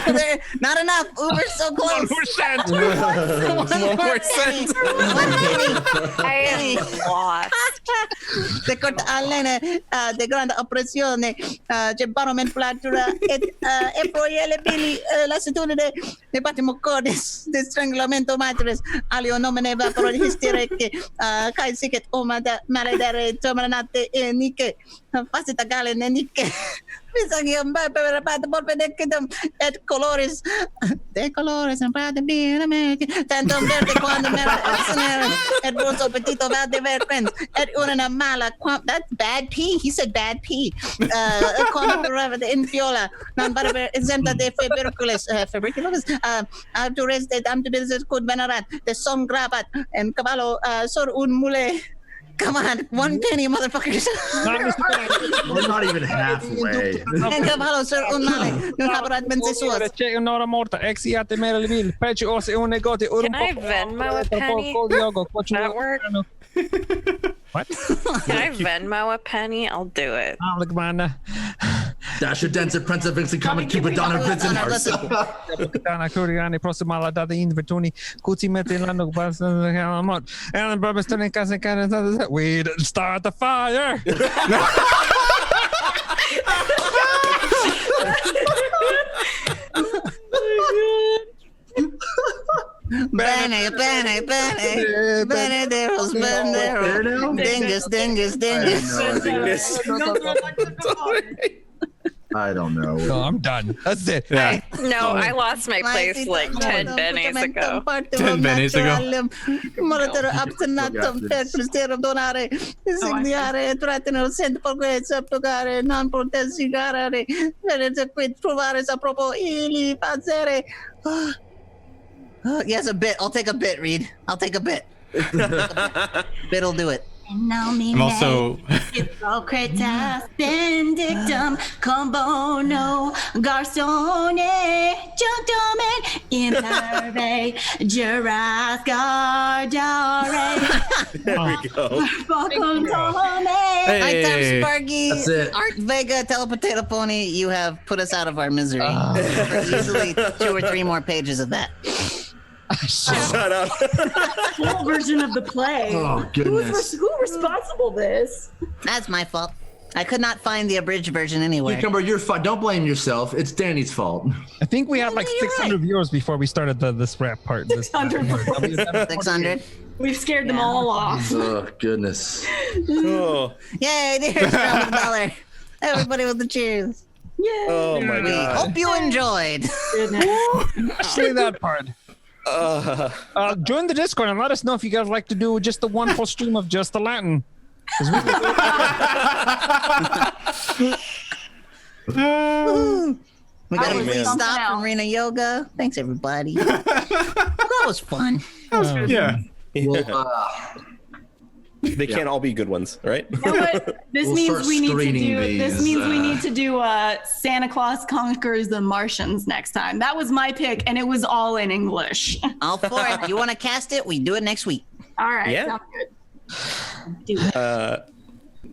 there, not enough. Uber's so close. 1%. 1%. I am lost. De corta alene, de grande oppressione, gebaromen platura, et proiele bili, lassitudine, de patimo cordis, de strangulamento matris, alio nomine vapor hysterice, cae sicet omada maledere terminate nike, facita gale nenique. Visagium per porpedecum et coloris de colores and prade bien American tantum verde quando mera et rosso petito verde verpens et una mala that's bad pee. He said bad pee. Quando the infiola non barber exempta de febriculis autores de amtibis cud venerat de som gravat and cavallo sur un mule. Come on, 1 penny, motherfuckers. We're not even halfway. En cavallo sur un male, non haberat mensesuas. C'è un'ora morta, exiate meraviglil, pece ose un negote, Can I Venmo a penny? That work? What? Can I Venmo a penny? I'll do it. Look, man. Dasher, Dancer, Prancer, Vixen, Comet, Cupid, Donner, Blitzen, Dana Kuriani, Prosimala, Dada, Invertuni, Kuti, Metilano, Basamot, and Babaston, Casan, we start the fire. Benny, Diddles, Dingus. I don't know. No, I'm done. That's it. Yeah. No, I lost my place like 10 bennies ago. 10 bennies ago. Yes, a bit. I'll take a bit, Reed. I'll take a bit. Bit'll do it. I'm also Hippocrates benedictum cum bono garçone junctum imperve juras gardare. There we go. High time, Sparky. That's it. Art Vega, Telepotato Pony, you have put us out of our misery. For easily 2 or 3 more pages of that. Shut up. Full version of the play. Oh, goodness. Who responsible this? That's my fault. I could not find the abridged version anywhere. Cucumber, you're fine. Don't blame yourself. It's Danny's fault. I think we had like 600 viewers before we started this rap part. 600. 600. We've scared them all off. Oh, goodness. Oh, Yay, there's $1. Everybody with the cheers. Yeah. oh my We god. hope you enjoyed. Especially that part. Join the Discord and let us know if you guys like to do just the one full stream of just the Latin. 'Cause we can do We got a man. free stop from Rena Yoga. Thanks, everybody. That was fun. yeah. Well, They can't all be good ones, right? You know what? This We'll means start we need to screening do. This these, means we need to do Santa Claus Conquers the Martians next time. That was my pick, and it was all in English. All for it. You want to cast it? We do it next week. All right, Yeah. sounds good. Do it.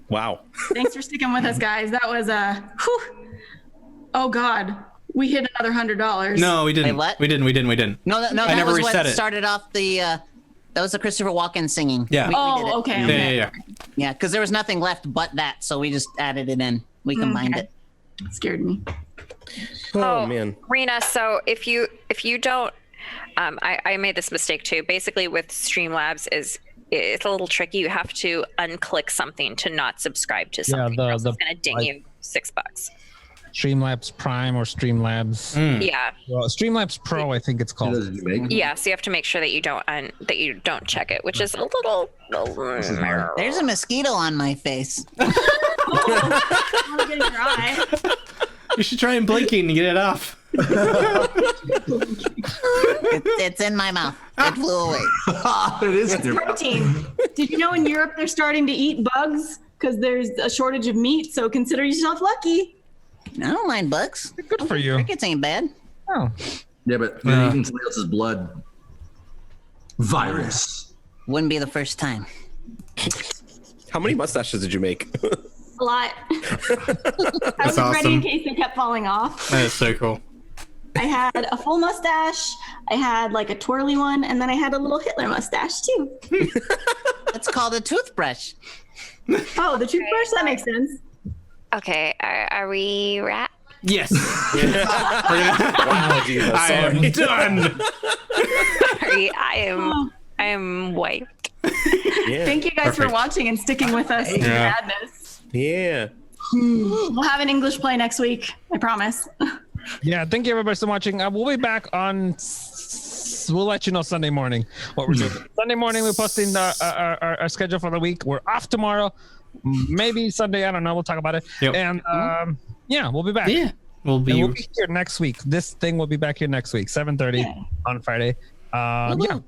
Wow. Thanks for sticking with us, guys. That was whew. Oh God, we hit another $100. No, we didn't. Wait, what? We didn't. No, I that never was what reset it. started off the. That was the Christopher Walken singing. Yeah. We did Oh, it. okay. Yeah. Yeah, because there was nothing left but that, so we just added it in. We combined Okay. it. Scared me. Oh, man. Rena, so if you don't, I made this mistake too. Basically, with Streamlabs it's a little tricky. You have to unclick something to not subscribe to something. or else it's gonna ding you $6. Streamlabs Prime or Streamlabs. Yeah. Well, Streamlabs Pro, I think it's called. Yeah. So you have to make sure that you don't check it, which is a little. There's a mosquito on my face. I'm getting your eye. You should try and blinking and get it off. It's in my mouth. It flew away. It is It's protein. Did you know in Europe they're starting to eat bugs because there's a shortage of meat? So consider yourself lucky. I don't mind bugs. Good for you. Crickets ain't bad. Oh. Yeah, but you're eating somebody else's blood. Virus. Wouldn't be the first time. How many mustaches did you make? A lot. I was ready in case they kept falling off. That is so cool. I had a full mustache. I had like a twirly one, and then I had a little Hitler mustache too. It's called a toothbrush. Oh, the toothbrush? That makes sense. Okay. Are we wrapped? Yes. Wow, Jesus, I am sorry. done. Oh. I am wiped. Yeah. Thank you guys for Perfect. watching and sticking with us in the Yeah. madness. Yeah. We'll have an English play next week. I promise. Yeah, thank you everybody for watching. We'll be back on. We'll let you know Sunday morning what we're doing. Sunday morning, we're posting our schedule for the week. We're off tomorrow. Maybe Sunday. I don't know. We'll talk about it. Yep. And yeah, we'll be back. Yeah. We'll be. And we'll be here next week. This thing will be back here next week, 7:30 on Friday. Yeah,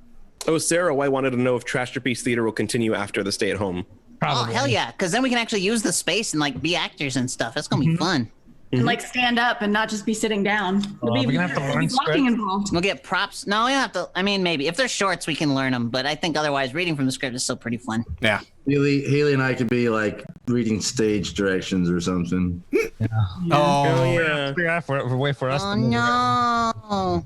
Oh, Sarah, I wanted to know if Trashterpiece Theater will continue after the stay at home. Oh, hell yeah. Because then we can actually use the space and like be actors and stuff. That's going to be fun. and like stand up and not just be sitting down. we're gonna have to learn walking script. involved. We'll get props. No, we don't have to. I mean, maybe if they're shorts, we can learn them. But I think otherwise, reading from the script is still pretty fun. Yeah. Haley and I could be like reading stage directions or something. Oh, yeah. Wait for us. Oh to move no!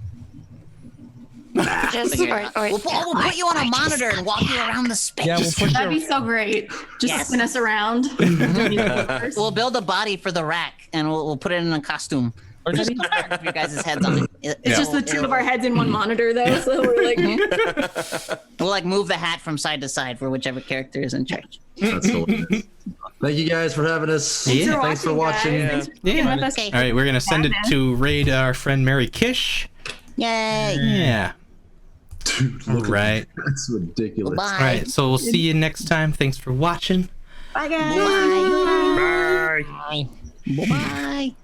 Just We'll put you on a monitor and walk you around the space. Yeah, we'll put That'd be so great. Just Yes. spin us around. We'll build a body for the rack and we'll put it in a costume. Or just Your guys' heads on it. It's just the two of our heads in one monitor, though. So we're like, We'll like move the hat from side to side for whichever character is in charge. That's hilarious. Thank you guys for having us. Yeah. Thanks for watching. guys. Thanks for being with us. All right, we're gonna send it to raid our friend Mary Kish. Yay! Yeah. Dude, All right. that's ridiculous. Bye. All right. So we'll see you next time. Thanks for watching. bye, guys. Bye. Bye. Bye. Bye.